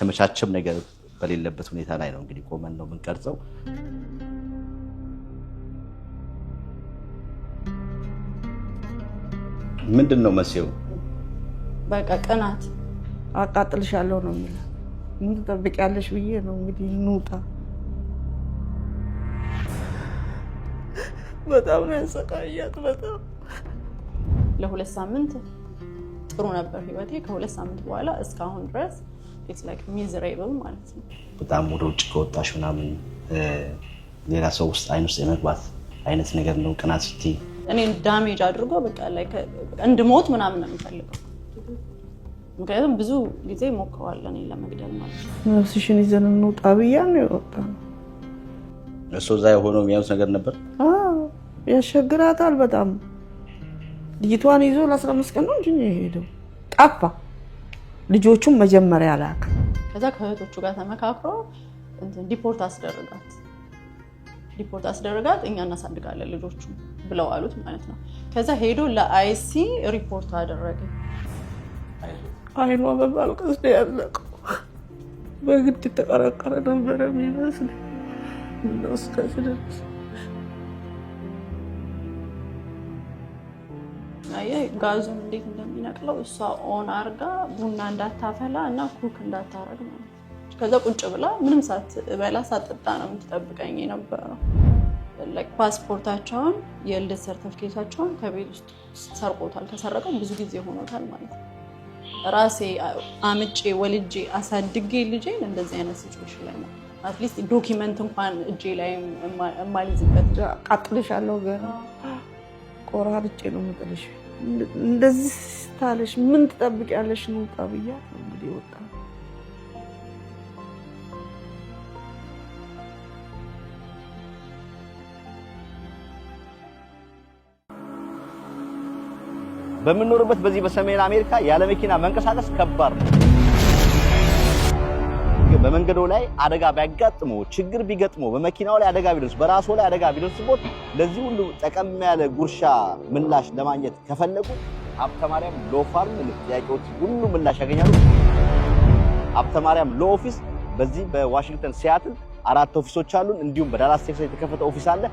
የተመቻቸም ነገር በሌለበት ሁኔታ ላይ ነው እንግዲህ ቆመን ነው የምንቀርጸው። ምንድነው መሲው? በቃ ቀናት አቃጥልሻለሁ ነው የሚለው። ምን ትጠብቂያለሽ ብዬ ነው እንግዲህ እንውጣ። በጣም ነው ያሰቃያት። በጣም ለ2 ሳምንት ጥሩ ነበር ህይወቴ። ከ2 ሳምንት በኋላ እስካሁን ድረስ it's like miserable ማለት ነው። በጣም ወደ ውጭ ከወጣሽ ምናምን ሌላ ሰው ውስጥ አይን ውስጥ የመግባት አይነት ነገር ነው ቅናት ስትይ እኔ ዳሜጅ አድርጎ በቃ like እንድሞት ምናምን ነው የሚፈልገው። ምክንያቱም ብዙ ጊዜ ሞክረዋል እኔ ለመግደል ማለት ነው። ነፍስሽን ይዘን እንውጣ ብያን ነው የወጣው። እሱ እዛ የሆነው የሚያዩት ነገር ነበር። ያሸግራታል በጣም። ልጅቷን ይዞ ለ15 ቀን ነው እንጂ የሄደው ጠፋ። ልጆቹም መጀመሪያ ላከ። ከዛ ከእህቶቹ ጋር ተመካክሮ ዲፖርት አስደረጋት እኛ እናሳድጋለን ልጆቹ ብለው አሉት ማለት ነው። ከዛ ሄዶ ለአይሲ ሪፖርት አደረገ። አይኗ በማልቀስ ነው ያለቀው። በግድ ተቀረቀረ ነበር የሚመስል ነው እስከፍልስ ጋዙን እንዴት እንደሚነቅለው እሷ ኦን አርጋ ቡና እንዳታፈላ እና ኩክ እንዳታረግ ማለት ነው። ከዛ ቁጭ ብላ ምንም ሳትበላ ሳትጠጣ ነው የምትጠብቀኝ የነበረው። ፓስፖርታቸውን የልደት ሰርተፍኬታቸውን ከቤት ውስጥ ሰርቆታል። ከሰረቀው ብዙ ጊዜ ሆኖታል ማለት ነው። ራሴ አምጬ ወልጄ አሳድጌ ልጄን እንደዚህ አይነት ሲቹዌሽን ላይ ነው። አትሊስት ዶክመንት እንኳን እጄ ላይ የማልይዝበት አቃጥልሻለሁ ገና ቆራርጬ ነው የምጥልሽ። እንደዚህ ታለሽ ምን ትጠብቂያለሽ? ነው ጣብያ እንግዲህ ወጣ። በመኖርበት በዚህ በሰሜን አሜሪካ ያለ መኪና መንቀሳቀስ ከባድ ነው። በመንገዱ ላይ አደጋ ቢያጋጥመው ችግር ቢገጥመው በመኪናው ላይ አደጋ ቢደርስ በራሱ ላይ አደጋ ቢደርስበት ለዚህ ሁሉ ጠቀም ያለ ጉርሻ ምላሽ ለማግኘት ከፈለጉ ሀብተማርያም ሎ ፋርም ጥያቄዎች ሁሉ ምላሽ ያገኛሉ። ሀብተማርያም ሎ ኦፊስ በዚህ በዋሽንግተን ሲያትል 4 ኦፊሶች አሉን። እንዲሁም በዳላስ ቴክሳስ የተከፈተ ኦፊስ አለ።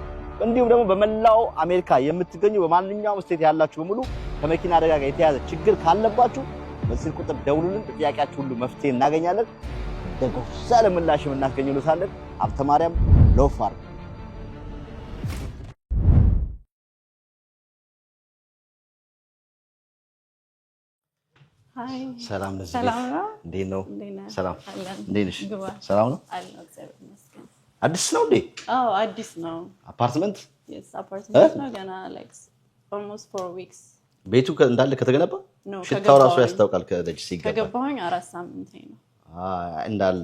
እንዲሁም ደግሞ በመላው አሜሪካ የምትገኙ በማንኛውም ስቴት ያላችሁ በሙሉ ከመኪና አደጋ ጋር የተያዘ ችግር ካለባችሁ በዚህ ቁጥር ደውሉልን። ጥያቄያችሁ ሁሉ መፍትሄ እናገኛለን። ደግሞ ሰላም ምላሽ እናስገኝሉታለን። ሀብተማርያም ሎ ፋርም። ሃይ ሰላም ነሽ? ሰላም ነው። እንዴት ነው? ሰላም አለን። እንዴት ነሽ? ሰላም ነው። አለን እግዚአብሔር ይመስገን። አዲስ ነው እንዴ? አዎ አዲስ ነው። አፓርትመንት? yes አፓርትመንት ነው። ገና like almost 4 weeks ቤቱ እንዳለ ከተገነባ ሽታው ራሱ ያስታውቃል። ከደጅ ሲገባ ከገባሁኝ 4 ሳምንት ነው። እንዳለ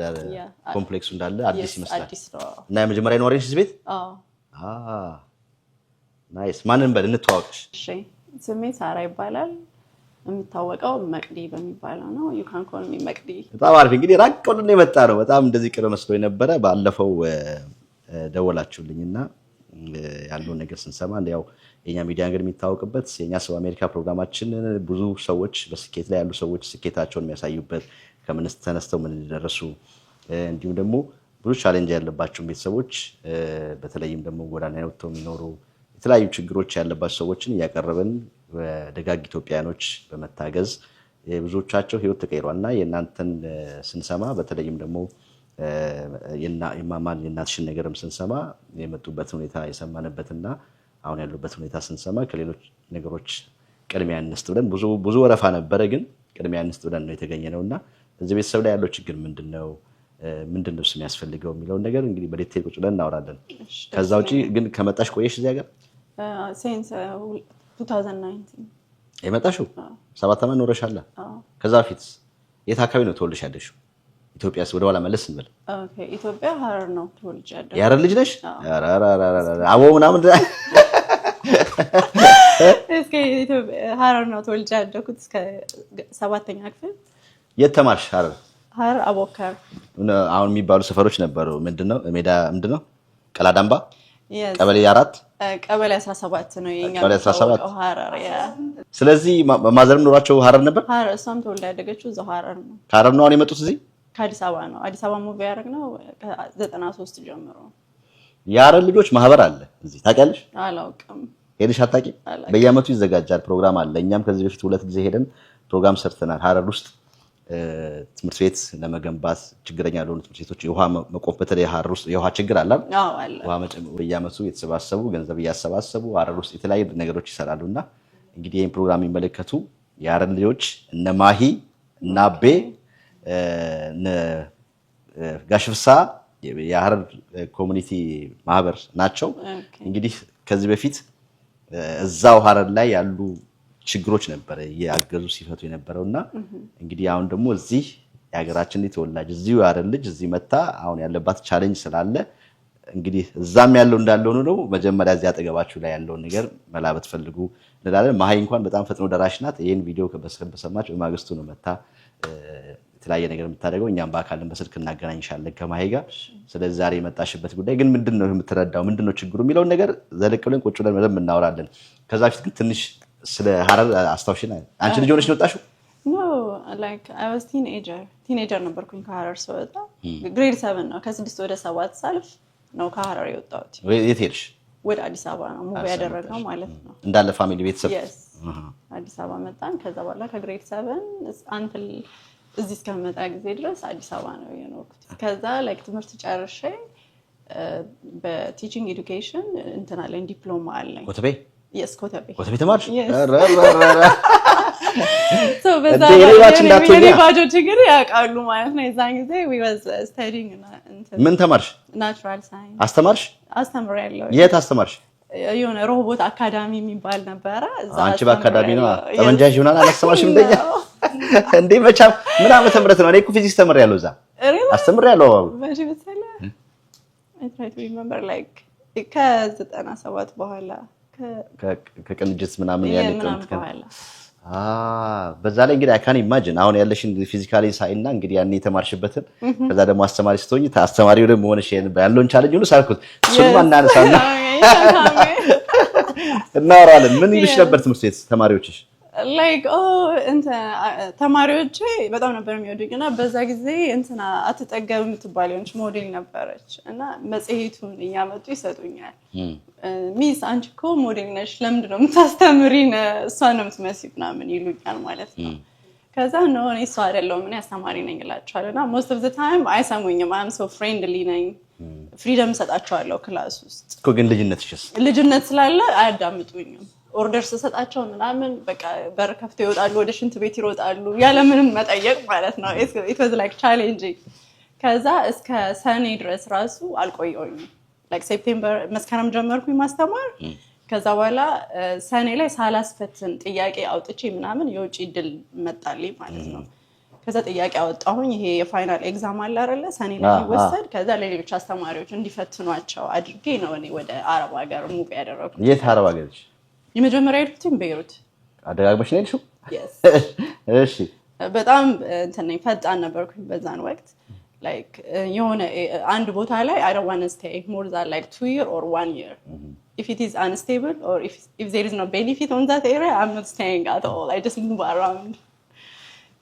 ኮምፕሌክሱ እንዳለ አዲስ ይመስላል። አዲስ ነው። እና የመጀመሪያ ነዋሪ ነሽ ቤት? ናይስ። ማንን በል እንተዋወቅሽ? እሺ ስሜ ሳራ ይባላል። የሚታወቀው መቅዲ በሚባለው ነው። you can call me መቅዲ። በጣም አሪፍ። እንግዲህ ራቅ ብለን የመጣ ነው። በጣም እንደዚህ ቅርብ መስሎኝ ነበረ። ባለፈው ደወላችሁልኝና ያለው ነገር ስንሰማ ያው የኛ ሚዲያ እንግዲህ የሚታወቅበት የኛ ሰው አሜሪካ ፕሮግራማችን ብዙ ሰዎች በስኬት ላይ ያሉ ሰዎች ስኬታቸውን የሚያሳዩበት ከምን ተነስተው ምን እንደደረሱ እንዲሁም ደግሞ ብዙ ቻሌንጅ ያለባቸው ቤተሰቦች በተለይም ደግሞ ጎዳና ወጥተው የሚኖሩ የተለያዩ ችግሮች ያለባቸው ሰዎችን እያቀረብን ደጋግ ኢትዮጵያኖች በመታገዝ ብዙዎቻቸው ህይወት ተቀይሯልና የእናንተን ስንሰማ በተለይም ደግሞ የማማን የእናትሽን ነገርም ስንሰማ የመጡበት ሁኔታ የሰማንበትና አሁን ያሉበት ሁኔታ ስንሰማ ከሌሎች ነገሮች ቅድሚያ እንስጥ ብለን ብዙ ወረፋ ነበረ፣ ግን ቅድሚያ እንስጥ ብለን ነው የተገኘነውና እዚህ ቤተሰብ ላይ ያለው ችግር ምንድነው የሚያስፈልገው የሚለው ነገር እንግዲህ በዲቴል ቁጭ ብለን እናወራለን። ከዛ ውጪ ግን ከመጣሽ ቆየሽ እዚህ ሀገር? since 2019 የመጣሽው 7 ዓመት ኖረሻል። ከዛ በፊት የት አካባቢ ነው ተወልደሽ ያደግሽው? ኢትዮጵያስ ወደ ኋላ መለስ እንበል። ኦኬ ኢትዮጵያ ሀረር ነው ተወልጄ ያደግኩት። የሀረር ልጅ ነሽ? አቦ ምናምን እስከ ኢትዮጵያ ሀረር ነው ተወልጄ ያደግኩት እስከ 7ኛ ክፍል። የት ተማርሽ? ሀረር አቦከር። አሁን የሚባሉ ሰፈሮች ነበሩ። ምንድነው ሜዳ ምንድነው? ቀላዳምባ ቀበሌ 4 ቀበሌ 17 ነው የኛ ሀረር። ስለዚህ ማዘርም ኖራቸው ሀረር ነበር? ሀረር እሷም ተወልዳ ያደገችው እዛው ሀረር ነው። ሀረር ነው አሁን የመጡት እዚህ? ከአዲስ አበባ ነው። አዲስ አበባ ሙቪ ያደረግነው ከ93 ጀምሮ። የሀረር ልጆች ማህበር አለ እዚህ ታውቂያለሽ? አላውቅም። ሄደሽ አታውቂም? በየዓመቱ ይዘጋጃል ፕሮግራም አለ። እኛም ከዚህ በፊት 2 ጊዜ ሄደን ፕሮግራም ሰርተናል። ሀረር ውስጥ ትምህርት ቤት ለመገንባት ችግረኛ ለሆኑ ትምህርት ቤቶች የውሃ መቆም፣ በተለይ ሀረር ውስጥ የውሃ ችግር አለ። ውሃ በየዓመቱ የተሰባሰቡ ገንዘብ እያሰባሰቡ ሀረር ውስጥ የተለያዩ ነገሮች ይሰራሉና እንግዲህ ይህን ፕሮግራም የሚመለከቱ የሀረር ልጆች እነ ማሂ እና አቤ ጋሽፍሳ የሀረር ኮሚኒቲ ማህበር ናቸው። እንግዲህ ከዚህ በፊት እዛው ሀረር ላይ ያሉ ችግሮች ነበር ያገዙ ሲፈቱ የነበረውና እንግዲህ አሁን ደግሞ እዚህ የሀገራችን ተወላጅ እዚሁ የሀረር ልጅ እዚህ መታ አሁን ያለባት ቻሌንጅ ስላለ እንግዲህ እዛም ያለው እንዳለው ነው። መጀመሪያ እዚህ አጠገባችሁ ላይ ያለውን ነገር መላበት ፈልጉ እንላለን። ማሂ እንኳን በጣም ፈጥኖ ደራሽ ናት። ይሄን ቪዲዮ በሰማች በማግስቱ ነው መታ የተለያየ ነገር የምታደርገው። እኛም በአካልን በስልክ እናገናኝሻለን ከማሂ ጋር። ስለዚህ ዛሬ የመጣሽበት ጉዳይ ግን ምንድነው የምትረዳው ምንድነው ችግሩ የሚለውን ነገር ዘለቅ ብለን ቁጭ ብለን በደንብ እናወራለን። ከዛ በፊት ግን ትንሽ ስለ ሀረር አስታውሽና። አንቺ ልጅ ሆነሽ ነው ወጣሽው? No, like I was teenager ነበርኩኝ ከሀረር ስወጣ ግሬድ 7 ነው። ከ6 ወደ 7 ሳልፍ ነው ከሀረር የወጣሁት። የት ሄድሽ? ወደ አዲስ አበባ ነው ሙቪ ያደረግነው ማለት ነው። እንዳለ ፋሚሊ ቤተሰብ? Yes. አዲስ አበባ መጣን። ከዛ በኋላ ከግሬድ 7 አንተል እዚህ እስከመጣ ጊዜ ድረስ አዲስ አበባ ነው የኖርኩት። ከዛ ላይክ ትምህርት ጨርሼ በቲቺንግ ኤዱኬሽን እንትን አለኝ ዲፕሎማ አለኝ። ኮተቤ? Yes, ኮተቤ ተማርሽ? So በዛ ባጆ ችግር ያውቃሉ ማለት ነው። የዛን ጊዜ we was studying ምን ተማርሽ? ናቹራል ሳይንስ። አስተማርሽ? አስተምሬያለሁ። የት አስተማርሽ? የሆነ ሮቦት አካዳሚ የሚባል ነበረ። አንቺ በአካዳሚ ነው ጠመንጃሽ ይሆናል አላስተማርሽም? እንደኛ እንዴ መቻም ምን ዓመተ ምህረት ነው? እኔ እኮ ፊዚክስ ተምሬያለሁ እዛ አስተምሬያለሁ። መቼ መሰለህ? I try to remember like ከ97 በኋላ ከቅንጅት ምናምን በዛ ላይ እንግዲህ I can imagine አሁን ያለሽን ፊዚካሊ ሳይና እንግዲህ ያኔ የተማርሽበትን ከዛ ደግሞ አስተማሪ ስትሆኚ አስተማሪው ደግሞ ሆነሽ ያለውን ቻሌንጅ ሁሉ ሳልኩት እሱን እናነሳና እናወራለን። ምን ይልሽ ነበር ትምህርት ቤት ተማሪዎችሽ? like ተማሪዎቼ በጣም ነበር የሚወዱኝ እና በዛ ጊዜ እንትና አትጠገብ የምትባል የሆነች ሞዴል ነበረች እና መጽሔቱን እያመጡ ይሰጡኛል። ሚስ አንቺ እኮ ሞዴል ነሽ ለምንድን ነው የምታስተምሪን? እሷን ነው የምትመስዪው ምናምን ይሉኛል ማለት ነው። ከዛ ነው እኔ እሷ አይደለሁም እኔ አስተማሪ ነኝ እላቸዋለሁ እና most of the time አይሰሙኝም። I'm so friendly ነኝ፣ ፍሪደም እሰጣቸዋለሁ ክላስ ውስጥ እኮ። ግን ልጅነት ስላለ አያዳምጡኝም። ኦርደር ሰጣቸው ምናምን በቃ በር ከፍተው ይወጣሉ፣ ወደ ሽንት ቤት ይሮጣሉ ያለ ምንም መጠየቅ ማለት ነው። it was like challenging። ከዛ እስከ ሰኔ ድረስ ራሱ አልቆየሁኝም። like ሴፕቴምበር መስከረም ጀመርኩኝ ማስተማር። ከዛ በኋላ ሰኔ ላይ ሳላስፈትን ጥያቄ አውጥቼ ምናምን የውጪ ድል መጣልኝ ማለት ነው። ከዛ ጥያቄ አወጣሁኝ። ይሄ የፋይናል ኤግዛም አለ አይደለ ሰኔ ላይ የሚወሰድ። ከዛ ለሌሎች አስተማሪዎች እንዲፈትኗቸው አድርጌ ነው እኔ ወደ አረብ ሀገር ሙቪ ያደረኩት። የት አረብ ሀገር? የመጀመሪያ ሄድኩት ቤይሩት። አደጋግመሽ ነው የሄድሽው? እሺ። በጣም እንትን ነኝ ፈጣን ነበርኩኝ በዛን ወቅት። like የሆነ አንድ ቦታ ላይ I don't want to stay more than like 2 years or 1 year. If it is unstable or if there is no benefit on that area, I'm not staying at all. I just move around.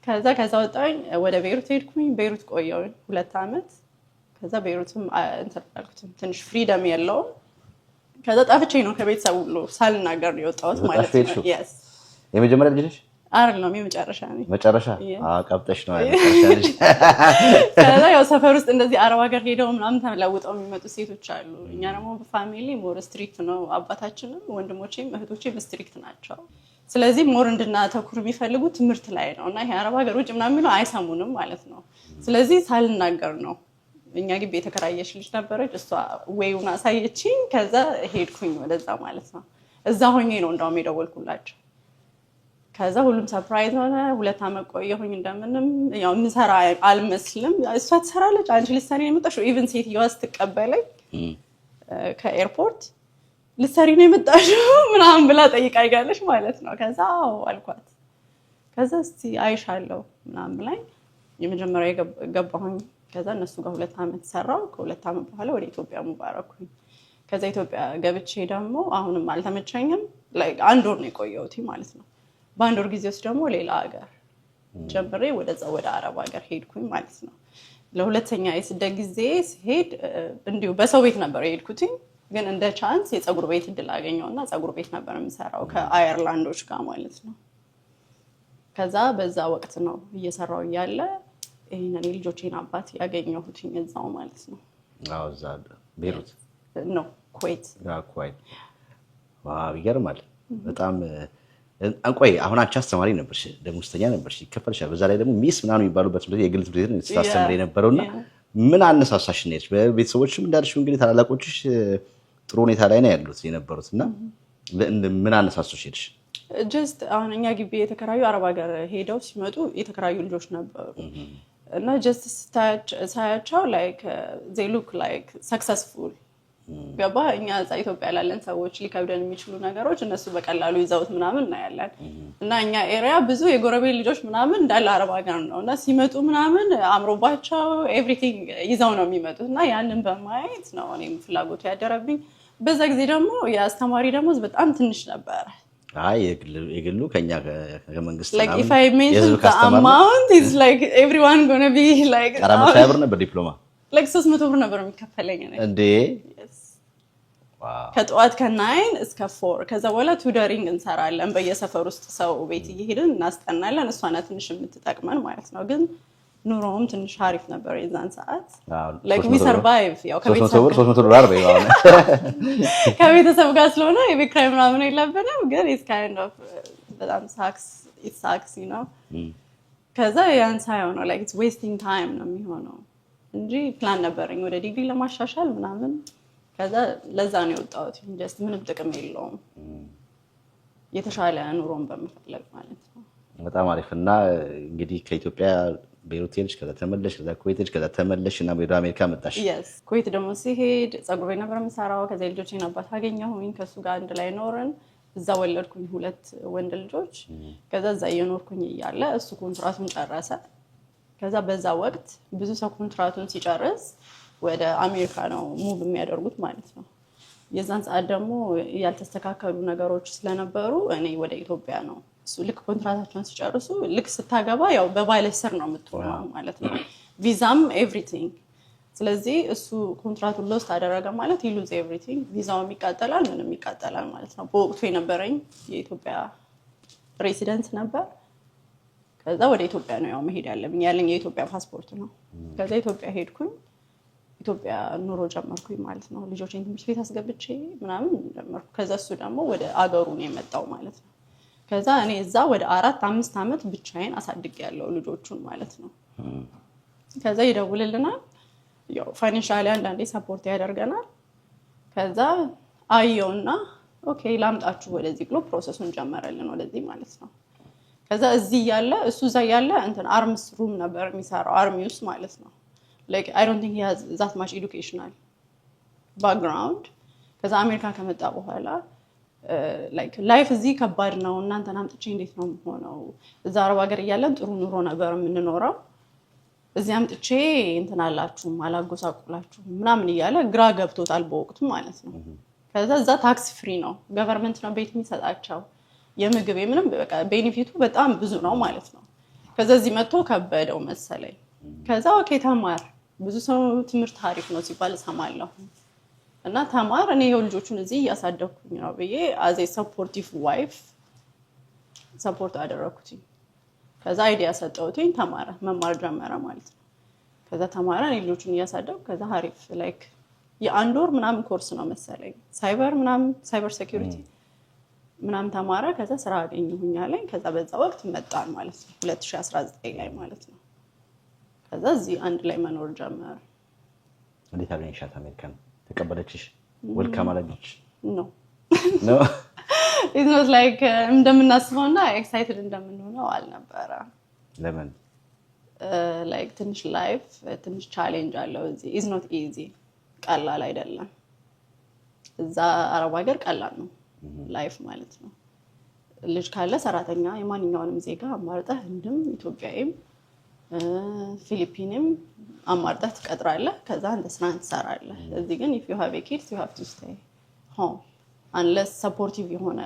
ከዛ ወጣኝ ወደ ቤይሩት ሄድኩኝ። ቤይሩት ቆየሁኝ 2 ዓመት። ከዛ ቤይሩትም እንትን አልኩት ትንሽ ፍሪደም የለውም። ከዛ ጠፍቼ ነው ከቤተሰብ ሁሉ ሳልናገር ነው የወጣሁት ማለት ነው። yes የመጀመሪያ ልጅ ነሽ? አይደለም የመጨረሻ ነኝ። መጨረሻ ቀብጠሽ ነው ያለሽ። ከዛ ያው ሰፈር ውስጥ እንደዚህ አረብ ሀገር ሄደው ምናምን ተለውጠው የሚመጡ ሴቶች አሉ። እኛ ደግሞ በፋሚሊ ሞር ስትሪክት ነው። አባታችንም ወንድሞቼም እህቶቼም ስትሪክት ናቸው። ስለዚህ ሞር እንድናተኩር የሚፈልጉት ትምህርት ላይ ነው እና ይሄ አረብ ሀገር ውጭ ምናምን የሚለው አይሰሙንም ማለት ነው። ስለዚህ ሳልናገር ነው። እኛ ግቢ የተከራየች ልጅ ነበረች፣ እሷ ወይውን አሳየችኝ። ከዛ ሄድኩኝ ወደዛ ማለት ነው። እዛ ሆኜ ነው እንደውም የደወልኩላቸው። ከዛ ሁሉም ሰርፕራይዝ ሆነ። 2 ዓመት ቆየሁኝ። እንደምንም ያው ምሰራ አልመስልም። እሷ ትሰራለች፣ አንቺ ልትሰሪ ነው የመጣሽው? ኢቭን ሴትዮዋ ስትቀበለኝ ከኤርፖርት ልትሰሪ ነው የመጣሽው ምናምን ብላ ጠይቃኛለች ማለት ነው። ከዛ አልኳት። ከዛ እስቲ አይሻለሁ ምናምን ብላኝ የመጀመሪያ ገባሁኝ። ከዛ እነሱ ጋር 2 ዓመት ሰራው። ከ2 ዓመት በኋላ ወደ ኢትዮጵያ ሙባረኩኝ። ከዛ ኢትዮጵያ ገብቼ ደግሞ አሁንም አልተመቸኝም። like 1 ወር ነው የቆየሁት ማለት ነው። በ1 ወር ጊዜ ውስጥ ደግሞ ሌላ ሀገር ጀምሬ ወደ አረብ ሀገር ሄድኩኝ ማለት ነው። ለሁለተኛ የስደት ጊዜ ሲሄድ እንዲሁ በሰው ቤት ነበር የሄድኩትኝ ግን እንደ ቻንስ የፀጉር ቤት እድል አገኘውና ፀጉር ቤት ነበር የምሰራው ከአየርላንዶች ጋር ማለት ነው። ከዛ በዛ ወቅት ነው እየሰራው ያለ ይሄንን ልጆቼን አባት ያገኘሁትኝ እዛው ማለት ነው። አዎ እዛ ቤሩት ነው ኩዌት ዋው ይገርማል በጣም አንቆይ አሁን አንቺ አስተማሪ ነበርሽ ደሞዝተኛ ነበርሽ ይከፈልሻል በዛ ላይ ደግሞ ሚስ ምናምን የሚባሉበት የግል ትምህርት ቤት ስታስተምሪ ነበርውና ምን አነሳሳሽ ነሽ በቤተሰቦችም እንዳልሽው እንግዲህ ታላላቆችሽ ጥሩ ሁኔታ ላይ ነው ያሉት የነበሩትና ምን አነሳሳሽ ሄድሽ ጀስት አሁን እኛ ግቢ የተከራዩ አረብ ሀገር ሄደው ሲመጡ የተከራዩ ልጆች ነበሩ እና ጀስት ሳያቸው ላይክ they look like successful ገባ እኛ ኢትዮጵያ ያለን ሰዎች ሊከብደን የሚችሉ ነገሮች እነሱ በቀላሉ ይዘውት ምናምን እናያለን እና እኛ ኤሪያ ብዙ የጎረቤት ልጆች ምናምን እንዳለ አረብ ሀገር ነውና ሲመጡ ምናምን አምሮባቸው ኤቭሪቲንግ ይዘው ነው የሚመጡት እና ያንን በማየት ነው እኔም ፍላጎቱ ያደረብኝ በዛ ጊዜ ደግሞ የአስተማሪ ደሞዝ በጣም ትንሽ ነበር አይ የግሉ ከኛ ከመንግስት like if I mention the amount is like everyone gonna be like አራመሻ ብር ነበር ዲፕሎማ like 300 ብር ነበር የሚከፈለኝ እኔ እንዴ ዋው ከጧት ከ9 እስከ 4 ከዛ በኋላ ቱደሪንግ እንሰራለን በየሰፈር ውስጥ ሰው ቤት እየሄድን እናስጠናለን እሷ ናት ትንሽ የምትጠቅመን ማለት ነው ግን ኑሮም ትንሽ አሪፍ ነበር የዛን ሰዓት like we survive ያው $300 በይዋው ከቤተሰብ ጋር ስለሆነ የቤት ኪራይ ምናምን የለብንም ግን it's kind of በጣም it sucks you know ከዛ ያን ሳይሆን ነው like it's wasting time ነው የሚሆነው እንጂ ፕላን ነበረኝ ወደ ዲግሪ ለማሻሻል ምናምን ከዛ ለዛ ነው የወጣሁት just ምንም ጥቅም የለውም የተሻለ ኑሮን በመፈለግ ማለት ነው በጣም አሪፍና እንግዲህ ከኢትዮጵያ ቤሩት ሄድሽ ከዛ ተመለሽ ከዛ ኩዌት ሄድሽ ከዛ ተመለሽና ወደ አሜሪካ መጣሽ yes ኩዌት ደግሞ ሲሄድ ፀጉር ቤት ነበር የምሰራው ከዛ ልጆቼን አባት አገኘሁኝ ከሱ ጋር አንድ ላይ ኖርን እዛ ወለድኩኝ 2 ወንድ ልጆች ከዛ እዛ እየኖርኩኝ እያለ እሱ ኮንትራቱን ጨረሰ ከዛ በዛ ወቅት ብዙ ሰው ኮንትራቱን ሲጨርስ ወደ አሜሪካ ነው ሙቭ የሚያደርጉት ማለት ነው የዛን ሰዓት ደግሞ ያልተስተካከሉ ነገሮች ስለነበሩ እኔ ወደ ኢትዮጵያ ነው እሱ ልክ ኮንትራታቸውን ሲጨርሱ ልክ ስታገባ ያው በባይለሽ ስር ነው የምትሆነው ማለት ነው ቪዛም ኤቭሪቲንግ ስለዚህ እሱ ኮንትራቱን ሎስት አደረገ ማለት ይሉዝ ኤቭሪቲንግ ቪዛውም ይቃጠላል ምንም ይቃጠላል ማለት ነው በወቅቱ የነበረኝ የኢትዮጵያ ሬሲደንት ነበር ከዛ ወደ ኢትዮጵያ ነው ያው መሄድ ያለኝ የኢትዮጵያ ፓስፖርት ነው ከዛ ኢትዮጵያ ሄድኩኝ ኢትዮጵያ ኑሮ ጀመርኩኝ ማለት ነው ልጆቼን ትምህርት ቤት አስገብቼ ምናምን ጀመርኩ ከዛ እሱ ደግሞ ወደ አገሩ ነው የመጣው ማለት ነው ከዛ እኔ እዛ ወደ 4-5 አመት ብቻዬን አሳድጌያለሁ ልጆቹን ማለት ነው ከዛ ይደውልልናል ያው ፋይናንሻሊ አንዳንዴ ሰፖርት ያደርገናል ከዛ አየውና ኦኬ ላምጣችሁ ወደዚህ ብሎ ፕሮሰሱን ጀመረልን ወደዚህ ማለት ነው ከዛ እዚህ ያለ እሱ እዛ ያለ እንትን አርምስ ሩም ነበር የሚሰራው አርሚ ውስጥ ማለት ነው like I don't think he has that much educational background ከዛ አሜሪካ ከመጣ በኋላ like life እዚህ ከባድ ነው እናንተን አምጥቼ እንዴት ነው የምሆነው እዛ አረብ ሀገር እያለን ጥሩ ኑሮ ነበር የምንኖረው እዚህ አምጥቼ እንትን አላችሁ አላጎሳቁላችሁ ምናምን እያለ ግራ ገብቶታል በወቅቱ ማለት ነው ከዛ እዛ ታክስ ፍሪ ነው ገቨርንመንት ነው ቤት የሚሰጣቸው የምግብ ምንም በቃ ቤኔፊቱ በጣም ብዙ ነው ማለት ነው ከዛ እዚህ መጥቶ ከበደው መሰለኝ ከዛ ኦኬ ተማር ብዙ ሰው ትምህርት ታሪፍ ነው ሲባል ሰማለሁ እና ተማር እኔ ልጆቹን እዚህ ያሳደኩኝ ነው በየ as a supportive wife ሰፖርት አደረኩኝ ከዛ አይዲያ ሰጠውኝ ተማረ መማር ጀመረ ማለት ነው ከዛ ተማረ እኔ ልጆቹን ያሳደኩ ከዛ አሪፍ ላይክ የአንድ ወር ምናምን ኮርስ ነው መሰለኝ ሳይበር ሴኩሪቲ ምናምን ተማረ ከዛ ስራ አገኘሁኝ አለኝ ከዛ በዛ ወቅት መጣን ማለት ነው 2019 ላይ ማለት ነው ከዛ እዚህ አንድ ላይ መኖር ጀመረ እንዴት አገኘሻት አሜሪካን ተቀበለችሽ ዌልካም አለች no it was like እንደምናስበውና ኤክሳይትድ እንደምንሆነው አልነበረ ለምን like ትንሽ ላይፍ ትንሽ ቻሌንጅ አለው እዚህ is not easy ቀላል አይደለም እዛ አረብ ሀገር ቀላል ነው ላይፍ ማለት ነው ልጅ ካለ ሰራተኛ የማንኛውንም ዜጋ አማርጠህ ህንድም ኢትዮጵያዊም ፊሊፒንም አማርጠህ ትቀጥራለህ ከዛ እንደ ስራ ትሰራለህ እዚህ ግን if you have a kid you have to stay home unless supportive የሆነ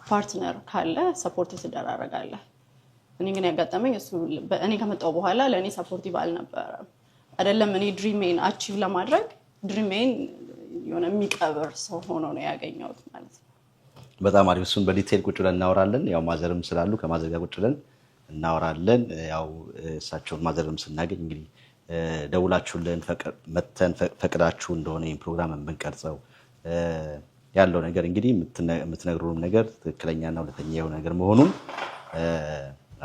ፓርትነር ካለ ሰፖርት ትደራረጋለህ እኔ ግን ያጋጠመኝ እሱ እኔ ከመጣሁ በኋላ ለእኔ ሰፖርቲቭ አልነበረም። አይደለም እኔ ድሪሜን አቺቭ ለማድረግ ድሪሜን የሆነ የሚቀብር ሰው ሆኖ ነው ያገኘሁት ማለት ነው። በጣም አሪፍ። እሱን በዲቴል ቁጭ ብለን እናወራለን። ያው ማዘርም ስላሉ ከማዘር ጋር ቁጭ ብለን እናወራለን። ያው እሳቸውን ማዘርም ስናገኝ እንግዲህ ደውላችሁልን መተን ፈቅዳችሁ እንደሆነ ይሄን ፕሮግራም የምንቀርጸው ያለው ነገር እንግዲህ የምትነግሩን ነገር ትክክለኛና እውነተኛ የሆነ ነገር መሆኑን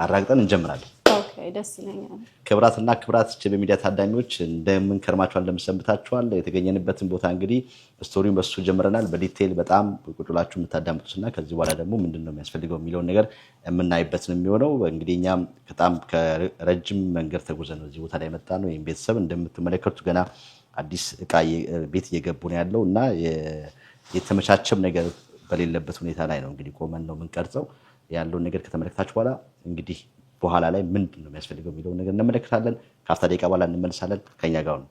አራግጠን እንጀምራለን። ኦኬ ደስ ይለኛል። ክብራትና ክብራት በሚዲያ ታዳሚዎች እንደምን ከርማችኋል እንደምሰንብታችኋል። የተገኘንበትን ቦታ እንግዲህ ስቶሪውን በሱ ጀምረናል። በዲቴል በጣም ቁጭላችሁ የምታዳምጡትና ከዚህ በኋላ ደግሞ ምንድነው የሚያስፈልገው የሚለውን ነገር የምናይበት ነው የሚሆነው። እንግዲህ እኛም በጣም ከረጅም መንገድ ተጉዘን እዚህ ቦታ ላይ መጣ ነው። ይሄን ቤተሰብ እንደምትመለከቱት ገና አዲስ ዕቃ ቤት እየገቡ ነው ያለው እና የተመቻቸም ነገር በሌለበት ሁኔታ ላይ ነው እንግዲህ ቆመን ነው የምንቀርጸው። ያለውን ነገር ከተመለከታችሁ በኋላ እንግዲህ በኋላ ላይ ምንድን ነው የሚያስፈልገው የሚለውን ነገር እንመለከታለን። ከአፍታ ደቂቃ በኋላ እንመልሳለን። ከኛ ጋር ነው።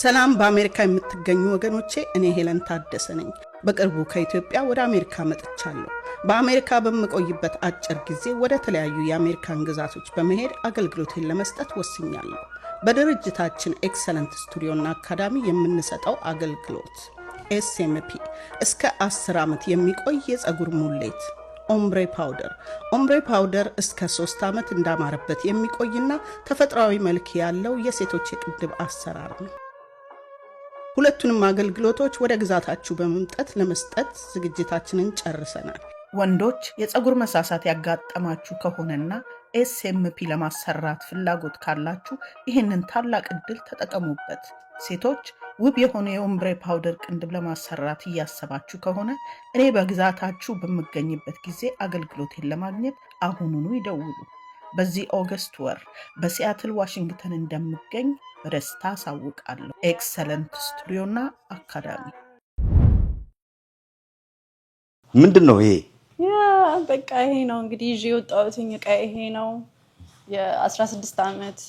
ሰላም በአሜሪካ የምትገኙ ወገኖቼ፣ እኔ ሄለን ታደሰ ነኝ። በቅርቡ ከኢትዮጵያ ወደ አሜሪካ መጥቻለሁ። በአሜሪካ በምቆይበት አጭር ጊዜ ወደ ተለያዩ የአሜሪካን ግዛቶች በመሄድ አገልግሎቴን ለመስጠት ወስኛለሁ። በድርጅታችን ኤክሰለንት ስቱዲዮና አካዳሚ የምንሰጠው አገልግሎት ኤስኤምፒ እስከ 10 ዓመት የሚቆይ የፀጉር ሙሌት፣ ኦምብሬ ፓውደር እስከ 3 ዓመት እንዳማረበት የሚቆይና ተፈጥሯዊ መልክ ያለው የሴቶች የቅንድብ አሰራር ነው። ሁለቱንም አገልግሎቶች ወደ ግዛታችሁ በመምጣት ለመስጠት ዝግጅታችንን ጨርሰናል። ወንዶች የፀጉር መሳሳት ያጋጠማችሁ ከሆነና ኤስኤምፒ ለማሰራት ፍላጎት ካላችሁ ይህንን ታላቅ ዕድል ተጠቀሙበት። ሴቶች ውብ የሆነ የኦምብሬ ፓውደር ቅንድብ ለማሰራት እያሰባችሁ ከሆነ እኔ በግዛታችሁ በምገኝበት ጊዜ አገልግሎቴን ለማግኘት አሁኑኑ ይደውሉ። በዚህ ኦገስት ወር በሲያትል ዋሽንግተን እንደምገኝ በደስታ አሳውቃለሁ። ኤክሰለንት ስቱዲዮና አካዳሚ። ምንድን ነው ይሄ? በቃ ይሄ ነው እንግዲህ ይዤ የወጣሁት ዕቃ ይሄ ነው። የ16 ዓመት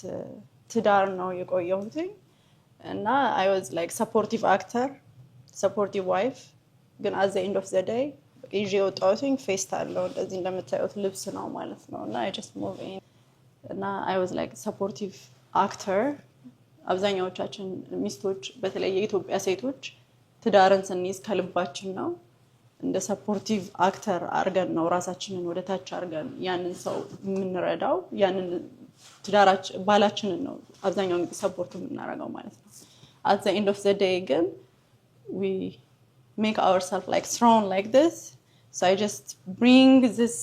ትዳር ነው የቆየሁት እና I was like supportive actor, supportive wife ግን at the end of the day ይዤ የወጣሁት ፌስታል ነው። እንደዚህ እንደምታዩት ልብስ ነው ማለት ነው እና I just move in እና I was like supportive actor። አብዛኛዎቻችን ሚስቶች በተለይ የኢትዮጵያ ሴቶች ትዳርን ስንይዝ ከልባችን ነው እንደ ሰፖርቲቭ አክተር አርገን ነው ራሳችንን ወደ ታች አርገን ያንን ሰው የምንረዳው ያንን ትዳራችን ባላችንን ነው አብዛኛውን ጊዜ ሰፖርት የምናረጋው ማለት ነው። at the end of the day ግን we make ourselves like strong like this, so I just bring this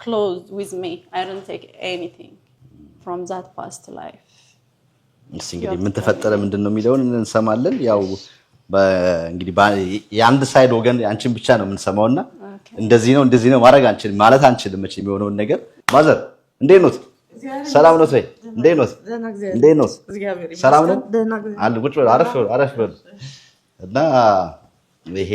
clothes with me. I don't take anything from that past life. እንግዲህ ምን ተፈጠረ ምንድነው የሚለውን እንሰማለን። ያው እንግዲህ የአንድ ሳይድ ወገን አንቺን ብቻ ነው የምንሰማውና እንደዚህ ነው ማድረግ አንችልም ማለት አንችልም መቼ የሚሆነውን ነገር። ማዘር እንዴት ነው? ሰላም ነው ወይ? እንዴት ነው? ሰላም ነው አለ ቁጭ በል አረፍ በል እና ይሄ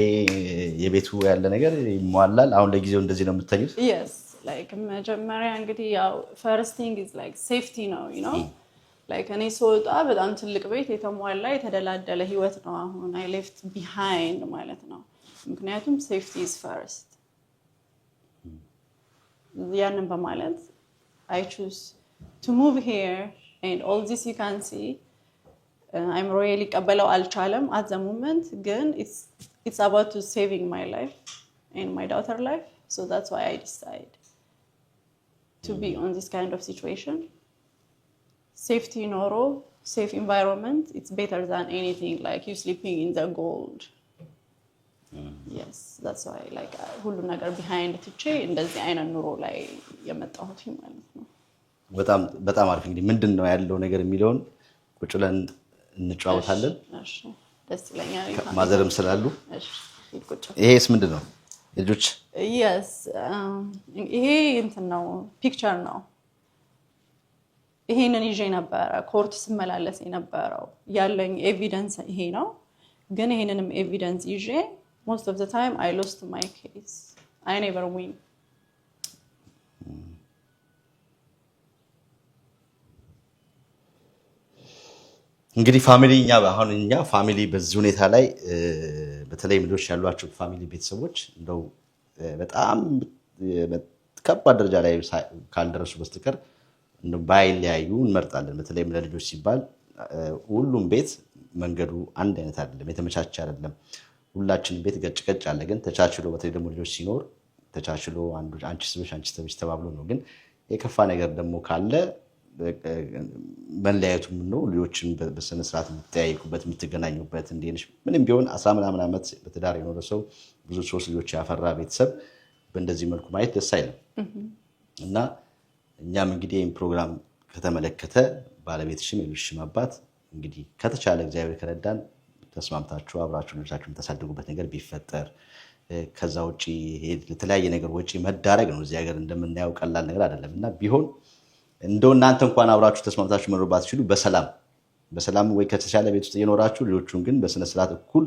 የቤቱ ያለ ነገር ይሟላል። አሁን ለጊዜው እንደዚህ ነው የምትተኙት? Yes, like መጀመሪያ እንግዲህ ያው first thing is like safety ነው, you know. like እኔ ስወጣ በጣም ትልቅ ቤት የተሟላ የተደላደለ ህይወት ነው አሁን I left behind ማለት ነው። ምክንያቱም safety is first። ያንን በማለት I choose to move here and all this you can see I'm really ቀበለው አልቻለም at the moment ግን it's about to saving my life and my daughter life, so that's why I decide to be on this kind of situation. Safety noro, safe environment, it's better than anything like you sleeping in the gold. Yes, that's why like ሁሉ ነገር behind ትቼ እንደዚህ አይነት ኑሮ ላይ የመጣሁት ማለት ነው። በጣም አሪፍ። እንግዲህ ምንድነው ያለው ነገር የሚለውን ቁጭ ብለን እንጫወታለን። እሺ ደስ ይለኛል። ማዘርም ስላሉ እሺ ቁጭ። ይሄስ ምንድነው? ልጆች yes ይሄ እንትን ነው ፒክቸር ነው። ይሄንን ይዤ ነበር ኮርት ስመላለስ የነበረው ያለኝ ኤቪደንስ ይሄ ነው። ግን ይሄንንም ኤቪደንስ ይዤ most of the time I lost my case. I never win. እንግዲህ ፋሚሊ ፋሚሊ በዚህ ሁኔታ ላይ በተለይ ልጆች ያሏቸው ፋሚሊ ቤተሰቦች እንደው በጣም ከባድ ደረጃ ላይ ካልደረሱ በስተቀር ባይለያዩ እንመርጣለን። በተለይም ለልጆች ሲባል ሁሉም ቤት መንገዱ አንድ አይነት አይደለም፣ የተመቻቸ አይደለም። ሁላችንም ቤት ገጭ አለ። ግን ተቻችሎ በተለይ ደግሞ ልጆች ሲኖር ተቻችሎ አንቺ ስብሽ አንቺ ተብሽ ተባብሎ ነው። ግን የከፋ ነገር ደግሞ ካለ መለያየቱም ነው። ልጆችን በስነ ስርዓት የምትጠያይቁበት የምትገናኙበት እንዴንሽ ምንም ቢሆን 10 ምናምን ዓመት በትዳር የኖረ ሰው ብዙ 3 ልጆች ያፈራ ቤተሰብ በእንደዚህ መልኩ ማየት ደስ አይልም እና እኛም እንግዲህ ይህን ፕሮግራም ከተመለከተ ባለቤትሽም የልጅሽም አባት እንግዲህ ከተቻለ እግዚአብሔር ከረዳን ተስማምታችሁ አብራችሁ ልጆቻችሁን የምታሳድጉበት ነገር ቢፈጠር ከዛ ውጪ ለተለያየ ነገር ወጪ መዳረግ ነው። እዚህ ሀገር እንደምናየው ቀላል ነገር አይደለም እና ቢሆን እንደው እናንተ እንኳን አብራችሁ ተስማምታችሁ መኖር ባትችሉ በሰላም ወይ ከተቻለ ቤት ውስጥ እየኖራችሁ ልጆቹን ግን በስነ ስርዓት እኩል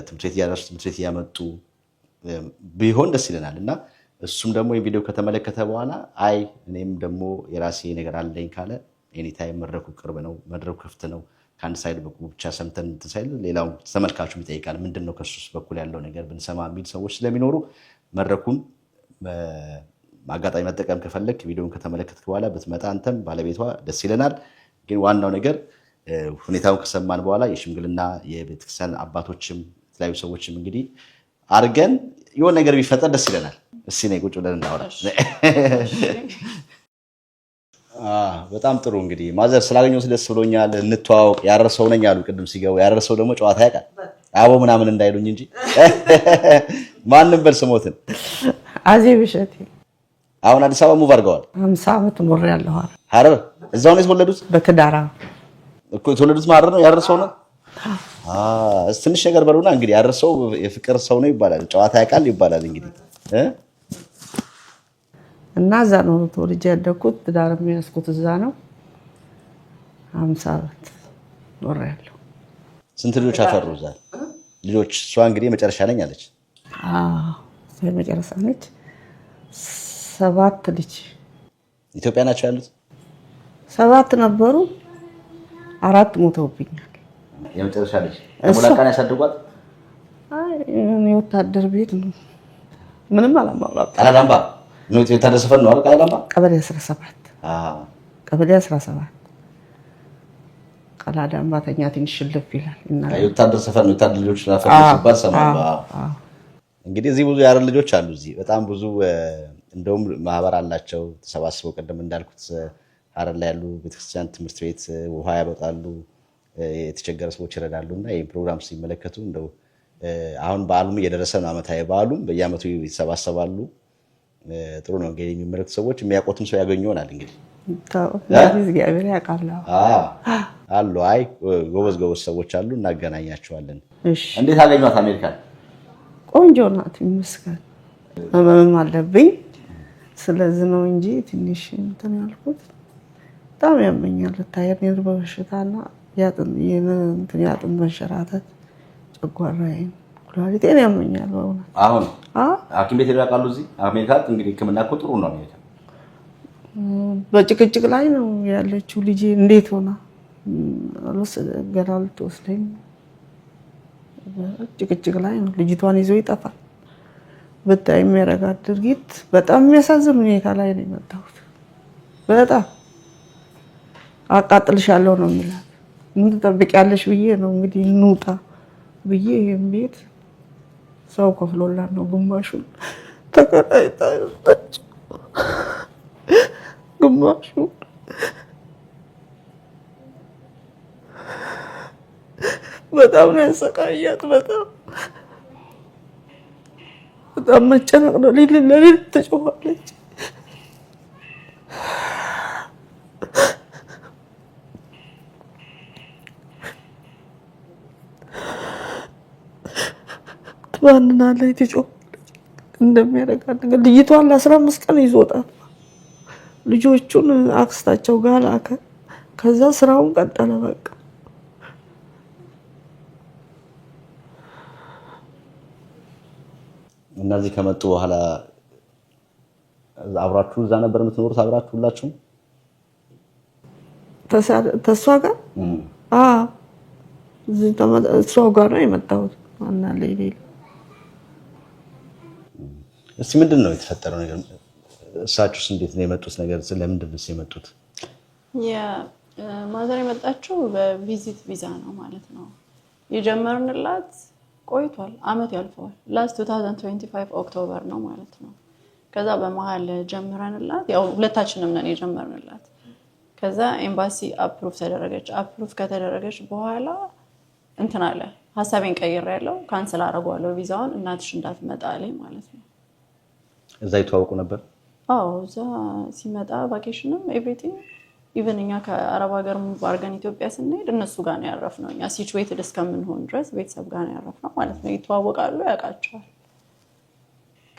ትምህርት ቤት እያደረሱ ትምህርት ቤት እያመጡ ቢሆን ደስ ይለናል እና እሱም ደግሞ የቪዲዮ ከተመለከተ በኋላ አይ እኔም ደግሞ የራሴ ነገር አለኝ ካለ ኤኒታይም መድረኩ ቅርብ ነው፣ መድረኩ ክፍት ነው። ከአንድ ሳይድ ብቻ ሰምተን ሳይል ሌላው ተመልካቹም ይጠይቃል ምንድነው ከሱስ በኩል ያለው ነገር ብንሰማ የሚል ሰዎች ስለሚኖሩ መድረኩን አጋጣሚ መጠቀም ከፈለክ ቪዲዮን ከተመለከትክ በኋላ ብትመጣ አንተም ባለቤቷ ደስ ይለናል። ግን ዋናው ነገር ሁኔታውን ከሰማን በኋላ የሽምግልና የቤተክርስቲያን አባቶችም የተለያዩ ሰዎችም እንግዲህ አርገን የሆነ ነገር ቢፈጠር ደስ ይለናል። እስኪ ነይ ቁጭ ብለን እናወራ። በጣም ጥሩ እንግዲህ ማዘር ስላገኘሁት ደስ ብሎኛል። እንተዋወቅ። ያረሰው ነኝ አሉ ቅድም ሲገቡ። ያረሰው ደግሞ ጨዋታ ያውቃል አቦ ምናምን እንዳይሉኝ እንጂ ማንም በል ስሞትን አዜብ እሸቴ። አሁን አዲስ አበባ ሙቭ አድርገዋል። 50 ዓመት ኖሬያለሁ ሐረር። እዛው ነው የተወለዱት? በትዳራ እኮ የተወለዱት ሐረር ነው። ያረሰው ነው። ትንሽ ነገር በሉና እንግዲህ ያረሰው የፍቅር ሰው ነው ይባላል፣ ጨዋታ ያውቃል ይባላል እንግዲህ እና እዛ ነው ተወልጄ ያደግኩት። ትዳር የሚያስኩት እዛ ነው። 50 ዓመት ኖሬያለሁ። ስንት ልጆች አፈሩ እዛ? ልጆች እሷ እንግዲህ መጨረሻ ነኝ አለች። መጨረሻ ነች። 7 ልጅ ኢትዮጵያ ናቸው ያሉት? 7 ነበሩ፣ 4 ሞተውብኛል። የመጨረሻ ልጅ ሙላቃን ያሳድጓት? እኔ ወታደር ቤት ነው ምንም አላማውራት። ቃላዳምባ ነው የወታደር ሰፈር ነው አይደል? ቃላዳምባ ቀበሌ 17 ቀበሌ 17 ቃላዳምባ ተኛ ትንሽ ልፍ ይላል እና የወታደር ሰፈር ነው። የወታደር ልጆች ናፈር ሲባል ሰማባ። እንግዲህ እዚህ ብዙ ያረ ልጆች አሉ። እዚህ በጣም ብዙ እንደውም ማህበር አላቸው ተሰባስበው ቀደም እንዳልኩት ሐረር ላይ ያሉ ቤተክርስቲያን ትምህርት ቤት ውሃ ያበጣሉ፣ የተቸገረ ሰዎች ይረዳሉ እና ይሄን ፕሮግራም ሲመለከቱ እንደው አሁን በዓሉም እየደረሰ ነው። ዓመታዊ በዓሉም በየዓመቱ ይሰባሰባሉ። ጥሩ ነው እንግዲህ የሚመለከቱ ሰዎች የሚያውቁትም ሰው ያገኙ ይሆናል እንግዲህ እግዚአብሔር ያውቃል አሉ። አይ ጎበዝ ሰዎች አሉ፣ እናገናኛቸዋለን። እንዴት አገኟት አሜሪካን? ቆንጆ ናት ይመስገን። ህመምም አለብኝ ስለዚህ ነው እንጂ ትንሽ እንትን ያልኩት በጣም ያመኛል። ታየር ነው በሽታና ያጥን መንሸራተት ጨጓራዬን ኩላሊቴን ያመኛል በእውነት። አሁን ሐኪም ቤት ያውቃሉ እዚህ አሜሪካ? እንግዲህ ሕክምና እኮ ጥሩ ነው አሜሪካ። በጭቅጭቅ ላይ ነው ያለችው ልጄ። እንዴት ሆና ገና ልትወስደኝ ጭቅጭቅ ላይ ነው። ልጅቷን ይዞ ይጠፋል። በጣም የሚያረጋት ድርጊት በጣም የሚያሳዝን ሁኔታ ላይ ነው የመጣሁት። በጣም አቃጥልሻለሁ ነው የሚላት። ምን ትጠብቂያለሽ ብዬ ነው እንግዲህ እንውጣ ብዬ ይሄን ቤት ሰው ከፍሎላት ነው ግማሹን ተከራይታ ያለች፣ ግማሹን በጣም ነው ያሰቃያት። በጣም መጨነቅ ነው። ሌሊት ትጮኻለች። ትባንናለች፣ ትጮኻለች። እንደሚያደርጋት ነገር ልጅቷን ለ15 ቀን ይዞ ጠፋ። ልጆቹን አክስታቸው ጋር ላከ። ከዛ ስራውን ቀጠለ በቃ። እነዚህ ከመጡ በኋላ አብራችሁ እዛ ነበር የምትኖሩት? አብራችሁ ሁላችሁም ተሷ ጋር እሷ ጋር ነው የመጣሁት። ዋና ሌላ እስቲ ምንድነው የተፈጠረው ነገር እሳቹስ እንዴት ነው የመጡት ነገር ስለምንድን ነው የመጡት ማዘር የመጣችው በቪዚት ቪዛ ነው ማለት ነው የጀመርንላት ቆይቷል አመት ያልፈዋል ላስት 2025 ኦክቶበር ነው ማለት ነው ከዛ በመሃል ጀምረንላት ያው ሁለታችንም ነን የጀመርንላት ከዛ ኤምባሲ አፕሩቭ ከተደረገች በኋላ እንትን አለ ሐሳቤን ቀይሬያለሁ ካንሰል አደረጋለሁ ቪዛውን እናትሽ እንዳትመጣ አለኝ ማለት ነው እዛ ይተዋወቁ ነበር አዎ እዛ ሲመጣ ቫኬሽንም ኤቭሪቲንግ ኢቨን እኛ ከአረብ ሀገር ሙቭ አድርገን ኢትዮጵያ ስንሄድ እነሱ ጋር ነው ያረፍነው እኛ ሲቹዌትድ እስከምንሆን ድረስ ቤተሰብ ጋር ነው ያረፍነው ማለት ነው ይተዋወቃሉ ያውቃቸዋል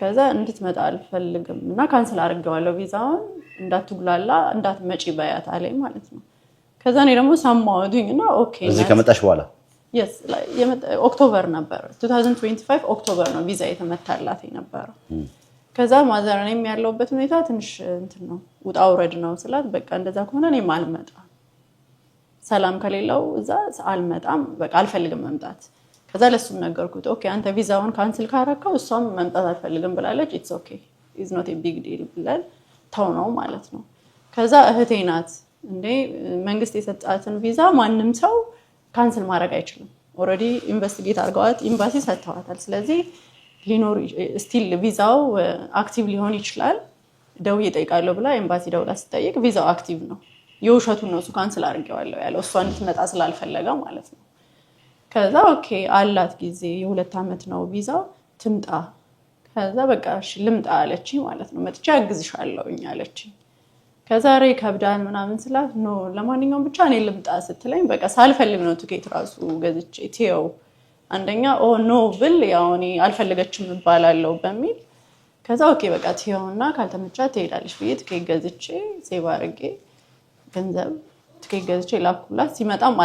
ከዛ እንድትመጣ አልፈልግም እና ካንሰል አድርጌዋለሁ ቪዛውን እንዳትጉላላ እንዳትመጪ በያት አለኝ ማለት ነው ከዛ እኔ ደግሞ ሰማሁኝና ኦኬ እዚህ ከመጣሽ በኋላ yes ኦክቶበር ነበር 2025 ኦክቶበር ነው ቪዛ የተመታላት የነበረው ከዛ ማዘር እኔም ያለውበት ሁኔታ ትንሽ እንትን ነው ውጣውረድ ነው ስላት በቃ እንደዛ ከሆነ እኔ ማልመጣ ሰላም ከሌለው እዛ አልመጣም በቃ አልፈልግም መምጣት ከዛ ለሱም ነገርኩት ኦኬ አንተ ቪዛውን ካንሰል ካረከው እሷም መምጣት አልፈልግም ብላለች ኢትስ ኦኬ ኢዝ ኖት ኤ ቢግ ዲል ብለን ተው ነው ማለት ነው ከዛ እህቴ ናት እንዴ መንግስት የሰጣትን ቪዛ ማንም ሰው ካንሰል ማድረግ አይችልም ኦሬዲ ኢንቨስቲጌት አድርገዋት ኤምባሲ ሰጥተዋታል ስለዚህ ሊኖር ስቲል ቪዛው አክቲቭ ሊሆን ይችላል ደውዬ እጠይቃለሁ ብላ ኤምባሲ ደውላ ስትጠይቅ ቪዛው አክቲቭ ነው የውሸቱን ነው እሱ ካንሰል አድርጌዋለሁ ያለው እሷ እንድትመጣ ስላልፈለገ ማለት ነው ከዛ ኦኬ አላት ጊዜ የ2 አመት ነው ቪዛው ትምጣ ከዛ በቃ እሺ ልምጣ አለች ማለት ነው መጥቻ አግዝሻለሁኝ አለች ከዛ ሬ ከብዳን ምናምን ስላት ኖ ለማንኛውም ብቻ እኔ ልምጣ ስትለኝ በቃ ሳልፈልግ ነው ትኬት ራሱ ገዝቼ ቴው አንደኛ ኦ ኖ ብል ያው እኔ አልፈልገችም ባላለው በሚል ከዛ ኦኬ በቃ ቴውና ካልተመቻት ትሄዳለሽ ብዬ ትኬት ገዝቼ ሴቭ አድርጌ ገንዘብ ትኬት ገዝቼ ላኩላት ሲመጣም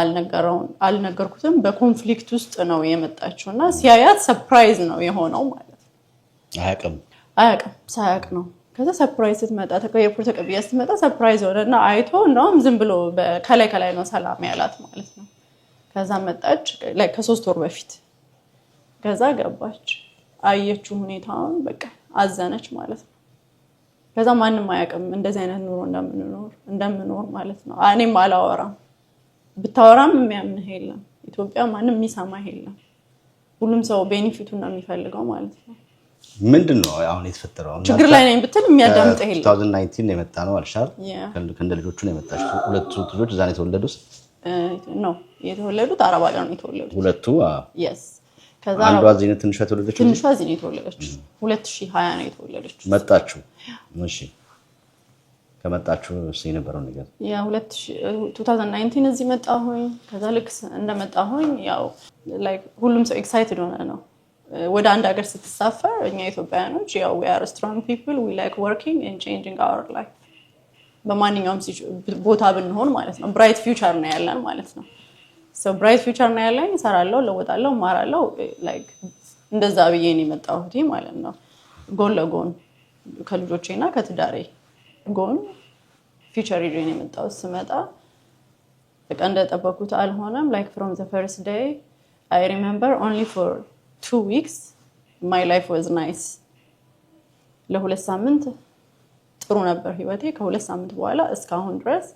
አልነገርኩትም በኮንፍሊክት ውስጥ ነው የመጣችውና ሲያያት ሰርፕራይዝ ነው የሆነው ማለት ነው አያውቅም ሳያውቅ ነው ከዛ ሰርፕራይዝ ስትመጣ ኤርፖርት ተቀብያ ስትመጣ ሰርፕራይዝ ሆነና አይቶ እንደውም ዝም ብሎ ከላይ ነው ሰላም ያላት ማለት ነው ከዛ መጣች ከ3 ወር በፊት ከዛ ገባች አየችው ሁኔታውን በቃ አዘነች ማለት ነው ከዛ ማንንም አያውቅም እንደዚህ አይነት ኑሮ እንደምንኖር ማለት ነው እኔም አላወራም ብታወራም የሚያምንህ የለም ኢትዮጵያ ማንንም የሚሰማ የለም ሁሉም ሰው ቤኒፊቱን ነው የሚፈልገው ማለት ነው ምንድነው አሁን የተፈጠረው ችግር ላይ ነኝ ብትል የሚያዳምጥ የለም 2019 ነው የመጣ ነው አልሻል ከእንደ ልጆቹ ነው የመጣች ሁለቱ ልጆች እዛ ነው የተወለዱት ነው የተወለዱት አረብ ሀገር ነው የተወለዱት ሁለቱ yes ከዛ አንዷ እዚህ ነው ትንሿ የተወለደችው 2020 ነው የተወለደችው መጣችሁ እሺ ከመጣችሁ የነበረው ነገር ያ 2019 እዚህ መጣሁኝ ከዛ ልክ እንደመጣሁኝ ያው ላይክ ሁሉም ሰው ኤክሳይትድ ሆነ ነው ወደ አንድ ሀገር ስትሳፈር እኛ ኢትዮጵያውያኖች ያው we are strong people we like working and changing our life በማንኛውም ቦታ ብንሆን ማለት ነው ብራይት ፊውቸር ነው ያለን ማለት ነው so bright future ነው ያለኝ ሰራለው ለወጣለው ማራለው like እንደዛ ብዬ ነው የመጣሁት ማለት ነው ጎን ለጎን ከልጆቼና ከትዳሬ ጎን ፊውቸር ይዤ ነው የመጣሁት ስመጣ በቃ እንደጠበቁት አልሆነም like from the first day I remember only for 2 weeks my life was nice ለሁለት ሳምንት ጥሩ ነበር ህይወቴ ከሁለት ሳምንት በኋላ እስካሁን ድረስ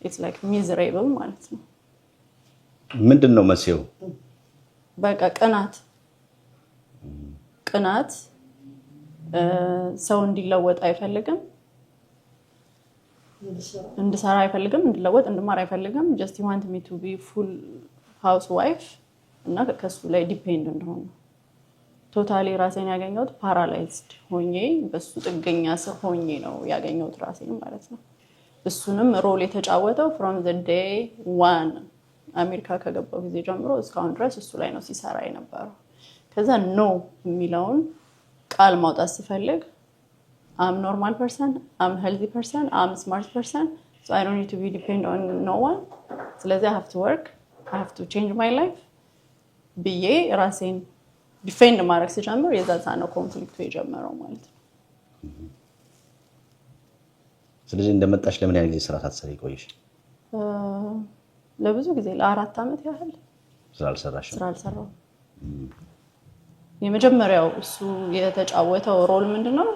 it's like miserable ማለት ነው ምንድነው መሲው በቃ ቅናት ሰው እንዲለወጥ አይፈልግም እንድሰራ አይፈልግም እንድለወጥ እንድማር አይፈልግም just he want me to be full housewife እና ከሱ ላይ ዲፔንድ እንደሆነ ቶታሊ ራሴን ያገኘሁት ፓራላይዝድ ሆኜ በሱ ጥገኛ ስር ሆኜ ነው ያገኘሁት ራሴን ማለት ነው እሱንም ሮል የተጫወተው from the day 1 አሜሪካ ከገባው ጊዜ ጀምሮ እስካሁን ድረስ እሱ ላይ ነው ሲሰራ የነበረው ከዛ ኖ የሚለውን ቃል ማውጣት ሲፈልግ I'm normal person I'm healthy person I'm smart person so I don't need to be depend on no one ስለዚህ I have to work I have to change my life ብዬ ራሴን ዲፌንድ ማድረግ ሲጀምር የዛዛ ነው ኮንፍሊክቱ የጀመረው ማለት ነው ስለዚህ እንደመጣሽ ለምን ያህል ጊዜ ስራ ታሰሪ ቆይሽ ለብዙ ጊዜ ለ4 አመት ያህል ስላልሰራሽ ስላልሰራው የመጀመሪያው እሱ የተጫወተው ሮል ምንድነው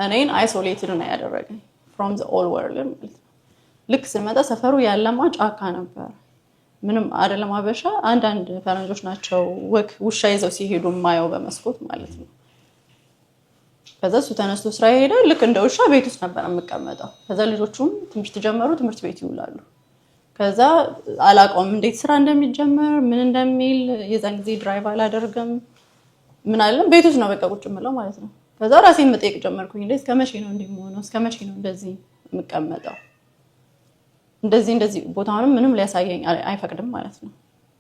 እኔን አይሶሌትድ ነው ያደረገኝ from the all world ማለት ነው ልክ ስመጣ ሰፈሩ ያለማ ጫካ ነበር ምንም አይደለም አበሻ አንድ ፈረንጆች ናቸው ውሻ ይዘው ሲሄዱ ማየው በመስኮት ማለት ነው ከዛ እሱ ተነስቶ ስራ ሄደ ልክ እንደ ውሻ ቤት ውስጥ ነበር የምቀመጠው ከዛ ልጆቹም ትምህርት ጀመሩ ትምህርት ቤት ይውላሉ ከዛ አላቆም እንዴት ስራ እንደሚጀመር ምን እንደሚል የዛን ጊዜ ድራይቭ አላደርግም ምን አይደለም ቤት ውስጥ ነው በቃ ቁጭ ምለው ማለት ነው ከዛ ራሴን መጠየቅ ጀመርኩኝ እንዴ እስከመቼ ነው እንደምሆነው እስከመቼ ነው እንደዚህ የምቀመጠው እንደዚህ ቦታውንም ምንም ሊያሳየኝ አይፈቅድም ማለት ነው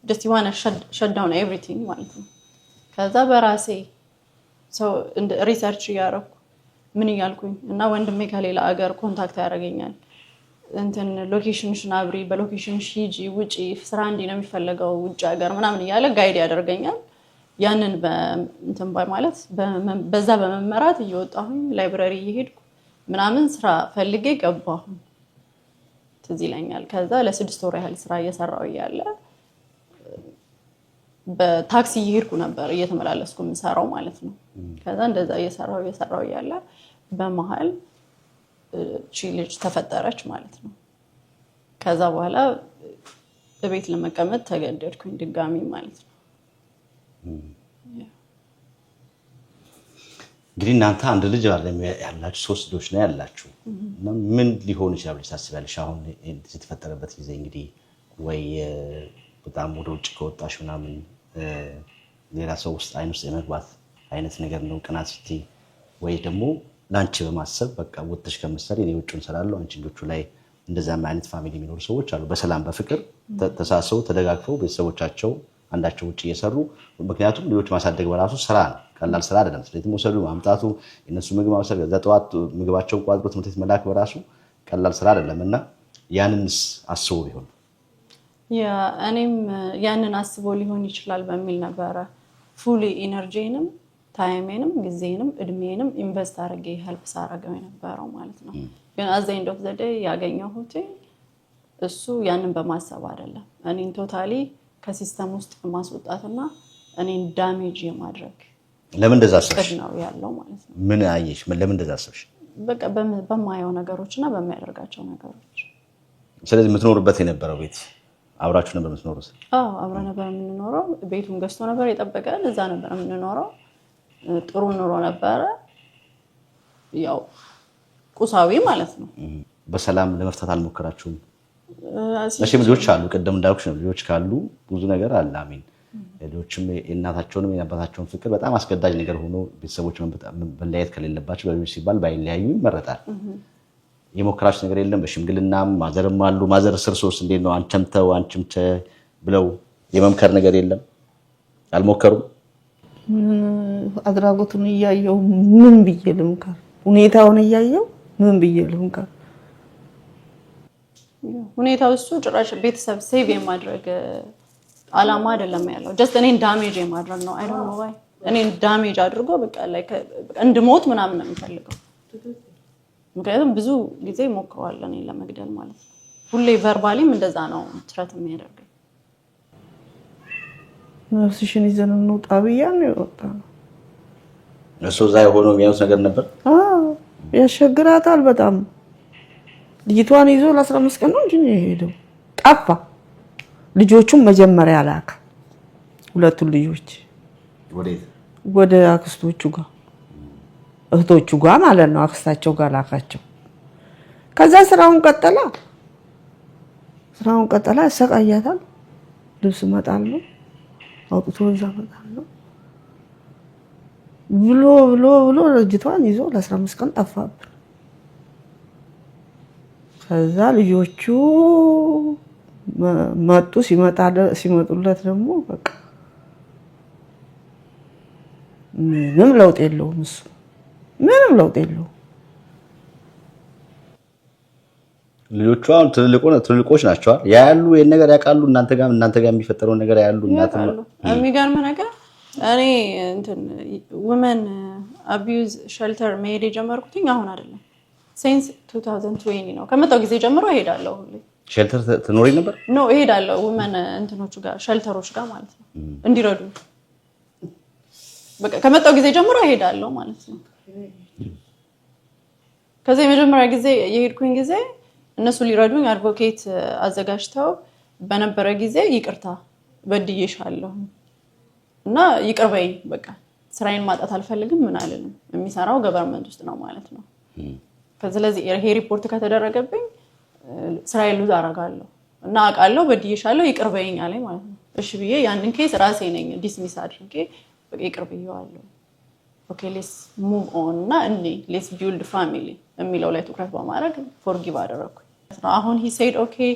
just you want to shut down everything ማለት ነው ከዛ በራሴ ሰው ሪሰርች ያደረኩ ምን ይያልኩኝ እና ወንድሜ ከሌላ ሀገር ኮንታክት ያደርገኛል እንትን ሎኬሽንሽን አብሪ በሎኬሽን ሂጂ ውጪ ስራ እንዲ ነው የሚፈልገው ውጭ ሀገር ምናምን ይያለ ጋይድ ያደርገኛል ያንን እንትን ማለት በዛ በመመራት እየወጣሁኝ ላይብራሪ እየሄድኩ ምናምን ስራ ፈልጌ ገባሁ ትዝ ይለኛል ከዛ ለ6 ወር ያህል ስራ እየሰራው ያለ በታክሲ እየሄድኩ ነበር እየተመላለስኩ ምሰራው ማለት ነው ከዛ እንደዛ እየሰራው ያለ በመሃል ልጅ ተፈጠረች ማለት ነው ከዛ በኋላ በቤት ለመቀመጥ ተገደድኩኝ ድጋሚ ማለት ነው እንግዲህ እናንተ አንድ ልጅ ያላችሁ 3 ልጆች ነው ያላችሁ ምን ሊሆን ይችላል ብለሽ ታስቢያለሽ አሁን የተፈጠረበት ጊዜ እንግዲህ ወይ በጣም ወደ ውጭ ከወጣሽ ምናምን ሌላ ሰው ውስጥ አይን ውስጥ የመግባት አይነት ነገር ነው ቅናት ስቲ ወይ ደግሞ ላንቺ በማሰብ በቃ ወጥተሽ ከመሰሪ እኔ ውጭውን ሰራለሁ አንቺ ልጆቹ ላይ እንደዛም አይነት ፋሚሊ የሚኖሩ ሰዎች አሉ በሰላም በፍቅር ተሳሰው ተደጋግፈው ቤተሰቦቻቸው አንዳቸው ውጭ እየሰሩ ምክንያቱም ልጆች ማሳደግ በራሱ ስራ ነው ቀላል ስራ አይደለም ስለዚህ ወሰዱ ማምጣቱ እነሱ ምግብ ማብሰል ዘጠዋት ምግባቸው ቋጥሮ ትምህርት ቤት መላክ በራሱ ቀላል ስራ አይደለምና ያንንስ አስቦ ቢሆን እኔም ያንን አስቦ ሊሆን ይችላል በሚል ነበር ፉሊ ኢነርጂንም ታይሜንም ጊዜንም እድሜንም ኢንቨስት አድርጌ ሄልፕ ሳረገው የነበረው ማለት ነው ግን at the end of the day ያገኘሁት እሱ ያንን በማሰብ አይደለም እኔን ቶታሊ ከሲስተም ውስጥ ማስወጣትና እኔን ዳሜጅ የማድረግ ለምን እንደዛ አሰብሽ ነው ያለው ማለት ነው ምን አየሽ ለምን እንደዛ አሰብሽ በቃ በማየው ነገሮችና በሚያደርጋቸው ነገሮች ስለዚህ የምትኖርበት የነበረው ቤት አብራችሁ ነበር የምትኖሩት አብራ ነበር የምንኖረው ቤቱን ገዝቶ ነበር የጠበቀን እዛ ነበር የምንኖረው ጥሩ ኑሮ ነበር ያው ቁሳዊ ማለት ነው በሰላም ለመፍታት አልሞከራችሁም ለሽም ልጆች አሉ ቀደም እንዳልኩሽ ነው ልጆች ካሉ ብዙ ነገር አለ አሜን ልጆችም እናታቸውንም የናባታቸውን ፍቅር በጣም አስገዳጅ ነገር ሆኖ ቤተሰቦች መለያየት ከሌለባቸው በልጆች ሲባል ባይለያዩ ይመረጣል የሞከራችሁ ነገር የለም በሽምግልናም ማዘርም አሉ ማዘር ስርሶስ እንዴት ነው አንቺምተ ብለው የመምከር ነገር የለም አልሞከሩም አድራጎቱን ያያየው ምን ብዬ ልምከር ሁኔታውን ያያየው ምን ብዬ ልምከር ሁኔታው እሱ ጭራሽ ቤተሰብ ሴቭ የማድረግ አላማ አይደለም ያለው just እኔን ዳሜጅ የማድረግ ነው I don't know why እኔን ዳሜጅ አድርጎ በቃ like እንድሞት ምናምን ነው የሚፈልገው ምክንያቱም ብዙ ጊዜ ሞክሯል እኔን ለመግደል ማለት ነው ሁሌ ቨርባሊም እንደዛ ነው ትረት የሚያደርገው ነፍስሽን ይዘን እንውጣ ብያን ይወጣ እሱ ዛይ ሆኖ የሚያውስ ነገር ነበር ያሸግራታል በጣም ልጅቷን ይዞ ለ15 ቀን ነው እንጂ ሄደው ጠፋ ልጆቹም መጀመሪያ ላከ ሁለቱ ልጆች ወደ አክስቶቹ ጋር እህቶቹ ጋር ማለት ነው አክስታቸው ጋር ላካቸው ከዛ ስራውን ቀጠላ ያሰቃያታል ልብስ መጣለው አውጥቶ እዛ መጣለው ብሎ ልጅቷን ይዞ ለ15 ቀን ጠፋብን ከዛ ልጆቹ መጡ ሲመጡለት ደግሞ በቃ ምንም ለውጥ የለውም እሱ ምንም ለውጥ የለውም ልጆቹ አሁን ትልልቆች ናቸው ያያሉ የነ ነገር ያውቃሉ እናንተ ጋር የሚፈጠረው ነገር ያያሉ የሚገርም ነገር እኔ እንትን women abuse shelter መሄድ የጀመርኩትኝ አሁን አይደለም since 2020 ነው ከመጣው ጊዜ ጀምሮ እሄዳለሁ ሁሌ ሼልተር ትኖሪ ነበር ነው እሄዳለሁ women እንትኖቹ ጋር ሼልተሮች ጋር ማለት ነው እንዲረዱ በቃ ከመጣው ጊዜ ጀምሮ እሄዳለሁ ማለት ነው። ከዛ የመጀመሪያ ጊዜ የሄድኩኝ ጊዜ እነሱ ሊረዱኝ አድቮኬት አዘጋጅተው በነበረ ጊዜ ይቅርታ በድዬሻለሁ እና ይቅርበኝ በቃ ስራዬን ማጣት አልፈልግም ምን አልልም የሚሰራው ገቨርንመንት ውስጥ ነው ማለት ነው። ስለዚህ ይሄ ሪፖርት ከተደረገብኝ ስራዬን ሉዝ አደርጋለሁ እና አውቃለሁ በድዬሻለሁ ይቅርበኝ አለኝ ማለት ነው። እሺ ብዬ ያንን ኬስ ራሴ ነኝ ዲስሚስ አድርጌ በቃ ይቅርብየዋለሁ። ኦኬ ሌትስ ሙቭ ኦን እና ሌትስ ቢልድ ፋሚሊ የሚለው ላይ ትኩረት በማድረግ ፎርጊቭ አደረኩኝ። አሁን he said okay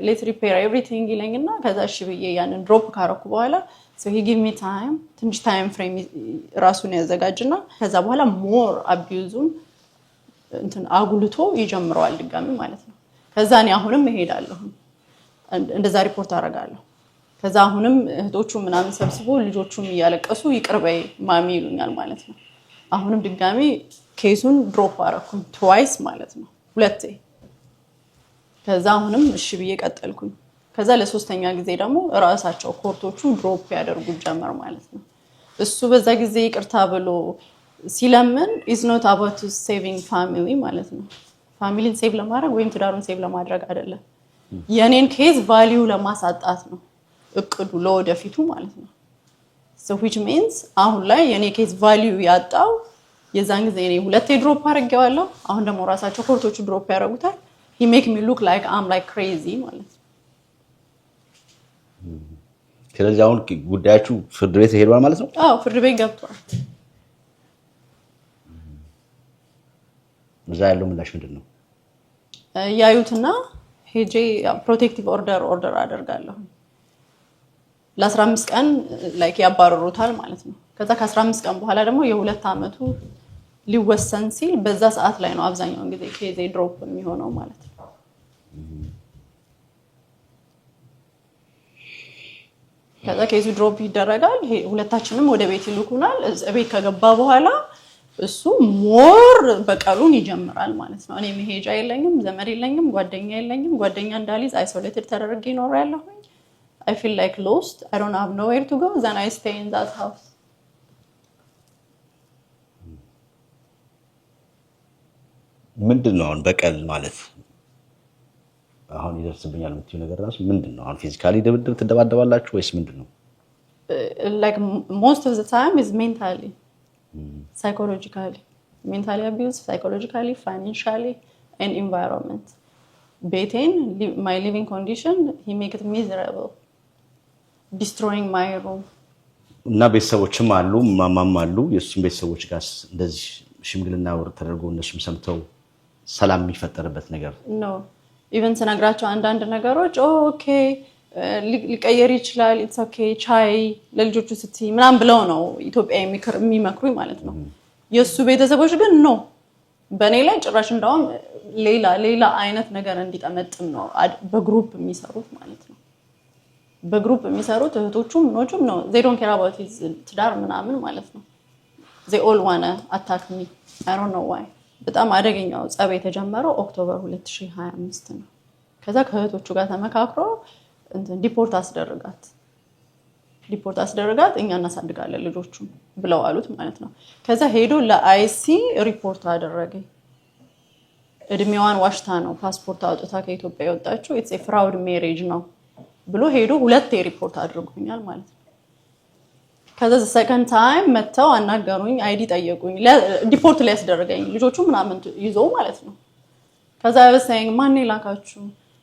let's repair everything ይለኝና ከዛ እሺ ብዬ ያንን ድሮፕ ካረኩ በኋላ so he give me time ትንሽ ታይም ፍሬም ራሱን ያዘጋጅና ከዛ በኋላ ሞር አቢዩዙን እንትን አጉልቶ ይጀምረዋል ድጋሚ ማለት ነው። ከዛ እኔ አሁንም እሄዳለሁ እንደዛ ሪፖርት አደርጋለሁ። ከዛ አሁንም እህቶቹ ምናምን ሰብስቦ ልጆቹም እያለቀሱ ይቅርበይ ማሚ ይሉኛል ማለት ነው። አሁንም ድጋሚ ኬሱን ድሮፕ አደረኩኝ ትዋይስ ማለት ነው ሁለቴ። ከዛ አሁንም እሺ ብዬ ቀጠልኩኝ። ከዛ ለሶስተኛ ጊዜ ደግሞ ራሳቸው ኮርቶቹ ድሮፕ ያደርጉ ጀመር ማለት ነው። እሱ በዛ ጊዜ ይቅርታ ብሎ ሲለምን is not about saving family ማለት ነው። ፋሚሊን ሴቭ ለማድረግ ወይም ትዳሩን ሴቭ ለማድረግ አይደለም። የኔን ኬዝ ቫልዩ ለማሳጣት ነው እቅዱ ለወደፊቱ ማለት ነው። so which means አሁን ላይ የኔ ኬዝ ቫልዩ ያጣው የዛን ጊዜ እኔ ሁለቴ ድሮፕ አድርጌዋለሁ። አሁን ደግሞ ራሳቸው ኮርቶቹ ድሮፕ ያደርጉታል። he make me look like I'm like crazy ማለት ነው። ስለዚህ አሁን ጉዳያችሁ ፍርድ ቤት ሄዷል ማለት ነው? አዎ ፍርድ ቤት ገብቷል። እዛ ያለው ምላሽ ምንድነው? ያዩትና ሄጄ ፕሮቴክቲቭ ኦርደር አደርጋለሁ። ለ15 ቀን ላይክ ያባረሩታል ማለት ነው። ከዛ ከ15 ቀን በኋላ ደግሞ የሁለት አመቱ ሊወሰን ሲል በዛ ሰዓት ላይ ነው አብዛኛውን ጊዜ ኬዝ ድሮፕ የሚሆነው ማለት ነው። ከዛ ኬዙ ድሮፕ ይደረጋል። ሁለታችንም ወደ ቤት ይልኩናል። ቤት ከገባ በኋላ እሱ ሞር በቀሉን ይጀምራል ማለት ነው። እኔ መሄጃ የለኝም፣ ዘመድ የለኝም፣ ጓደኛ የለኝም። ጓደኛ እንዳልይዝ አይሶሌትድ ተደርጌ እኖራለሁ። I feel like lost. I don't have nowhere to go. Then I stay in that house. ምንድነው አሁን በቀል ማለት? አሁን ይደርስብኛል የምትይው ነገር ራሱ ምንድነው? አሁን ፊዚካሊ ድብድብ ትደባደባላችሁ ወይስ ምንድነው? Like most of the time is mentally, psychologically. Mentally abuse, psychologically, financially, and environment. Betain, my living condition, he make it miserable. Destroying my room. እና ቤተሰቦችም አሉ ማማም አሉ የሱም ቤተሰቦች ጋር እንደዚህ ሽምግልና ወር ተደርጎ እነሱም ሰምተው ሰላም የሚፈጠርበት ነገር ነው። ኢቨን ስነግራቸው አንዳንድ ነገሮች ኦኬ ሊቀየር ይችላል ኢትስ ኦኬ ቻይ ለልጆቹ ስትይ ምናምን ብለው ነው ኢትዮጵያ የሚመክሩኝ ማለት ነው። የሱ ቤተሰቦች ግን ነው በኔ ላይ ጭራሽ እንዳውም ሌላ አይነት ነገር እንዲጠመጥም ነው በግሩፕ የሚሰሩት ማለት ነው። በግሩፕ የሚሰሩት እህቶቹም ኖቹም ነው they don't care about his ትዳር ምናምን ማለት ነው። they all wanna attack me. I don't know why. በጣም አደገኛው ጸብ የተጀመረው ኦክቶበር 2025 ነው። ከዛ ከእህቶቹ ጋር ተመካክሮ ዲፖርት አስደረጋት እኛ እናሳድጋለን ልጆቹ ብለው አሉት ማለት ነው። ከዛ ሄዶ ለአይሲ ሪፖርት አደረገ። እድሜዋን ዋሽታ ነው ፓስፖርት አውጥታ ከኢትዮጵያ የወጣችው it's a fraud marriage ነው ብሎ ሄዶ ሁለቴ ሪፖርት አድርጎኛል ማለት ነው። ከዛ ሰከንድ ታይም መተው አናገሩኝ፣ አይዲ ጠየቁኝ፣ ዲፖርት ላይ ያስደረገኝ ልጆቹ ምናምን ይዞ ማለት ነው። ከዛ ያበሰኝ ማን ይላካችሁ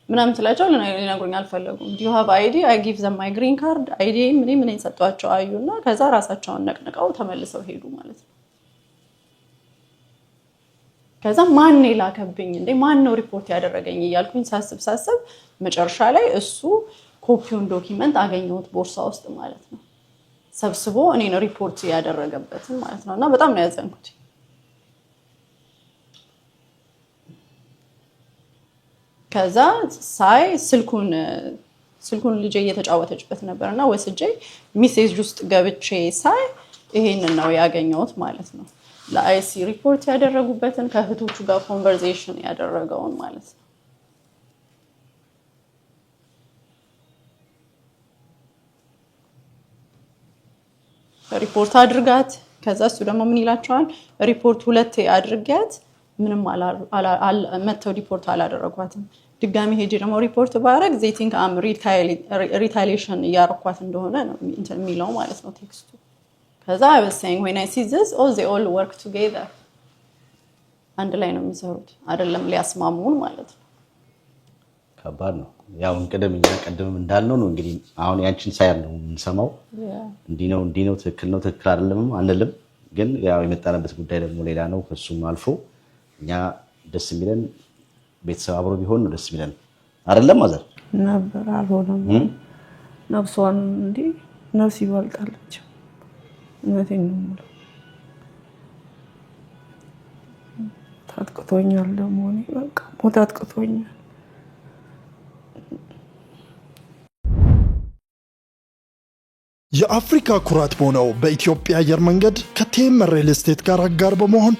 ምናምን ትላቸው ለነገሩኝ አልፈለጉም። do you have ID? I give them my green card. ID ምን ሰጧቸው አዩና ከዛ ራሳቸውን ነቅንቀው ተመልሰው ሄዱ ማለት ነው። ከዛ ማን ይላከብኝ እንዴ ማን ነው ሪፖርት ያደረገኝ እያልኩኝ ሳስብ መጨረሻ ላይ እሱ ኮፒውን ዶክመንት አገኘሁት ቦርሳ ውስጥ ማለት ነው። ሰብስቦ እኔን ሪፖርት ያደረገበት ማለት ነውና በጣም ነው ያዘንኩት። ከዛ ሳይ ስልኩን ልጄ እየተጫወተችበት ነበርና ወስጄ ሜሴጅ ውስጥ ገብቼ ሳይ ይሄንን ነው ያገኘሁት ማለት ነው። ለአይሲ ሪፖርት ያደረጉበትን ከእህቶቹ ጋር ኮንቨርሴሽን ያደረገውን ማለት ነው። ሪፖርት አድርጋት ከዛ እሱ ደግሞ ምን ይላቸዋል ሪፖርት 2 አድርጋት ምንም መተው ሪፖርት አላደረጓትም ድጋሚ ሄጄ ደግሞ ሪፖርት ባረግ they think I'm retaliation ያርኳት እንደሆነ ነው የሚለው ማለት ነው ቴክስቱ ከዛ I was saying when I see this they all work together አንድ ላይ ነው የሚሰሩት አይደለም ሊያስማሙን ማለት ነው ከባድ ነው ያው ቀደም እንዳልነው ነው እንግዲህ አሁን ያንቺን ሳይር ነው የምንሰማው እንዲ ነው ትክክል አይደለም አንልም ግን ያው የመጣነበት ጉዳይ ደግሞ ሌላ ነው ከሱም አልፎ እኛ ደስ የሚለን ቤተሰብ አብሮ ቢሆን ነው ደስ የሚለን አይደለም ማዘር ነበር አልሆነም ነፍሷን እንዴ ነፍስ ይበልጣለች እነቴን ነው ታጥቅቶኛል ደግሞ እኔ በቃ ሞት አጥቅቶኛል የአፍሪካ ኩራት በሆነው በኢትዮጵያ አየር መንገድ ከቴምር ሪል ስቴት ጋር አጋር በመሆን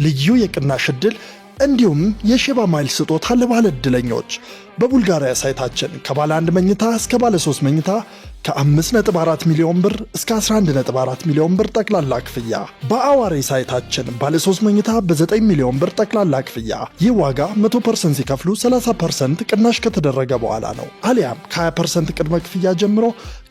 ልዩ የቅናሽ ዕድል እንዲሁም የሼባ ማይል ስጦታ ለባለ ዕድለኞች በቡልጋሪያ ሳይታችን ከባለ 1 መኝታ እስከ ባለ 3 መኝታ ከ5.4 ሚሊዮን ብር እስከ 11.4 ሚሊዮን ብር ጠቅላላ ክፍያ በአዋሬ ሳይታችን ባለ 3 መኝታ በ9 ሚሊዮን ብር ጠቅላላ ክፍያ ይህ ዋጋ 100% ሲከፍሉ 30% ቅናሽ ከተደረገ በኋላ ነው አሊያም ከ20% ቅድመ ክፍያ ጀምሮ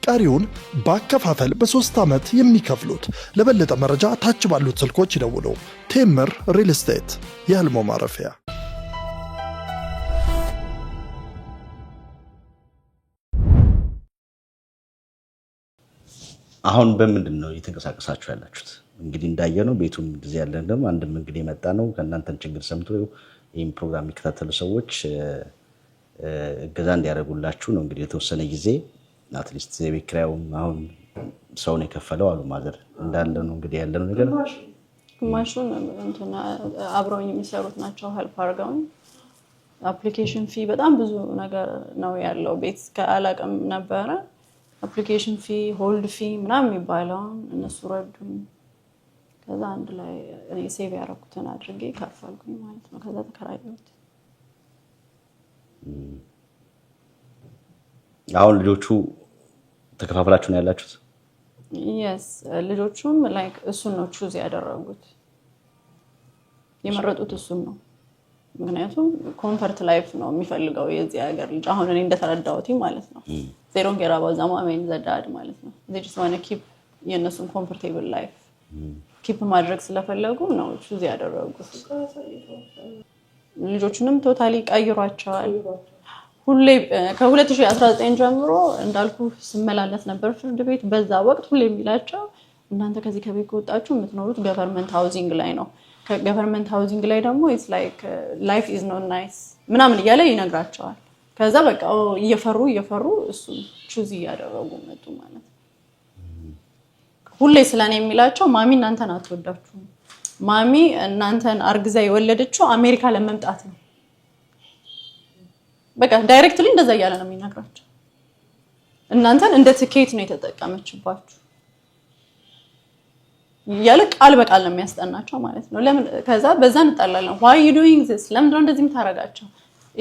ቀሪውን በአከፋፈል በ3 ዓመት የሚከፍሉት ለበለጠ መረጃ ታች ባሉት ስልኮች ይደውሉ ቴምር ሪል ስቴት የህልሞ ማረፊያ አሁን በምንድነው እየተንቀሳቀሳችሁ ያላችሁት እንግዲህ እንዳየነው ቤቱም እንደዚህ ያለን ደግሞ አንድም እንግዲህ መጣ ነው ከእናንተን ችግር ሰምቶ ይሄን ፕሮግራም የሚከታተሉ ሰዎች እገዛ እንዲያደርጉላችሁ ነው እንግዲህ የተወሰነ ጊዜ አትሊስት የቤት ኪራዩም አሁን ሰውን የከፈለው አሉ ማዘር እንዳለ ነው እንግዲህ ያለነው ነገር ግማሹን እንትና አብረውኝ የሚሰሩት ናቸው ሄልፕ አድርገውኝ አፕሊኬሽን ፊ በጣም ብዙ ነገር ነው ያለው ቤት ከአላቀም ነበረ አፕሊኬሽን ፊ ሆልድ ፊ ምናምን የሚባለው እነሱ ረዱኝ ከዛ አንድ ላይ እኔ ሴቭ ያደረኩትን አድርጌ ከፈልኩኝ ማለት ነው ከዛ ተከራየሁት አሁን ልጆቹ ተከፋፍላችሁ ነው ያላችሁት yes ልጆቹም ላይክ እሱን ነው ቹዝ ያደረጉት የመረጡት እሱን ነው ምክንያቱም ኮምፎርት ላይፍ ነው የሚፈልገው የዚህ ሀገር ልጅ አሁን እኔ እንደተረዳሁት ማለት ነው they don't care about the mom and the dad ማለት ነው they just want to keep የነሱን comfortable life keep ማድረግ ስለፈለጉ ነው ቹዝ ያደረጉት ልጆቹንም ቶታሊ ቀይሯቸዋል ሁሌ ከ2019 ጀምሮ እንዳልኩ ስመላለስ ነበር ፍርድ ቤት በዛ ወቅት ሁሌ የሚላቸው እናንተ ከዚህ ከቤት ወጣችሁ የምትኖሩት ገቨርንመንት ሃውሲንግ ላይ ነው ከገቨርንመንት ሃውሲንግ ላይ ደግሞ it's like life is not nice ምናምን እያለ ይነግራቸዋል ከዛ በቃ እየፈሩ እሱ ቹዝ ያደረጉ መጡ ማለት ሁሌ ስለኔ የሚላቸው ማሚ እናንተን አትወዳችሁም ማሚ እናንተን አርግዛ የወለደችው አሜሪካ ለመምጣት ነው በቃ ዳይሬክትሊ እንደዛ ያለ ነው የሚነግራቸው እናንተን እንደ ትኬት ነው የተጠቀመችባችሁ ያለ ቃል በቃል ነው የሚያስጠናቸው ማለት ነው ለምን ከዛ በዛ እንጣላለን why you doing this ለምን ነው እንደዚህ የምታረጋቸው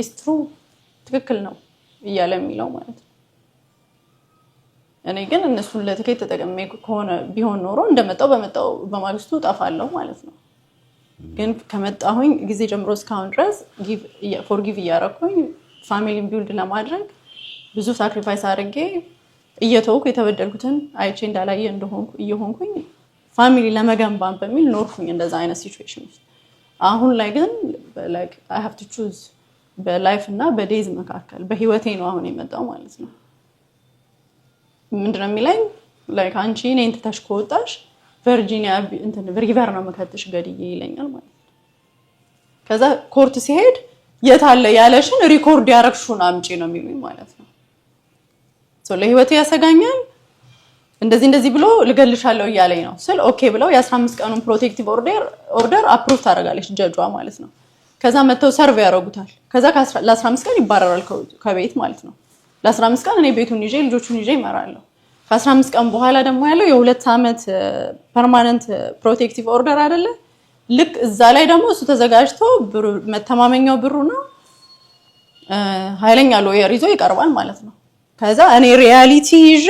it's true ትክክል ነው እያለ የሚለው ማለት ነው እኔ ግን እነሱን ለትኬት ተጠቅሜ ከሆነ ቢሆን ኖሮ እንደመጣው በማግስቱ ጠፋለሁ ማለት ነው ግን ከመጣሁኝ ጊዜ ጀምሮ እስካሁን ድረስ forgive እያረኩኝ ፋሚሊን ቢልድ ለማድረግ ብዙ ሳክሪፋይስ አድርጌ እየተውኩ የተበደልኩትን አይቼ እንዳላየ እየሆንኩኝ ፋሚሊ ለመገንባት በሚል ኖርኩኝ እንደዛ አይነት ሲቹዌሽን ውስጥ አሁን ላይ ግን like I have to choose በላይፍ እና በዴዝ መካከል በህይወቴ ነው አሁን የመጣው ማለት ነው ምንድነው የሚለኝ like አንቺ እኔን ትተሽ ከወጣሽ ቨርጂኒያ እንትን ሪቨር ነው መከተሽ ገድዬ ይለኛል ማለት ነው ከዛ ኮርት ሲሄድ የታለ ያለሽን ሪኮርድ ያረክሹን አምጪ ነው የሚሉኝ ማለት ነው ለህይወቴ ያሰጋኛል እንደዚህ ብሎ ልገልሻለሁ እያለኝ ነው ስል ኦኬ ብለው የ15 ቀኑን ፕሮቴክቲቭ ኦርደር አፕሩቭ ታደርጋለች ጀጇ ማለት ነው ከዛ መተው ሰርቭ ያረጉታል ከዛ ለ15 ቀን ይባረራል ከቤት ማለት ነው ለ15 ቀን እኔ ቤቱን ይዤ ልጆቹን ይዤ እመራለሁ ከ15 ቀን በኋላ ደግሞ ያለው የ2 አመት ፐርማነንት ፕሮቴክቲቭ ኦርደር አይደለ ልክ እዛ ላይ ደግሞ እሱ ተዘጋጅቶ መተማመኛው ብሩ ነው ኃይለኛ ሎየር ይዞ ይቀርባል ማለት ነው ከዛ እኔ ሪያሊቲ ይዤ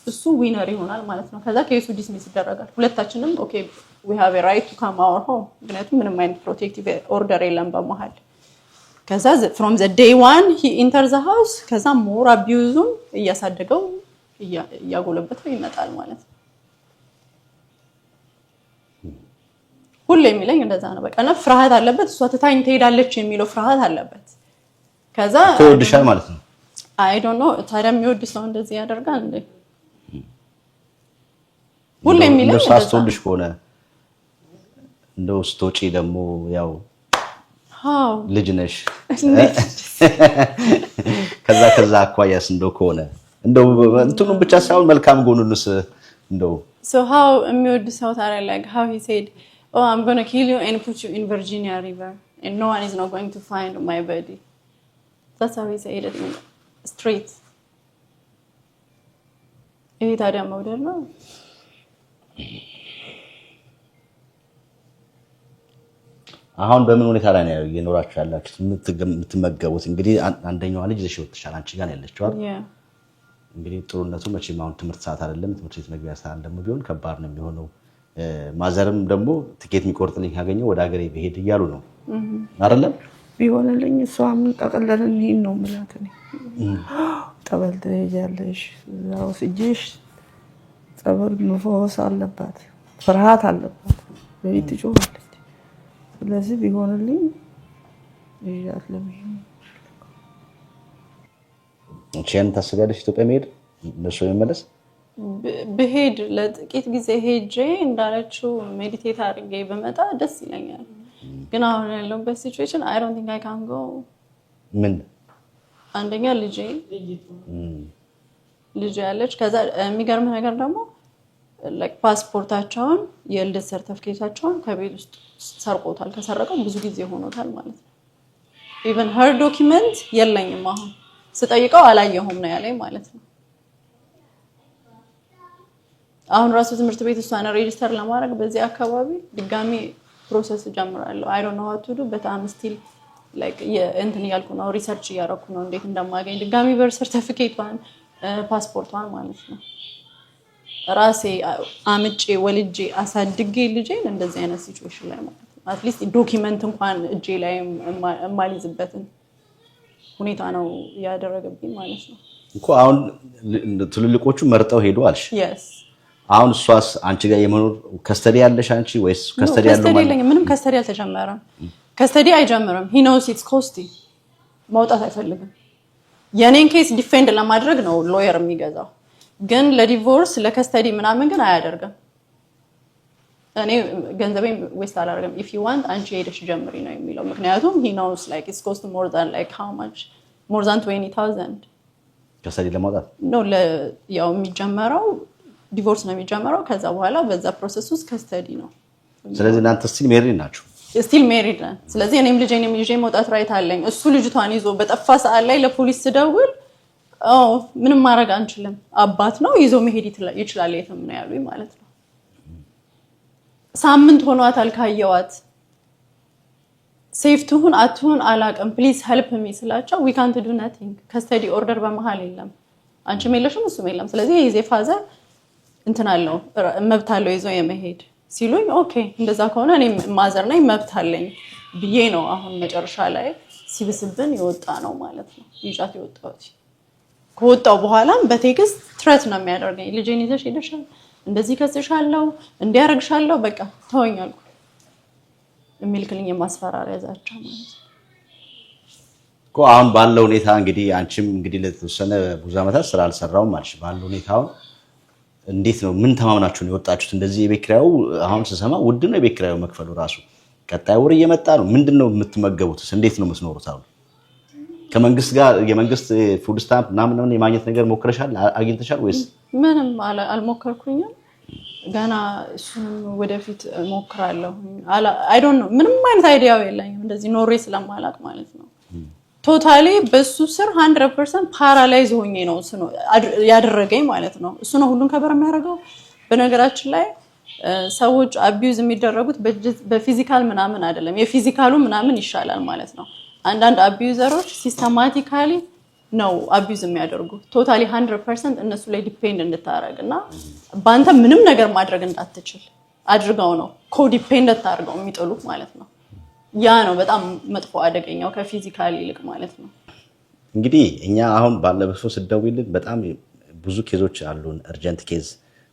እሱ ዊነር ይሆናል ማለት ነው። ከዛ ኬሱ ዲስሚስ ይደረጋል። ሁለታችንም ኦኬ we have a right to come our home ምክንያቱም ምንም አይነት ፕሮቴክቲቭ ኦርደር የለም በመሃል። ከዛ from the day one he enters the house ከዛ ሞር አቢዩዙን እያሳደገው እያጎለበተው ይመጣል ማለት ነው። ሁሌ የሚለኝ እንደዛ ነው። በቃ ነው ፍርሃት አለበት። እሷ ትታኝ ትሄዳለች የሚለው ፍርሃት አለበት። ከዛ ተወድሻል ማለት ነው። I don't know ታዲያ የሚወድ ሰው እንደዚህ ያደርጋል እንዴ? ሁሌ የሚለኝ እንደዛ ሳስተውልሽ ከሆነ እንደው ስትወጪ ደግሞ ያው ልጅ ነሽ ከዛ አኳያስ እንደው ከሆነ እንደው እንትኑን ብቻ ሳይሆን መልካም ጎኑንስ እንደው so how የሚወድ ሰው ታዲያ like how he said oh I'm going to kill you and put you in Virginia River and no one is not going to find my body. That's how he said it straight. ይሄ ታዲያ መውደድ ነው? አሁን በምን ሁኔታ ላይ ነው እየኖራችሁ ያላችሁት? የምትመገቡት እንግዲህ አንደኛዋ ልጅ ይዘሽ ወጥተሻል፣ አንቺ ጋር ያለችው አይደል? እንግዲህ ጥሩነቱ መቼም አሁን ትምህርት ሰዓት አይደለም፣ ትምህርት ቤት መግቢያ ሰዓት ደግሞ ቢሆን ከባድ ነው የሚሆነው። ማዘርም ደግሞ ትኬት የሚቆርጥልኝ ካገኘው ወደ ሀገሬ ብሄድ እያሉ ነው አይደለም? ቢሆንልኝ እሷም ጠቅልለን ይሄን ነው የምላት እኔ። ጠበል ትሄጃለሽ፣ እዛው ስጄሽ ጸበል መፈወስ አለባት፣ ፍርሃት አለባት፣ በቤት ትጮኻለች። ስለዚህ ቢሆንልኝ ይያት ለምን እንቺን ታስጋለሽ ኢትዮጵያ መሄድ እነሱ ይመለስ ብሄድ ለጥቂት ጊዜ ሄጄ እንዳለችው ሜዲቴት አድርጌ በመጣ ደስ ይለኛል። ግን አሁን ያለሁበት ሲቹዌሽን I don't think I can go. ምን አንደኛ ልጅ ያለች ከዛ የሚገርም ነገር ደግሞ like ፓስፖርታቸውን የልደት ሰርቲፊኬታቸውን ከቤት ውስጥ ሰርቆታል። ከሰረቀው ብዙ ጊዜ ሆኖታል ማለት ነው። even her document የለኝም አሁን ስጠይቀው አላየሁም ነው ያለኝ ማለት ነው። አሁን ራሱ ትምህርት ቤት እሷን ሬጂስተር ለማድረግ በዚህ አካባቢ ድጋሚ ፕሮሰስ ጀምራለሁ። I don't know how to do but I'm still like እንትን ያልኩ ነው ሪሰርች እያደረኩ ነው እንዴት እንደማገኝ ድጋሚ በር ሰርቲፊኬቷን ፓስፖርቷን ማለት ነው። ራሴ አምጬ ወልጄ አሳድጌ ልጄን እንደዚህ አይነት ሲቹዌሽን ላይ ማለት ነው አትሊስት ዶክመንት እንኳን እጄ ላይ የማልይዝበትን ሁኔታ ነው ያደረገብኝ ማለት ነው እኮ። አሁን ትልልቆቹ መርጠው ሄዱ አልሽ? yes አሁን እሷስ አንቺ ጋር የመኖር ከስተዲ ያለሽ አንቺ ወይስ ከስተዲ ያለው ማለት ነው? ምንም ከስተዲ አልተጀመረም። ከስተዲ አይጀምርም። he knows it's costly መውጣት አይፈልግም። የኔን ኬስ ዲፌንድ ለማድረግ ነው ሎየር የሚገዛው፣ ግን ለዲቮርስ ለከስተዲ ምናምን ግን አያደርግም። እኔ ገንዘቤን ዌስት አላደርግም። if you want አንቺ ሄደሽ ጀምሪ ነው የሚለው። ምክንያቱም he knows like it's cost more than like how much more than 20,000 ከስተዲ ለማውጣት ነው ያው የሚጀመረው ዲቮርስ ነው የሚጀምረው። ከዛ በኋላ በዛ ፕሮሰስ ውስጥ ከስተዲ ነው። ስለዚህ እናንተ ስቲል ሜሪድ ናችሁ? ስቲል ሜሪድ ነን። ስለዚህ እኔም ልጄንም ይዤ መውጣት ራይት አለኝ። እሱ ልጅቷን ይዞ በጠፋ ሰዓት ላይ ለፖሊስ ስደውል ምንም ማድረግ አንችልም፣ አባት ነው ይዞ መሄድ ይችላል የትም ነው ያሉኝ ማለት ነው። ሳምንት ሆኗታል ካየዋት። ሴፍ ትሁን አትሁን አላውቅም፣ ፕሊዝ ሄልፕ ሚ ስላቸው we can't do nothing ከስተዲ ኦርደር በመሃል የለም፣ አንቺም የለሽም እሱም የለም። ስለዚህ ይዜ ፋዘር እንትን አለው መብት አለው ይዞ የመሄድ ሲሉኝ ኦኬ እንደዛ ከሆነ እኔ ማዘር ነኝ መብት አለኝ ብዬ ነው አሁን መጨረሻ ላይ ሲብስብን የወጣ ነው ማለት ነው። ይጫት የወጣሁት ከወጣው በኋላም በቴክስት ትሬት ነው የሚያደርገኝ። ልጄን ይዘሽ ሄደሻል፣ እንደዚህ ከስሻለሁ፣ እንዲያረግሻለሁ፣ በቃ ተወኛልኩ የሚልክልኝ የማስፈራሪያ ዛቻ ማለት ነው እኮ። አሁን ባለው ሁኔታ እንግዲህ አንቺም እንግዲህ ለተወሰነ ብዙ ዓመታት ስራ አልሰራውም ማለት ባለው ሁኔታው እንዴት ነው? ምን ተማምናችሁ ነው የወጣችሁት? እንደዚህ የቤት ኪራዩ አሁን ስሰማ ውድ ነው የቤት ኪራዩ መክፈሉ ራሱ። ቀጣይ ወር እየመጣ ነው። ምንድነው የምትመገቡት? እንዴት ነው የምትኖሩት? አሁን ከመንግስት ጋር የመንግስት ፉድ ስታምፕ ምናምን የማግኘት ነገር ሞክረሻል? አግኝተሻል ወይስ? ምንም አልሞከርኩኝም ገና። እሱንም ወደፊት ሞክራለሁ። አይ ዶንት ኖ ምንም አይነት አይዲያው የለኝም እንደዚህ ኖሬ ስለማላቅ ማለት ነው። ቶታሊ በሱ ስር 100% ፓራላይዝ ሆኜ ነው እሱ ነው ያደረገኝ ማለት ነው። እሱ ነው ሁሉን ከበር የሚያደርገው። በነገራችን ላይ ሰዎች አቢዩዝ የሚደረጉት በፊዚካል ምናምን አይደለም፣ የፊዚካሉ ምናምን ይሻላል ማለት ነው። አንዳንድ አቢዩዘሮች ሲስተማቲካሊ ነው አቢዩዝ የሚያደርጉ ቶታሊ 100% እነሱ ላይ ዲፔንድ እንድታረግና ባንተ ምንም ነገር ማድረግ እንዳትችል አድርገው ነው ኮዲፔንደንት አድርገው የሚጥሉ ማለት ነው። ያ ነው በጣም መጥፎ አደገኛው ከፊዚካሊ ይልቅ ማለት ነው። እንግዲህ እኛ አሁን ባለፈው ስደውይልን በጣም ብዙ ኬዞች አሉን እርጀንት ኬዝ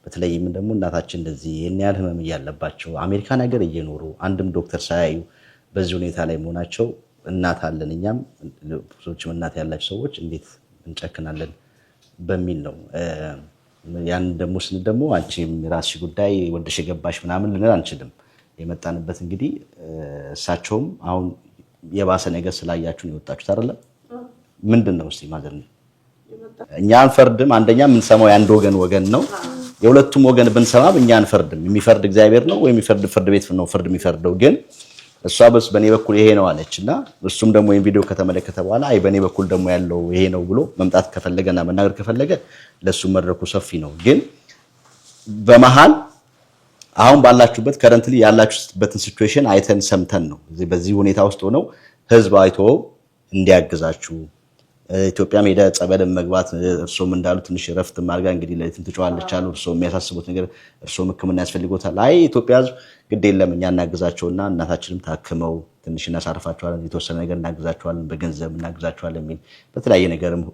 በተለይም ደግሞ እናታችን እንደዚህ የኛል ህመም ያለባቸው አሜሪካን ሀገር እየኖሩ አንድም ዶክተር ሳያዩ በዚህ ሁኔታ ላይ መሆናቸው እናት አለን እኛም ብዙዎችም እናት ያላቸው ሰዎች እንዴት እንጨክናለን በሚል ነው። ያን ደግሞ ስን ደግሞ አንቺም ራስሽ ጉዳይ ወደሽ ገባሽ ምናምን ልንል አንችልም። የመጣንበት እንግዲህ እሳቸውም አሁን የባሰ ነገር ስላያችሁ ነው የወጣችሁት አይደል? ምንድነው እስቲ ማዘር እኛ አንፈርድም። አንደኛ ምን ሰማው ያንድ ወገን ነው። የሁለቱም ወገን ብንሰማም እኛ አንፈርድም። የሚፈርድ እግዚአብሔር ነው ወይ የሚፈርድ ፍርድ ቤት ነው ፍርድ የሚፈርደው። ግን እሷ በኔ በኩል ይሄ ነው አለችና እሱም ደግሞ ይሄን ቪዲዮ ከተመለከተ በኋላ አይ በኔ በኩል ደግሞ ያለው ይሄ ነው ብሎ መምጣት ከፈለገና መናገር ከፈለገ ለሱ መድረኩ ሰፊ ነው። ግን በመሃል አሁን ባላችሁበት ከረንትሊ ያላችሁበትን ሲቹዌሽን አይተን ሰምተን ነው በዚህ ሁኔታ ውስጥ ሆነው ህዝብ አይቶ እንዲያግዛችሁ ኢትዮጵያ ሜዳ ጸበልን መግባት እርሶም እንዳሉ ትንሽ ረፍት ማርጋ እንግዲህ ለእንትን ትጫዋለች አሉ። እርሶም የሚያሳስቡት ነገር እርሶም ህክምና ያስፈልጎታል። አይ ኢትዮጵያ ህዝብ ግድ የለም እኛ እናግዛቸውና እናታችንም ታክመው ትንሽ እናሳርፋቸዋለን፣ የተወሰነ ነገር እናግዛቸዋለን፣ በገንዘብ እናግዛቸዋለን የሚል በተለያየ ነገርም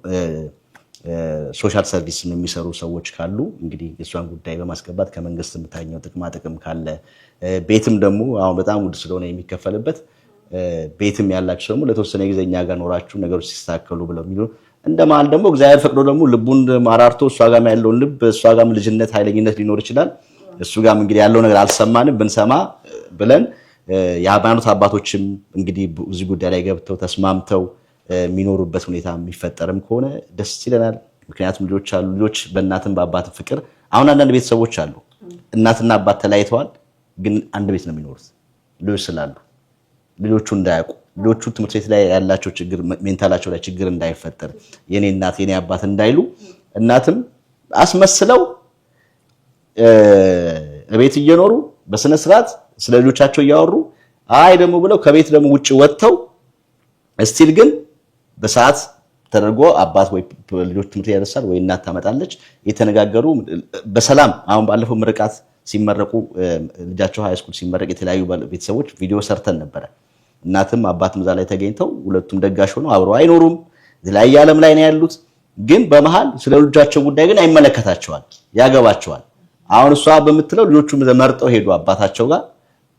ሶሻል ሰርቪስ የሚሰሩ ሰዎች ካሉ እንግዲህ እሷን ጉዳይ በማስገባት ከመንግስት የምታገኘው ጥቅም ካለ ቤትም ደግሞ አሁን በጣም ውድ ስለሆነ የሚከፈልበት ቤትም ያላችሁ ደግሞ ለተወሰነ ጊዜ እኛ ጋር ኖራችሁ ነገሮች ሲስተካከሉ ብለው የሚሉ እንደማል ደግሞ እግዚአብሔር ፈቅዶ ደግሞ ልቡን ማራርቶ እሷ ጋርም ያለውን ልብ እሷ ጋርም ልጅነት ኃይለኝነት ሊኖር ይችላል። እሱ ጋርም እንግዲህ ያለው ነገር አልሰማንም ብንሰማ ብለን የሃይማኖት አባቶችም እንግዲህ እዚህ ጉዳይ ላይ ገብተው ተስማምተው የሚኖሩበት ሁኔታ የሚፈጠርም ከሆነ ደስ ይለናል። ምክንያቱም ልጆች አሉ። ልጆች በእናትም በአባትም ፍቅር አሁን አንዳንድ ቤተሰቦች አሉ እናትና አባት ተለያይተዋል፣ ግን አንድ ቤት ነው የሚኖሩት ልጆች ስላሉ ልጆቹ እንዳያውቁ ልጆቹ ትምህርት ቤት ላይ ያላቸው ችግር ሜንታላቸው ላይ ችግር እንዳይፈጠር የኔ እናት የኔ አባት እንዳይሉ እናትም አስመስለው ቤት እየኖሩ በስነ ስርዓት ስለ ልጆቻቸው እያወሩ አይ ደግሞ ብለው ከቤት ደግሞ ውጪ ወጥተው እስቲል ግን በሰዓት ተደርጎ አባት ወይ ልጆች ትምህርት ያደርሳል ወይ እናት ታመጣለች የተነጋገሩ በሰላም አሁን ባለፈው ምርቃት ሲመረቁ ልጃቸው ሃይ ስኩል ሲመረቅ የተለያዩ ቤተሰቦች ቪዲዮ ሰርተን ነበር። እናትም አባትም እዛ ላይ ተገኝተው ሁለቱም ደጋሽ ሆነው አብረው አይኖሩም የተለያየ ዓለም ላይ ነው ያሉት። ግን በመሃል ስለ ልጆቻቸው ጉዳይ ግን አይመለከታቸዋል፣ ያገባቸዋል። አሁን እሷ በምትለው ልጆቹ መርጠው ሄዱ አባታቸው ጋር።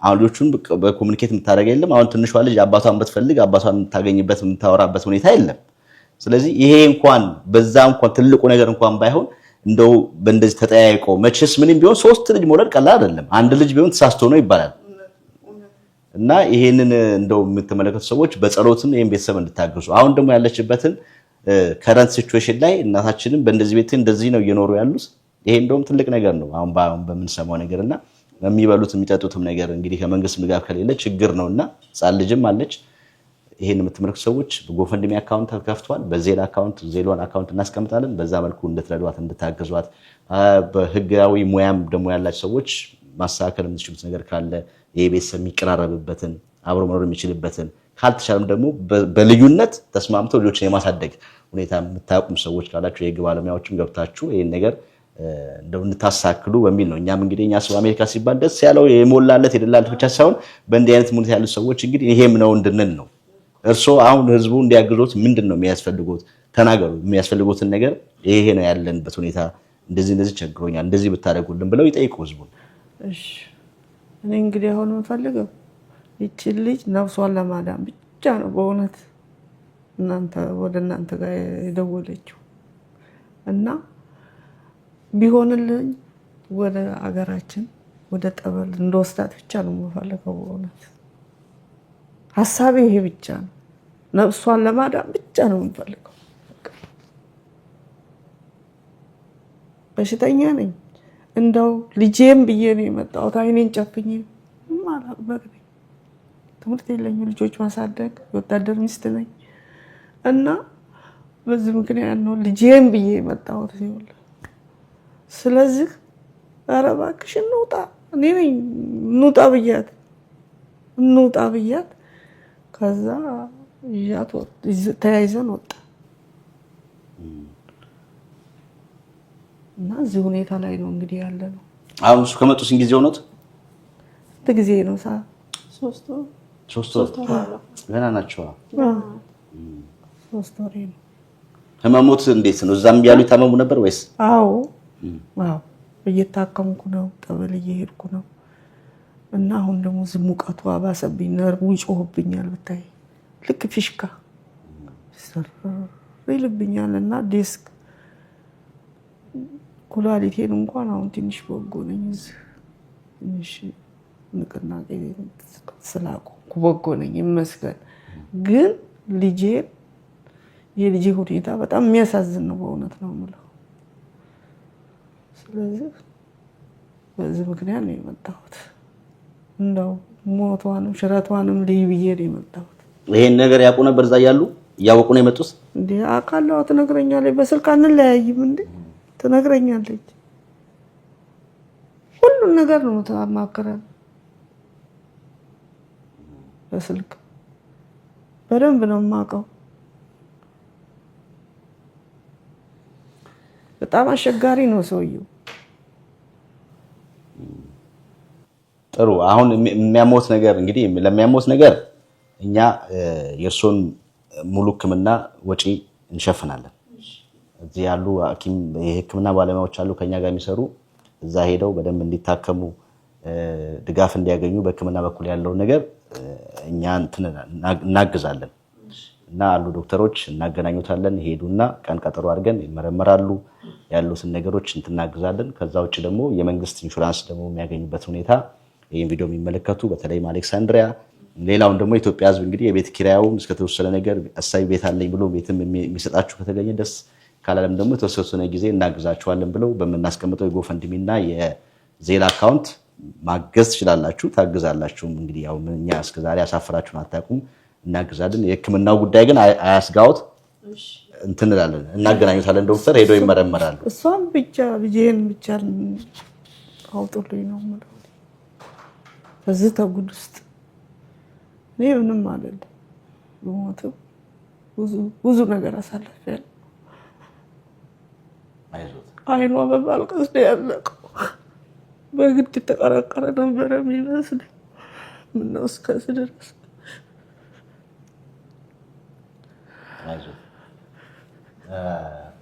አሁን ልጆቹን በኮሙኒኬት የምታደርግ የለም። አሁን ትንሿ ልጅ አባቷን ብትፈልግ አባቷን የምታገኝበት የምታወራበት ሁኔታ የለም። ስለዚህ ይሄ እንኳን በዛ እንኳን ትልቁ ነገር እንኳን ባይሆን እንደው በእንደዚህ ተጠያይቆ መቼስ ምንም ቢሆን 3 ልጅ መውለድ ቀላል አይደለም። አንድ ልጅ ቢሆን ተሳስቶ ነው ይባላል። እና ይሄንን እንደው የምትመለከቱ ሰዎች በጸሎትም ይሄን ቤተሰብ እንድታገዙ አሁን ደግሞ ያለችበትን ከረንት ሲቹዌሽን ላይ እናታችንን በእንደዚህ ቤት እንደዚህ ነው እየኖሩ ያሉት። ይሄ እንደውም ትልቅ ነገር ነው አሁን በምንሰማው ነገርና የሚበሉት የሚጠጡትም ነገር እንግዲህ ከመንግስት ድጋፍ ከሌለ ችግር ነውና ጻል ልጅም አለች። ይሄን የምትመለከቱ ሰዎች በጎፈንድሚ አካውንት ከፍቷል። በዜላ አካውንት ዜሎን አካውንት እናስቀምጣለን። በዛ መልኩ እንድትረዷት እንድታገዟት በህጋዊ ሙያም ደግሞ ያላችሁ ሰዎች ማስተካከል የምትችሉት ነገር ካለ ይሄ ቤተሰብ የሚቀራረብበትን አብሮ መኖር የሚችልበትን ካልተቻለም ደግሞ በልዩነት ተስማምተው ልጆችን የማሳደግ ሁኔታ የምታውቁም ሰዎች ካላችሁ የህግ ባለሙያዎችም ገብታችሁ ይሄን ነገር እንደው እንድታሳክሉ በሚል ነው። እኛም እንግዲህ እኛ ሰው አሜሪካ ሲባል ደስ ያለው የሞላለት የደላለት ብቻ ሳይሆን በእንዲህ አይነት ሁኔታ ያሉ ሰዎች እንግዲህ ይሄም ነው እንድንል ነው። እርሶ አሁን ህዝቡ እንዲያግዙት ምንድነው የሚያስፈልጉት? ተናገሩ። የሚያስፈልጉትን ነገር ይሄ ነው ያለንበት ሁኔታ እንደዚህ ቸግሮኛል እንደዚህ ብታደርጉልን ብለው ይጠይቁ ህዝቡን። እሺ እኔ እንግዲህ አሁን የምፈልገው ይቺ ልጅ ነፍሷን ለማዳን ብቻ ነው በእውነት ወደ እናንተ ጋር የደወለችው እና ቢሆንልኝ ወደ አገራችን ወደ ጠበል እንደወስዳት ብቻ ነው የምፈልገው። በእውነት ሀሳቤ ይሄ ብቻ ነው። ነፍሷን ለማዳን ብቻ ነው የምፈልገው። በሽተኛ ነኝ እንደው ልጄም ብዬ ነው የመጣሁት። አይኔን ጨፍኜ ማላበቅ ነኝ። ትምህርት የለኝም። ልጆች ማሳደግ የወታደር ሚስት ነኝ እና በዚህ ምክንያት ነው ልጄም ብዬ የመጣሁት ሲሆን ስለዚህ ኧረ እባክሽ እንውጣ። እኔ ነኝ እንውጣ ብያት ከዛ ተያይዘን ወጣ። እና እዚህ ሁኔታ ላይ ነው እንግዲህ ያለ ነው። አሁን እሱ ከመጡ ስንት ጊዜ ሆኖት? ጊዜ ነው 3 ወር ገና ናቸው። 3 ወር ነው። ህመሙት እንዴት ነው? እዛም ያሉ ይታመሙ ነበር ወይስ? አዎ እየታከምኩ ነው፣ ጠበል እየሄድኩ ነው። እና አሁን ደግሞ ሙቀቱ አባሰብኝ፣ ነርቡ ይጮህብኛል። ብታይ ልክ ፊሽካ ይልብኛል። እና ዲስክ ኩላሊቴን እንኳን አሁን ትንሽ በጎ ነኝ። ትንሽ ንቅናቄ ስላቆምኩ በጎ ነኝ ይመስገን። ግን የልጄ ሁኔታ በጣም የሚያሳዝን ነው፣ በእውነት ነው የምለው። ስለዚህ በዚህ ምክንያት ነው የመጣሁት። እንደው ሞቷንም ሽረቷንም ልይ ብዬ ነው የመጣሁት። ይሄን ነገር ያውቁ ነበር? እዛ ያሉ እያወቁ ነው የመጡት? እንዴ አውቃለሁ፣ ትነግረኛለች። በስልክ አንለያይም እንዴ ትነግረኛለች። ሁሉን ነገር ነው ተማከረን በስልክ በደንብ ነው የማውቀው። በጣም አስቸጋሪ ነው ሰውየው። ጥሩ። አሁን የሚያሞት ነገር እንግዲህ ለሚያሞት ነገር እኛ የእርሶን ሙሉ ሕክምና ወጪ እንሸፍናለን። እዚህ ያሉ የሕክምና ባለሙያዎች አሉ ከኛ ጋር የሚሰሩ፣ እዛ ሄደው በደንብ እንዲታከሙ ድጋፍ እንዲያገኙ በሕክምና በኩል ያለውን ነገር እኛ እናግዛለን እና አሉ ዶክተሮች እናገናኙታለን። ሄዱና ቀን ቀጠሮ አድርገን ይመረመራሉ፣ ያሉትን ነገሮች እንትናግዛለን። ከዛ ውጭ ደግሞ የመንግስት ኢንሹራንስ ደግሞ የሚያገኙበት ሁኔታ ይህን ቪዲዮ የሚመለከቱ በተለይም አሌክሳንድሪያ፣ ሌላውን ደግሞ ኢትዮጵያ ህዝብ እንግዲህ የቤት ኪራዩም እስከተወሰነ ነገር አሳቢ ቤት አለኝ ብሎ ቤትም የሚሰጣችሁ ከተገኘ ደስ ካላለም ደግሞ የተወሰነ ጊዜ እናግዛችኋለን ብለው በምናስቀምጠው የጎፈንድሚና የዜላ አካውንት ማገዝ ትችላላችሁ፣ ታግዛላችሁ። እንግዲህ ያው እኛ እስከዛሬ አሳፍራችሁን አታውቁም፣ እናግዛለን። የህክምናው ጉዳይ ግን አያስጋውት እንትን እንላለን፣ እናገናኙታለን። ዶክተር ሄዶ ይመረመራሉ። እሷም ብቻ ልጄን ብቻ አውጡልኝ ነው የምለው። በዚህ ተጉድ ውስጥ እኔ ምንም አይደለም፣ በሞትም ብዙ ነገር አሳልፌያለሁ። አይኗ በማልቀስ ነው ያለቀው። በግድ ተቀረቀረ ነበረ የሚመስለኝ። ምነው እስከዚህ ድረስ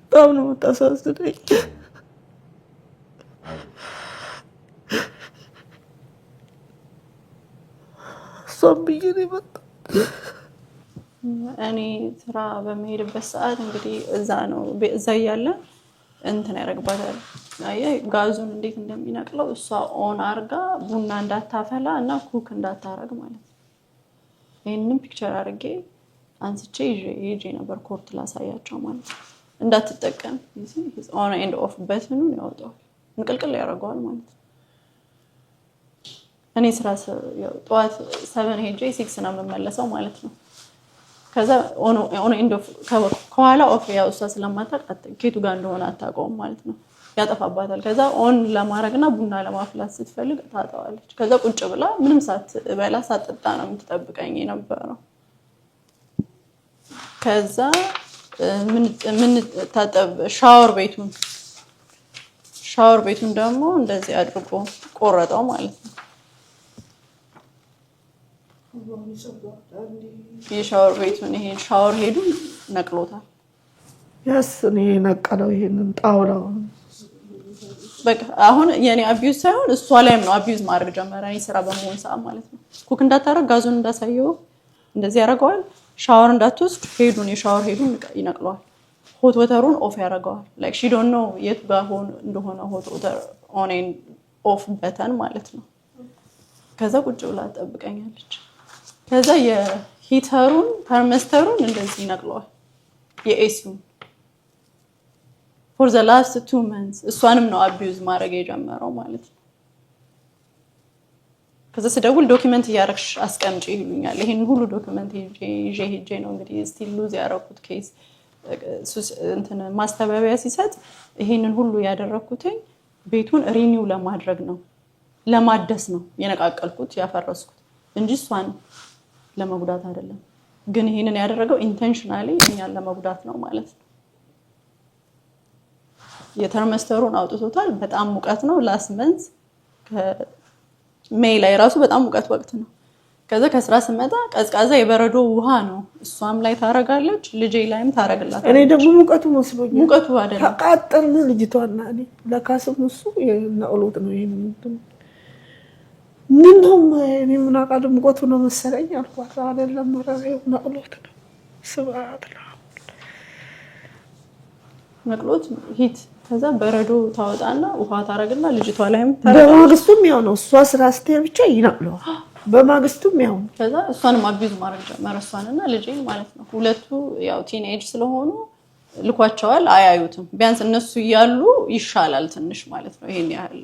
በጣም ነው የምታሳዝነኝ። እሷም ብዬ ነው የመጣሁት። እኔ ስራ በሚሄድበት ሰዓት እንግዲህ እዛ እያለ እንትን ያደርግባታል። አየህ ጋዙን እንዴት እንደሚነቅለው እሷ ኦን አርጋ ቡና እንዳታፈላ እና ኩክ እንዳታረግ ማለት ነው። ይሄንን ፒክቸር አድርጌ አንስቼ ይዤ ነበር ኮርት ላሳያቸው ማለት ነው። እንዳትጠቀም ኦን ኤንድ ኦፍ በትኑን ያወጣዋል፣ እንቅልቅል ያደርገዋል ማለት ነው። እኔ ስራ ጠዋት 7 ሄጄ 6 ነው የምመለሰው ማለት ነው። ከዛ ኦን ኤንድ ኦፍ ከኋላ ኦፍ ያው እሷ ስለማታውቅ ኬቱ ጋር እንደሆነ አታውቀውም ማለት ነው። ያጠፋባታል። ከዛ ኦን ለማድረግና ቡና ለማፍላት ስትፈልግ ታጠዋለች። ከዛ ቁጭ ብላ ምንም ሳትበላ ሳትጠጣ ነው የምትጠብቀኝ የነበረው። ከዛ ምን ታጠብ ሻወር ቤቱን ደግሞ እንደዚህ አድርጎ ቆረጠው ማለት ነው። የሻወር ቤቱን ይሄን ሻወር ሄዱን ነቅሎታል። እኔ ነቀለው ይሄንን ጣውላውን። በቃ አሁን የኔ አቢዩዝ ሳይሆን እሷ ላይም ነው አቢዩዝ ማድረግ ጀመረ። እኔ ስራ በመሆን ሰዓት ማለት ነው። ኩክ እንዳታረግ ጋዙን እንዳሳየው እንደዚህ ያደርገዋል። ሻወር እንዳትወስድ ሄዱን የሻወር ሄዱን ይነቅለዋል። ሆት ወተሩን ኦፍ ያደርገዋል። ላይክ ሺ ዶንት ኖ የት ጋር እንደሆነ ሆት ወተር ኦን ኤንድ ኦፍ በተን ማለት ነው። ከዛ ቁጭ ብላ ትጠብቀኛለች። ከዛ የሂተሩን ተርመስተሩን እንደዚህ ይነቅለዋል። የኤሲውን for the last 2 months እሷንም ነው አቢዩዝ ማድረግ የጀመረው ማለት ነው። ከዛ ስደውል ዶክመንት እያረግሽ አስቀምጪ ይሉኛል። ይሄን ሁሉ ዶክመንት ይዤ ነው እንግዲህ ስቲል ሉዝ ያደረኩት ኬስ እንትን ማስተባበያ ሲሰጥ ይሄንን ሁሉ ያደረኩትኝ ቤቱን ሪኒው ለማድረግ ነው፣ ለማደስ ነው የነቃቀልኩት ያፈረስኩት እንጂ እሷን ለመጉዳት አይደለም። ግን ይሄንን ያደረገው ኢንቴንሽናሊ እኛን ለመጉዳት ነው ማለት ነው። የተርመስተሩን አውጥቶታል። በጣም ሙቀት ነው። ላስመንዝ ከሜይ ላይ ራሱ በጣም ሙቀት ወቅት ነው። ከዛ ከስራ ስመጣ ቀዝቃዛ የበረዶ ውሃ ነው እሷም ላይ ታረጋለች፣ ልጄ ላይም ታረግላታለች። እኔ ደግሞ ሙቀቱ መስሎኛል። ሙቀቱ አይደለም ተቃጠልን ልጅቷና እኔ ለካስም እሱ የናውሎት ነው ይሄን ምን ነው እኔ ምን አውቃለሁ ሙቀቱ ነው መሰለኝ አልኳት። አይደለም መረሬው ናውሎት ነው ስብዓት ነው ነቅሎት ሂት። ከዛ በረዶ ታወጣና ውሃ ታረግና ልጅቷ ላይም ታረጋለች። በማግስቱም ያው ነው እሷ ስራ ስትሄድ ብቻ ይናቅለዋል። በማግስቱም ያው ከዛ እሷንም አቢዝ ማድረግ ጀመረ፣ እሷንና ልጄን ማለት ነው። ሁለቱ ያው ቲኔጅ ስለሆኑ ልኳቸዋል፣ አያዩትም። ቢያንስ እነሱ እያሉ ይሻላል ትንሽ ማለት ነው። ይሄን ያህል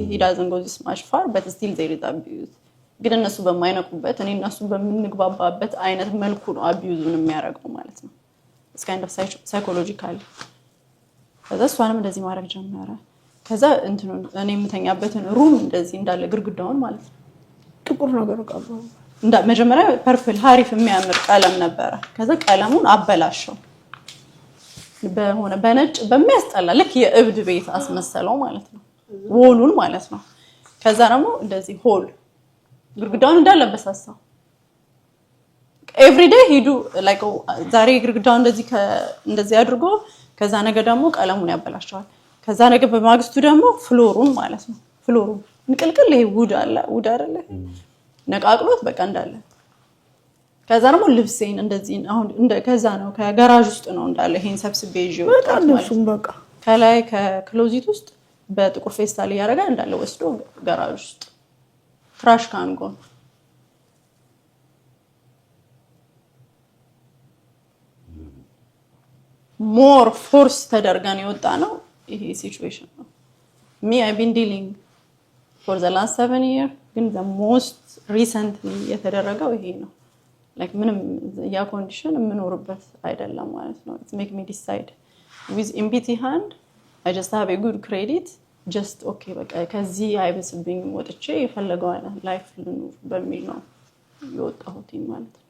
he doesn't go this much far but still there is abuse። ግን እነሱ በማይነቁበት እኔ እነሱ በምንግባባበት አይነት መልኩ ነው አቢዩዙን የሚያደርገው ማለት ነው። it's kind of psychological። ከዛ እሷንም እንደዚህ ማድረግ ጀመረ። ከዛ እንትኑን እኔ የምተኛበትን ሩም እንደዚህ እንዳለ ግርግዳውን ማለት ነው ጥቁር ነገር ቀባው። መጀመሪያ ፐርፕል ሀሪፍ የሚያምር ቀለም ነበረ። ከዛ ቀለሙን አበላሸው በሆነ በነጭ በሚያስጠላ ልክ የእብድ ቤት አስመሰለው ማለት ነው፣ ወሉን ማለት ነው። ከዛ ደግሞ እንደዚህ ሆል ግርግዳውን እንዳለበሳሳው ኤቭሪ ዴይ ሂዱ ላይክ ዛሬ ግርግዳውን እንደዚህ አድርጎ ከዛ ነገ ደግሞ ቀለሙን ያበላሸዋል። ከዛ ነገ በማግስቱ ደግሞ ፍሎሩን ማለት ነው ፍሎሩን ንቅልቅል ይሄ ውድ አይደለ ነቃቅሎት በቃ እንዳለ። ከዛ ደግሞ ልብሴን እንደዚህ አሁን ከዛ ነው ከጋራጅ ውስጥ ነው እንዳለ ይሄን ሰብስቤ ይዤው ማለት ነው። በቃ ከላይ ከክሎዚት ውስጥ በጥቁር ፌስታል ያረጋ እንዳለ ወስዶ ጋራጅ ውስጥ ትራሽ ካንጎ ሞር ፎርስ ተደርገን የወጣ ነው ይሄ ሲቹዌሽን ነው። me I've been dealing for the last 7 years ግን the most recently የተደረገው ይሄ ነው። like ምንም ያ ኮንዲሽን የምኖርበት አይደለም ማለት ነው። it make me decide with empty hand I just have a good credit just okay በቃ ከዚህ አይበስብኝ ወጥቼ የፈለገው አይነት ላይፍ ልኑር በሚል ነው የወጣሁት ማለት ነው።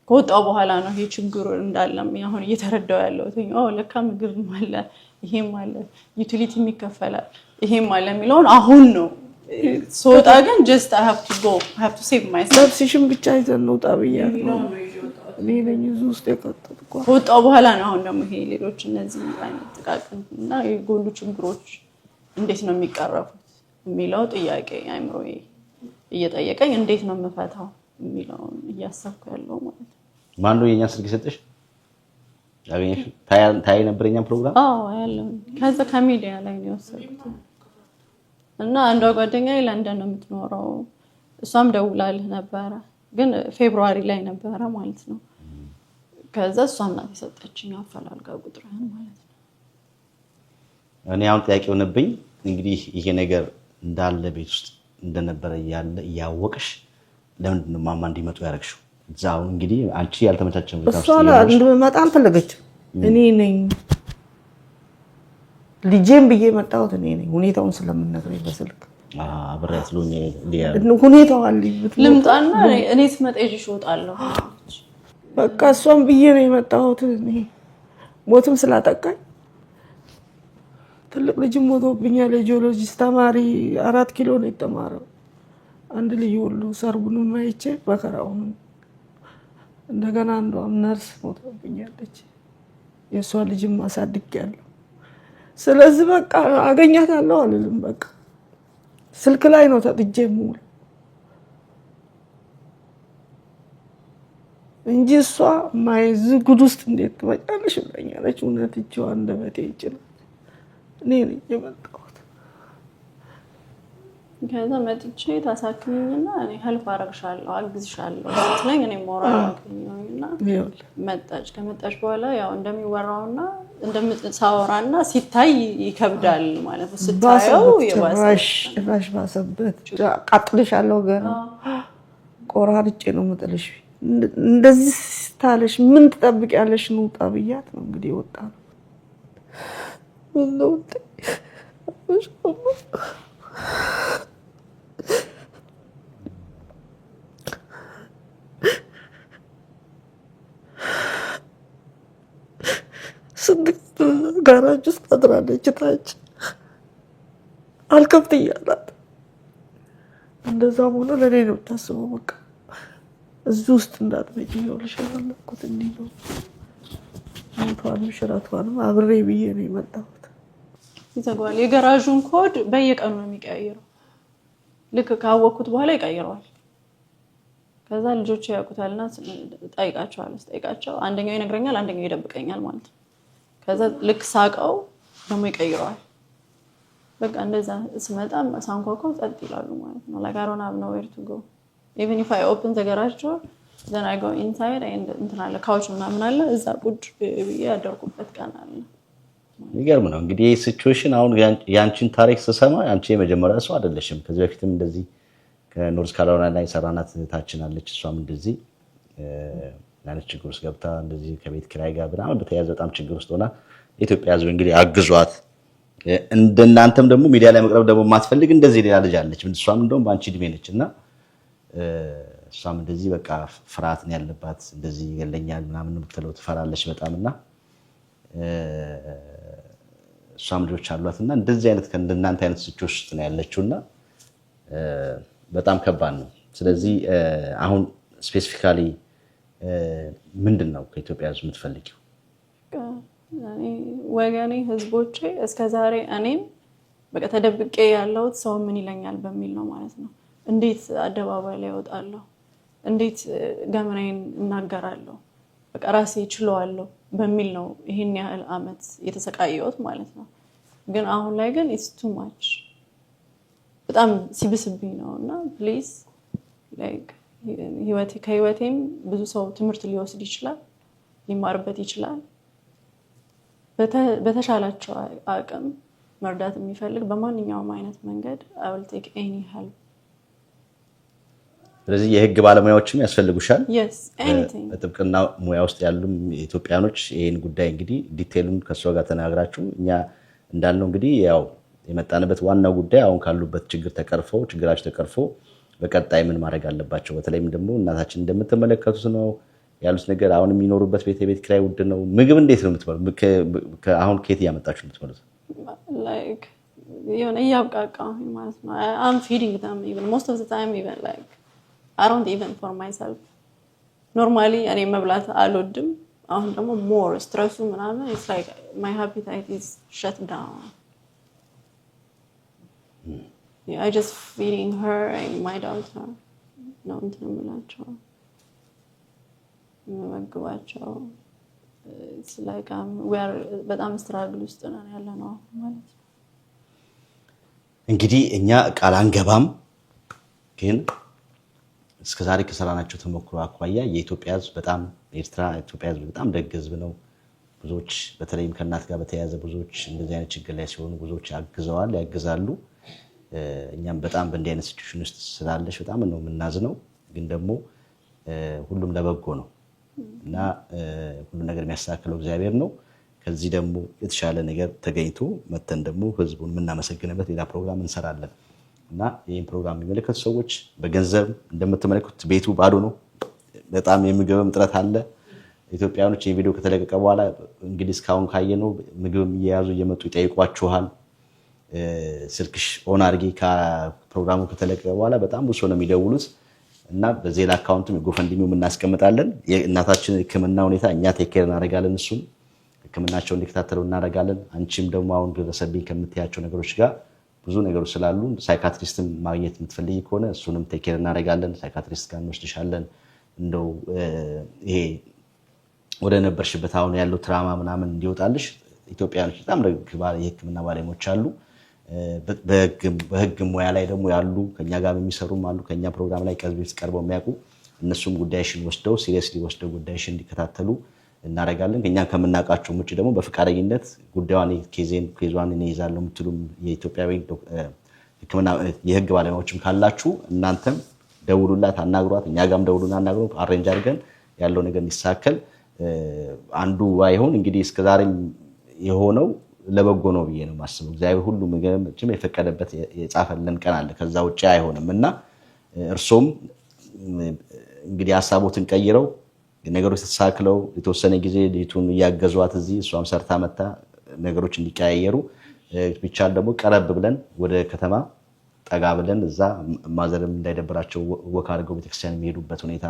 ከወጣው በኋላ ነው ይሄ ችግሩ እንዳለም አሁን እየተረዳው ያለው ለካ ምግብ ማለ ይሄም አለ ዩቲሊቲ የሚከፈላል ይሄም አለ የሚለውን አሁን ነው ሶጣ ግን just I have to go I have to save myself ሲሽም ብቻ ይዘን ነው ጣብያለሁ እኔ ነኝ እዚህ ውስጥ የከተትኩ። ከወጣው በኋላ ነው አሁን ደግሞ ይሄ ሌሎች እነዚህ አይነት ጥቃቅን እና የጎሉ ችግሮች እንዴት ነው የሚቀረፉት የሚለው ጥያቄ አይምሮዬ እየጠየቀኝ እንዴት ነው የምፈታው የሚለውን እያሰብኩ ያለው ማለት ነው። ማን ነው የኛ ስልክ ሰጠሽ? ያገኘሽ ታይ ነበርኛ ፕሮግራም? አዎ ያለው ከዛ ከሚዲያ ላይ ነው የወሰድኩት እና አንዷ ጓደኛዬ ለንደን ነው የምትኖረው እሷም ደውላልህ ነበረ ግን ፌብሩዋሪ ላይ ነበረ ማለት ነው። ከዛ እሷም ናት የሰጠችኝ አፈላልጋ ቁጥርህን ማለት ነው። እኔ አሁን ጥያቄ ሆነብኝ እንግዲህ ይሄ ነገር እንዳለ ቤት ውስጥ እንደነበረ ያወቅሽ ለምንድን ነው ማማ እንዲመጡ ያረግሽው? እዛው እንግዲህ አንቺ ያልተመቻቸም ነው እሷ እንድመጣ አልፈለገችም። እኔ ነኝ ልጄም ብዬ መጣሁት እኔ ነኝ ሁኔታውን ስለምነግረኝ በስልክ አብሬያት ስለሆነ ሁኔታው አለ ልምጣና እኔ ስመጣ ይዤሽ እወጣለሁ በቃ እሷም ብዬ ነው የመጣሁት። እኔ ሞትም ስላጠቃኝ ትልቅ ልጅም ሞቶብኛል። የጂኦሎጂስት ተማሪ 4 ኪሎ ነው የተማረው። አንድ ልጅ ሁሉ ሰርጉንም አይቼ በከራውን እንደገና አንዷም ነርስ ሞቶብኛለች። የሷ ልጅም አሳድጌያለሁ። ስለዚህ በቃ አገኛታለሁ አልልም። በቃ ስልክ ላይ ነው ተጥጄ ሙሉ እንጂ እሷ ማይዝ ጉድ ውስጥ እንዴት ትመጫለሽ ብለኛለች። እውነት እጅዋ እንደበቴ ይችላል። እኔ ነኝ የመጣሁት። ከዛ መጥቼ ታሳክሚኝና እኔ ሄልፕ አረግሻለሁ አግዝሻለሁ ስትለኝ እኔ ሞራል አገኘሁኝና መጣች። ከመጣች በኋላ ያው እንደሚወራውና እንደምትሳወራና ሲታይ ይከብዳል ማለት ነው። ስታየው ራሽ ባሰበት ቃጥልሻለሁ ገና ቆራርጬ ነው የምጥልሽ። እንደዚህ ታለሽ ምን ትጠብቂያለሽ? ነው ጣብያት ነው እንግዲህ ወጣ ነው ነው ስንት ትሰራለች ታች አልከፍት እያላት እንደዛም ሆኖ ለእኔ ነው የምታስበው። በቃ እዚህ ውስጥ እንዳትመጪ ይኸውልሽ ያለኩት እንዲህ ነው። ሞቷንም ሽረቷንም አብሬ ብዬ ነው የመጣሁት። ይዘጋዋል። የገራዡን ኮድ በየቀኑ ነው የሚቀያየረው። ልክ ካወቅኩት በኋላ ይቀይረዋል። ከዛ ልጆቹ ያውቁታልና ጠይቃቸዋለሁ። ስጠይቃቸው አንደኛው ይነግረኛል፣ አንደኛው ይደብቀኛል ማለት ነው። ከዛ ልክ ሳቀው ደግሞ ይቀይረዋል። በቃ እንደዛ ስመጣም ሳንኳኳው ጸጥ ይላሉ ማለት ነው። like I don't have nowhere to go even if I open the garage door then I go inside and እንትን አለ ካውች ምናምን አለ እዛ ቁጭ ብዬ ያደርኩበት ቀን አለ። የሚገርም ነው እንግዲህ ይህ ሲቹዌሽን። አሁን ያንቺን ታሪክ ስሰማ አንቺ የመጀመሪያ ሰው አይደለሽም። ከዚህ በፊትም እንደዚህ ከኖርዝ ካሮላይና የሰራናት እህታችን አለች። እሷም እንደዚህ አይነት ችግር ውስጥ ገብታ እንደዚህ ከቤት ኪራይ ጋር ምናምን በተያያዘ በጣም ችግር ውስጥ ሆና የኢትዮጵያ ሕዝብ እንግዲህ አግዟት እንደናንተም ደግሞ ሚዲያ ላይ መቅረብ ደግሞ ማትፈልግ እንደዚህ ሌላ ልጅ አለች። እሷም እንደውም በአንቺ እድሜ ነች እና እሷም እንደዚህ በቃ ፍርሃት ነው ያለባት። እንደዚህ ይገለኛል ምናምን የምትለው ትፈራለች በጣምና እሷም ልጆች አሏትና እንደዚህ አይነት ከእናንተ አይነት ሲቹዌሽን ውስጥ ነው ያለችውና በጣም ከባድ ነው። ስለዚህ አሁን ስፔሲፊካሊ ምንድነው ከኢትዮጵያ ሕዝብ የምትፈልጊው? ወገኔ ህዝቦቼ እስከዛሬ እኔም በቃ ተደብቄ ያለሁት ሰው ምን ይለኛል በሚል ነው ማለት ነው። እንዴት አደባባይ ላይ እወጣለሁ? እንዴት ገመናዬን እናገራለሁ? በቃ ራሴ እችለዋለሁ በሚል ነው ይሄን ያህል አመት የተሰቃየሁት ማለት ነው። ግን አሁን ላይ ግን it's too much በጣም ሲብስብኝ ነውና ፕሊዝ ላይክ ከህይወቴም ብዙ ሰው ትምህርት ሊወስድ ይችላል፣ ሊማርበት ይችላል። በተሻላቸው አቅም መርዳት የሚፈልግ በማንኛውም አይነት መንገድ I will take any help። ስለዚህ የህግ ባለሙያዎችም ያስፈልጉሻል? yes anything። በጥብቅና ሙያ ውስጥ ያሉም ኢትዮጵያኖች ይሄን ጉዳይ እንግዲህ ዲቴይሉን ከሷ ጋር ተናግራችሁ እኛ እንዳልነው እንግዲህ ያው የመጣንበት ዋናው ጉዳይ አሁን ካሉበት ችግራቸው ተቀርፎ በቀጣይ ምን ማድረግ አለባቸው። በተለይም ደግሞ እናታችን እንደምትመለከቱት ነው ያሉት ነገር። አሁን የሚኖሩበት የቤት ኪራይ ውድ ነው። ምግብ እንዴት ነው የምትበሉት? አሁን ከየት እያመጣችሁ የምትበሉት? like የሆነ እያብቃቃሁ ማለት ነው። I'm feeding them even most of the time even like I don't even for myself normally እኔ መብላት አልወድም። አሁን ደግሞ more stress ምናምን it's like my appetite is shut down. Yeah, I just feeding her and my daughter. No, እንትን እምላቸው መመግባቸው it's like we are በጣም ስትራግል ውስጥ ነን ያለነው ማለት ነው። እንግዲህ እኛ ቃል አንገባም፣ ግን እስከዛሬ ከሰራናቸው ተሞክሮ አኳያ የኢትዮጵያ ሕዝብ በጣም ኢትዮጵያ ሕዝብ በጣም ደግ ሕዝብ ነው። ብዙዎች በተለይም ከእናት ጋር በተያያዘ ብዙዎች እንደዚህ አይነት ችግር ላይ ሲሆኑ ብዙዎች ያግዛሉ። እኛም በጣም በእንዲህ አይነት ሲቹዌሽን ውስጥ ስላለሽ በጣም ነው የምናዝነው። ግን ደግሞ ሁሉም ለበጎ ነው እና ሁሉ ነገር የሚያስተካክለው እግዚአብሔር ነው። ከዚህ ደግሞ የተሻለ ነገር ተገኝቶ መተን ደግሞ ህዝቡን የምናመሰግንበት ሌላ ፕሮግራም እንሰራለን እና ይህን ፕሮግራም የሚመለከቱ ሰዎች በገንዘብ እንደምትመለከቱት ቤቱ ባዶ ነው። በጣም የምግብም እጥረት አለ። ኢትዮጵያኖች ይህ ቪዲዮ ከተለቀቀ በኋላ እንግዲህ እስካሁን ካየነው ምግብም እየያዙ እየመጡ ይጠይቋችኋል። ስልክሽ ኦን አድርጊ ከፕሮግራሙ ከተለቀቀ በኋላ በጣም ብዙ ነው የሚደውሉት እና በዜላ አካውንቱም የጎፈንድሚው እናስቀምጣለን። የእናታችን ሕክምና ሁኔታ እኛ ቴክ ኬር እናደርጋለን። እሱም ሕክምናቸውን እንዲከታተሉ እናደርጋለን። አንቺም ደግሞ አሁን ደረሰብኝ ከምትያቸው ነገሮች ጋር ብዙ ነገሮች ስላሉ ሳይካትሪስትም ማግኘት የምትፈልጊ ከሆነ እሱንም ቴክ ኬር እናደርጋለን። ሳይካትሪስት ጋር እንወስድሻለን። እንደው ይሄ ወደ ነበርሽበት አሁን ያለው ትራማ ምናምን እንዲወጣልሽ ኢትዮጵያኖች በጣም የሕክምና ባለሙያዎች አሉ። በህግ ሙያ ላይ ደግሞ ያሉ ከኛ ጋር የሚሰሩም አሉ። ከኛ ፕሮግራም ላይ ከዚህ በፊት ቀርበው የሚያውቁ እነሱም ጉዳይሽን ወስደው ሲሪየስሊ ወስደው ጉዳይሽን እንዲከታተሉ እናደርጋለን። ከኛ ከምናውቃቸው ውጭ ደግሞ በፍቃደኝነት ጉዳዩን ኬዟን ይይዛሉ የምትሉም የኢትዮጵያዊ ሕክምና የህግ ባለሙያዎችም ካላችሁ እናንተም ደውሉላት፣ አናግሯት። እኛ ጋርም ደውሉና አናግሩ። አሬንጅ አድርገን ያለው ነገር እንዲሳከል አንዱ ባይሆን እንግዲህ እስከዛሬም የሆነው ለበጎ ነው ብዬ ነው የማስበው። እግዚአብሔር ሁሉ ምግብም የፈቀደበት የጻፈልን ቀን አለ። ከዛ ውጪ አይሆንም እና እርሶም እንግዲህ ሐሳቦትን ቀይረው ነገሮች ተሳክለው የተወሰነ ጊዜ ልጅቱን እያገዟት እዚህ እሷም ሰርታ መጣ ነገሮች እንዲቀያየሩ ቢቻል ደግሞ ቀረብ ብለን ወደ ከተማ ጠጋ ብለን እዛ ማዘርም እንዳይደብራቸው ወክ አድርገው ቤተክርስቲያን የሚሄዱበት ሁኔታ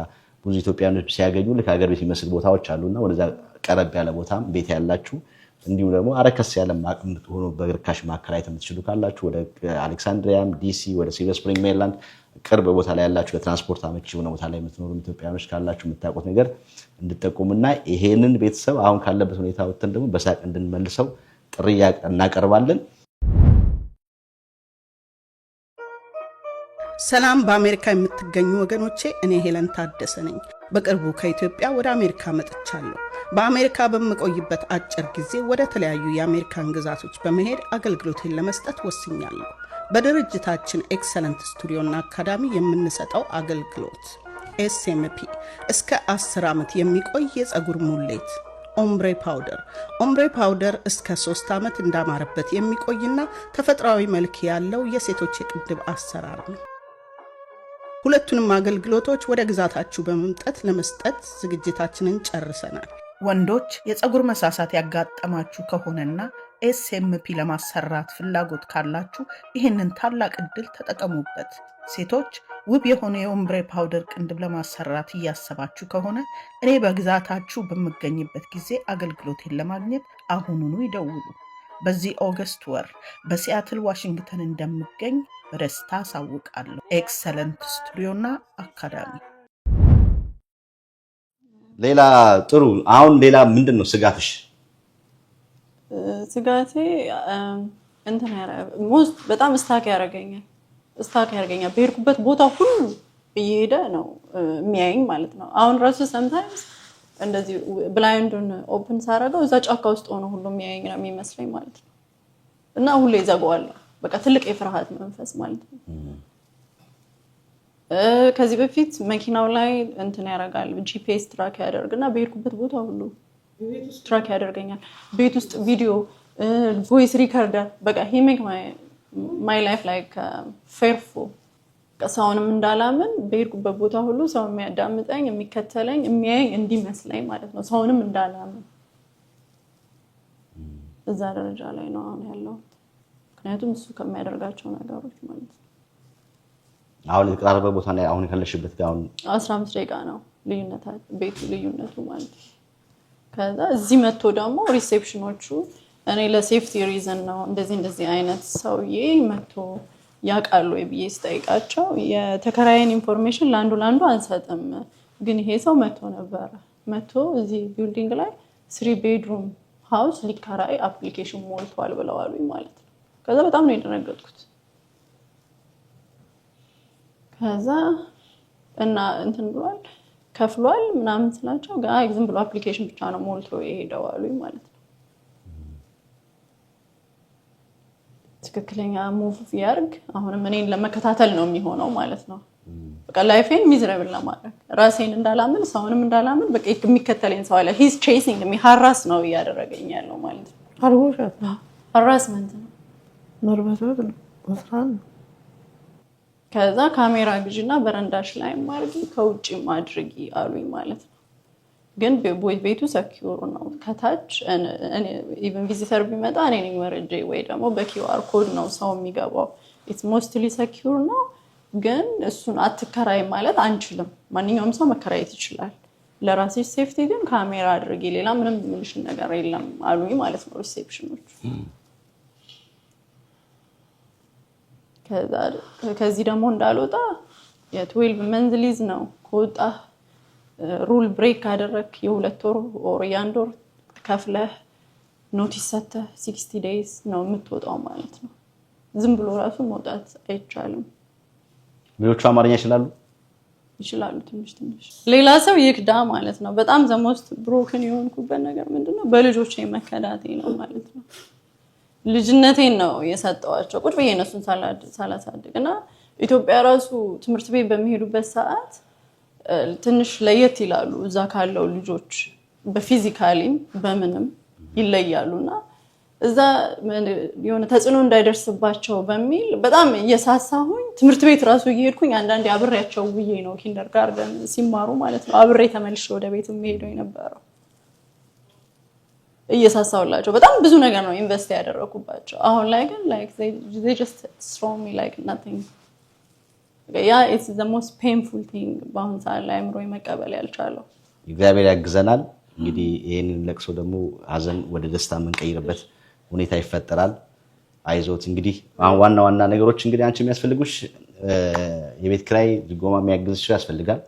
ብዙ ኢትዮጵያኖች ሲያገኙ ልክ ሀገር ቤት የሚመስል ቦታዎች አሉና ወደዛ ቀረብ ያለ ቦታም ቤት ያላችሁ እንዲሁ ደግሞ አረከስ ያለ ማቅም ሆኖ በርካሽ ማከራየት የምትችሉ ካላችሁ ወደ አሌክሳንድሪያም ዲሲ ወደ ሲልቨር ስፕሪንግ ሜሪላንድ ቅርብ ቦታ ላይ ያላችሁ ለትራንስፖርት አመቺ የሆነ ቦታ ላይ የምትኖሩ ኢትዮጵያኖች ካላችሁ የምታውቁት ነገር እንድጠቁሙና ይሄንን ቤተሰብ አሁን ካለበት ሁኔታ ወጥተን ደግሞ በሳቅ እንድንመልሰው ጥሪ እናቀርባለን። ሰላም በአሜሪካ የምትገኙ ወገኖቼ፣ እኔ ሄለን ታደሰ ነኝ። በቅርቡ ከኢትዮጵያ ወደ አሜሪካ መጥቻለሁ። በአሜሪካ በምቆይበት አጭር ጊዜ ወደ ተለያዩ የአሜሪካን ግዛቶች በመሄድ አገልግሎቴን ለመስጠት ወስኛለሁ። በድርጅታችን ኤክሰለንት ስቱዲዮና አካዳሚ የምንሰጠው አገልግሎት ኤስኤምፒ እስከ 10 ዓመት የሚቆይ የፀጉር ሙሌት፣ ኦምብሬ ፓውደር እስከ 3 ዓመት እንዳማረበት የሚቆይና ተፈጥሯዊ መልክ ያለው የሴቶች የቅንድብ አሰራር ነው። ሁለቱንም አገልግሎቶች ወደ ግዛታችሁ በመምጣት ለመስጠት ዝግጅታችንን ጨርሰናል። ወንዶች የፀጉር መሳሳት ያጋጠማችሁ ከሆነና ኤስኤምፒ ለማሰራት ፍላጎት ካላችሁ ይህንን ታላቅ ዕድል ተጠቀሙበት። ሴቶች ውብ የሆነ የኦምብሬ ፓውደር ቅንድብ ለማሰራት እያሰባችሁ ከሆነ እኔ በግዛታችሁ በምገኝበት ጊዜ አገልግሎቴን ለማግኘት አሁኑኑ ይደውሉ። በዚህ ኦገስት ወር በሲያትል ዋሽንግተን እንደምገኝ በደስታ አሳውቃለሁ። ኤክሰለንት ስቱዲዮና አካዳሚ። ሌላ ጥሩ። አሁን ሌላ ምንድነው ስጋትሽ? ስጋቴ በጣም ስታክ ያደርገኛል። በሄድኩበት ቦታ ሁሉ እየሄደ ነው የሚያየኝ ማለት ነው። አሁን ራሱ ሰምታይምስ እንደዚህ ብላይንዱን ኦፕን ሳደርገው እዛ ጫካ ውስጥ ሆኖ ሁሉ የሚያየኝ ነው የሚመስለኝ ማለት ነው። እና ሁሌ ዘጋዋለሁ። በቃ ትልቅ የፍርሃት መንፈስ ማለት ነው። ከዚህ በፊት መኪናው ላይ እንትን ያደርጋል፣ ጂፒኤስ ትራክ ያደርግና በሄድኩበት ቦታ ሁሉ ትራክ ያደርገኛል። ቤት ውስጥ ቪዲዮ፣ ቮይስ ሪከርደር በቃ he make my life like fearful። ሰውንም እንዳላምን በሄድኩበት ቦታ ሁሉ ሰው የሚያዳምጠኝ፣ የሚከተለኝ፣ የሚያየኝ እንዲመስለኝ ማለት ነው። ሰውንም እንዳላምን እዛ ደረጃ ላይ ነው አሁን ያለው። ምክንያቱም እሱ ከሚያደርጋቸው ነገሮች ማለት ነው። አሁን የተቀራረበ ቦታ ላይ አሁን ከለሽበት ጋር 15 ደቂቃ ነው ቤቱ ልዩነቱ ማለት ነው። ከዛ እዚህ መጥቶ ደግሞ ሪሴፕሽኖቹ እኔ ለሴፍቲ ሪዝን ነው እንደዚህ አይነት ሰውዬ መጥቶ ያውቃሉ ብዬ ስጠይቃቸው የተከራየን ኢንፎርሜሽን ለአንዱ አንሰጥም፣ ግን ይሄ ሰው መጥቶ እዚህ ቢልዲንግ ላይ 3 ቤድሩም ሃውስ ሊከራይ አፕሊኬሽን ሞልቷል ብለዋል ማለት ነው። ከዛ በጣም ነው የደነገጥኩት። ከዛ እና እንትን ብሏል ከፍሏል ምናምን ስላቸው ጋር ዝም ብሎ አፕሊኬሽን ብቻ ነው ሞልቶ የሄደው አሉኝ ማለት ነው። ትክክለኛ ሙቭ ያርግ አሁንም እኔን ለመከታተል ነው የሚሆነው ማለት ነው። በቃ ላይፌን ሚዝረብል ለማድረግ ራሴን እንዳላምን ሰውንም እንዳላምን በቃ የሚከተለኝ ሰው አለ። he's chasing me harass ነው ያደረገኝ ያለው ማለት ነው። አርጎሻት ነው harassment ነው መርበታት ነው ወፍራን። ከዛ ካሜራ ግዢና በረንዳሽ ላይ ማድረግ ከውጪ ማድረጊ አሉኝ ማለት ነው። ግን ቤቱ ሰኪዩር ነው ከታች ኢቭን ቪዚተር ቢመጣ እኔ ነኝ ወርጄ ወይ ደግሞ በኪውአር ኮድ ነው ሰው የሚገባው። ኢትስ ሞስትሊ ሰኪዩር ነው። ግን እሱን አትከራይ ማለት አንችልም። ማንኛውም ሰው መከራየት ይችላል። ለራስሽ ሴፍቲ ግን ካሜራ አድርጊ፣ ሌላ ምንም ምንሽ ነገር የለም አሉኝ ማለት ነው ሪሴፕሽኖቹ። ከዚህ ደግሞ እንዳልወጣ የ12 መንዝ ሊዝ ነው ከወጣ ሩል ብሬክ ካደረክ የ2 ወር ኦር የ1 ወር ከፍለህ ኖቲስ ሰጥተህ 60 days ነው የምትወጣው ማለት ነው። ዝም ብሎ ራሱ መውጣት አይቻልም። ሌሎቹ አማርኛ ይችላሉ ትንሽ ሌላ ሰው ይክዳ ማለት ነው። በጣም ዘሞስት ብሮክን የሆንኩበት ነገር ምንድነው በልጆቼ መከዳቴ ነው ማለት ነው። ልጅነቴን ነው የሰጠዋቸው ቁጭ ብዬ እነሱን ሳላሳድግና ኢትዮጵያ ራሱ ትምህርት ቤት በሚሄዱበት ሰዓት ትንሽ ለየት ይላሉ። እዛ ካለው ልጆች በፊዚካሊም በምንም ይለያሉና እዛ የሆነ ተጽዕኖ እንዳይደርስባቸው በሚል በጣም እየሳሳሁኝ ትምህርት ቤት ራሱ እየሄድኩኝ አንዳንዴ አብሬያቸው ውዬ ነው ኪንደርጋርተን ሲማሩ ማለት ነው አብሬ ተመልሼ ወደ ቤት የምሄደው የነበረው። እየሳሳውላቸው በጣም ብዙ ነገር ነው ኢንቨስት ያደረኩባቸው አሁን ላይ ግን like they just throw me like nothing yeah it's the most painful thing በአሁን ሰዓት ላይ አእምሮዬ መቀበል ያልቻለው እግዚአብሔር ያግዘናል እንግዲህ ይሄንን ለቅሶ ደግሞ ሀዘን ወደ ደስታ የምንቀይርበት ሁኔታ ይፈጠራል አይዞት እንግዲህ አሁን ዋና ነገሮች እንግዲህ አንቺ የሚያስፈልጉሽ የቤት ኪራይ ድጎማ የሚያግዝሽ ያስፈልጋል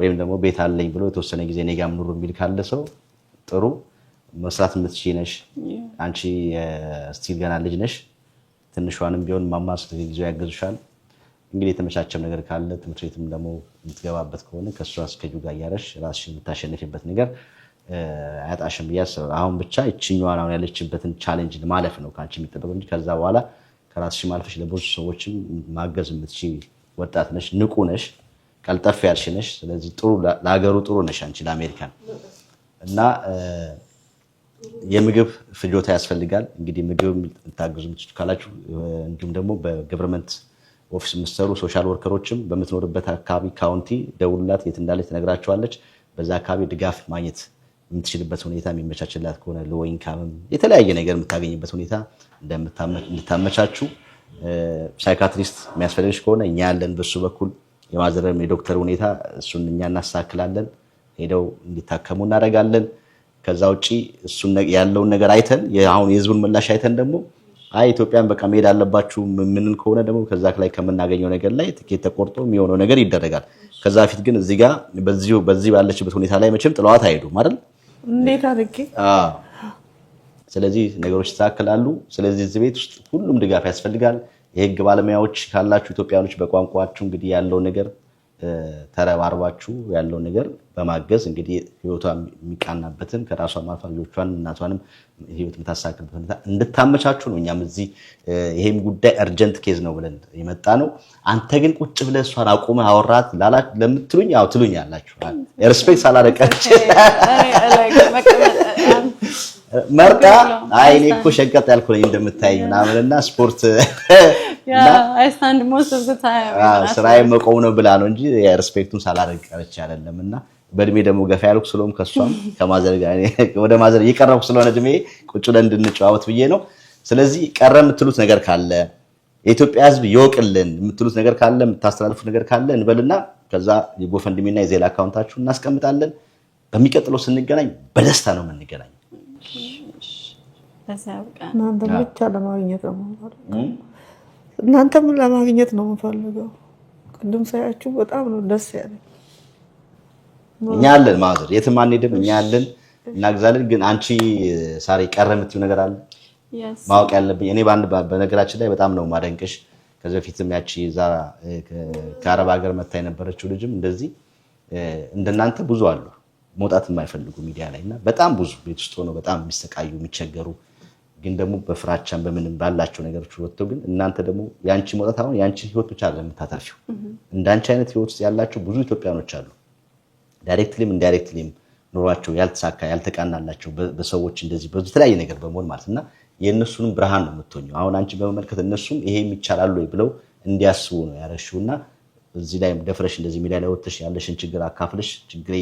ወይም ደግሞ ቤት አለኝ ብሎ የተወሰነ ጊዜ ነጋም ኑሩ የሚል ካለ ሰው ጥሩ መስራት የምትችይ ነሽ አንቺ ስቲል ገና ልጅ ነሽ ትንሿንም ቢሆን ማማስ ጊዜው ያገዝሻል እንግዲህ የተመቻቸም ነገር ካለ ትምህርት ቤትም ደግሞ የምትገባበት ከሆነ ከሷ እስከጁ ጋር ያረሽ ራስሽን የምታሸንፊበት ነገር አያጣሽም ያሰው አሁን ብቻ እቺኛዋን አሁን ያለችበትን ቻሌንጅ ማለፍ ነው ካንቺ የሚጠበቀው እንጂ ከዛ በኋላ ከራስሽ ማልፈሽ ለብዙ ሰዎችም ማገዝ የምትችይ ወጣት ነሽ ንቁ ነሽ ቀልጠፍ ያልሽ ነሽ ስለዚህ ጥሩ ለሀገሩ ጥሩ ነሽ አንቺ ለአሜሪካን እና የምግብ ፍጆታ ያስፈልጋል እንግዲህ ምግብ ታግዙ ካላችሁ እንዲሁም ደግሞ በገቨርንመንት ኦፊስ ምስተሩ ሶሻል ወርከሮችም በመትኖርበት አካባቢ ካውንቲ ደውሉላት የት እንዳለች ተነግራቸዋለች በዛ አካባቢ ድጋፍ ማግኘት የምትችልበት ሁኔታ የሚመቻችላት ከሆነ ለወይንካም የተለያየ ነገር የምታገኝበት ሁኔታ እንደምታመቻቹ ሳይካትሪስት የሚያስፈልግሽ ከሆነ እኛ ያለን በሱ በኩል የማዘረም የዶክተር ሁኔታ እሱን እኛ እናሳክላለን ሄደው እንዲታከሙ እናደርጋለን ከዛ ውጪ እሱን ያለውን ነገር አይተን አሁን የህዝቡን ምላሽ አይተን ደግሞ አይ ኢትዮጵያን በቃ መሄድ አለባችሁ ምንን ከሆነ ደግሞ ከዛ ላይ ከመናገኘው ነገር ላይ ትኬት ተቆርጦ የሚሆነው ነገር ይደረጋል ከዛ ፊት ግን እዚህ ጋር በዚህ ባለችበት ሁኔታ ላይ መቼም ጥለዋት አይሄዱም አይደል እንዴት አድርጌ ስለዚህ ነገሮች ተሳክላሉ ስለዚህ እዚህ ቤት ውስጥ ሁሉም ድጋፍ ያስፈልጋል የህግ ባለሙያዎች ካላችሁ ኢትዮጵያኖች በቋንቋችሁ እንግዲህ ያለው ነገር ተረባርባችሁ ያለው ነገር በማገዝ እንግዲህ ህይወቷን የሚቃናበትን ከራሷ ማልፋ ልጆቿን እናቷንም ህይወት የምታሳክልበት ሁኔታ እንድታመቻችሁ ነው እኛም እዚህ ይሄም ጉዳይ አርጀንት ኬዝ ነው ብለን የመጣ ነው አንተ ግን ቁጭ ብለህ እሷን አቁመህ አወራት ለምትሉኝ ያው ትሉኛላችሁ ሪስፔክት ሳላረቀች መርጣ አይኔ እኮ ሸቀጥ ያልኩ ነኝ እንደምታይ ምናምንና ስፖርት I stand most of the time ስራዬ መቆም ነው ብላ ነው እንጂ ሪስፔክቱን ሳላረቀች አይደለምና በእድሜ ደግሞ ገፋ ያልኩ ስለሆነ ከሷም ከማዘር ጋር ወደ ማዘር እየቀረብኩ ስለሆነ እድሜ ቁጭ ብለን እንድንጫወት ብዬ ነው ስለዚህ ቀረ የምትሉት ነገር ካለ የኢትዮጵያ ህዝብ ይወቅልን የምትሉት ነገር ካለ የምታስተላልፉት ነገር ካለ እንበልና ከዛ የጎፈንድሚና የዜላ አካውንታችሁ እናስቀምጣለን በሚቀጥለው ስንገናኝ በደስታ ነው የምንገናኝ እናንተ ብቻ ለማግኘት ነው እናንተም ለማግኘት ነው የምፈልገው ቅድም ሳያችሁ በጣም ነው ደስ ያለኝ እኛ አለን ማዘር የትም አንሄድም እኛ አለን እናግዛለን ግን አንቺ ሳሪ ቀረ የምትይው ነገር አለ ማወቅ ያለብኝ እኔ በነገራችን ላይ በጣም ነው ማደንቅሽ ከዚህ በፊትም ያቺ ዛ ከአረብ ሀገር መታ የነበረችው ልጅም እንደዚህ እንደናንተ ብዙ አሉ መውጣት የማይፈልጉ ሚዲያ ላይና በጣም ብዙ ቤት ውስጥ ሆነው በጣም የሚሰቃዩ የሚቸገሩ ግን ደግሞ በፍራቻም በምንም ባላቸው ነገሮች ወጥተው ግን እናንተ ደግሞ ያንቺ መውጣት አሁን ያንቺ ህይወት ብቻ አይደለም የምታተርፊው እንዳንቺ አይነት ህይወት ውስጥ ያላችሁ ብዙ ኢትዮጵያኖች አሉ ዳይሬክትሊም ኢንዳይሬክትሊም ኑሯቸው ያልተሳካ ያልተቃናላቸው በሰዎች እንደዚህ በተለያየ ነገር በመሆን ማለትና የእነሱንም ብርሃን ነው የምትሆኙ አሁን አንቺ በመመልከት እነሱም ይሄም ይቻላል ወይ ብለው እንዲያስቡ ነው ያረሽውና እዚህ ላይ ደፍረሽ እንደዚህ ሚዲያ ላይ ወጥተሽ ያለሽን ችግር አካፍለሽ ችግሬ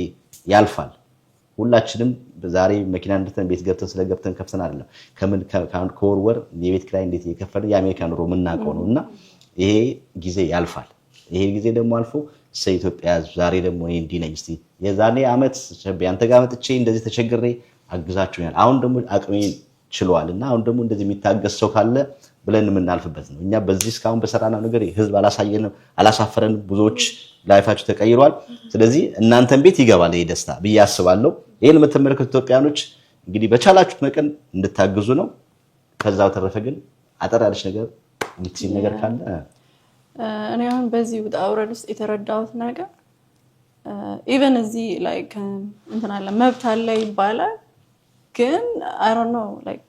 ያልፋል ሁላችንም ዛሬ መኪና እንደተን ቤት ገብተን ስለገብተን ከፍተን አይደለም ከወር የቤት ኪራይ እንዴት እየከፈልን የአሜሪካ ኑሮ የምናውቀው ነውና ይሄ ጊዜ ያልፋል ይሄ ጊዜ ደግሞ አልፎ ኢትዮጵያ ዛሬ ደግሞ እኔ እንዲህ ነኝ እስቲ የዛኔ አመት ያንተ ጋር መጥቼ እንደዚህ ተቸግሬ አግዛችሁኛል አሁን ደግሞ አቅሜ ችሏልና አሁን ደግሞ እንደዚህ የሚታገስ ሰው ካለ ብለን የምናልፍበት ነው እኛ በዚህ እስካሁን በሰራናው ነገር ህዝብ አላሳፈረንም ብዙዎች ላይፋቸው ተቀይሯል ስለዚህ እናንተን ቤት ይገባል ይሄ ደስታ ብዬ አስባለሁ ይሄን የምትመለከቱ ኢትዮጵያኖች እንግዲህ በቻላችሁት መጠን እንድታግዙ ነው ከዛው ተረፈ ግን አጠር ያለች ነገር የምትይኝ ነገር ካለ እኔ አሁን በዚህ ውጣ ውረድ ውስጥ የተረዳሁት ነገር ኢቨን እዚህ ላይክ እንትን አለ መብት አለ ይባላል ግን I don't know like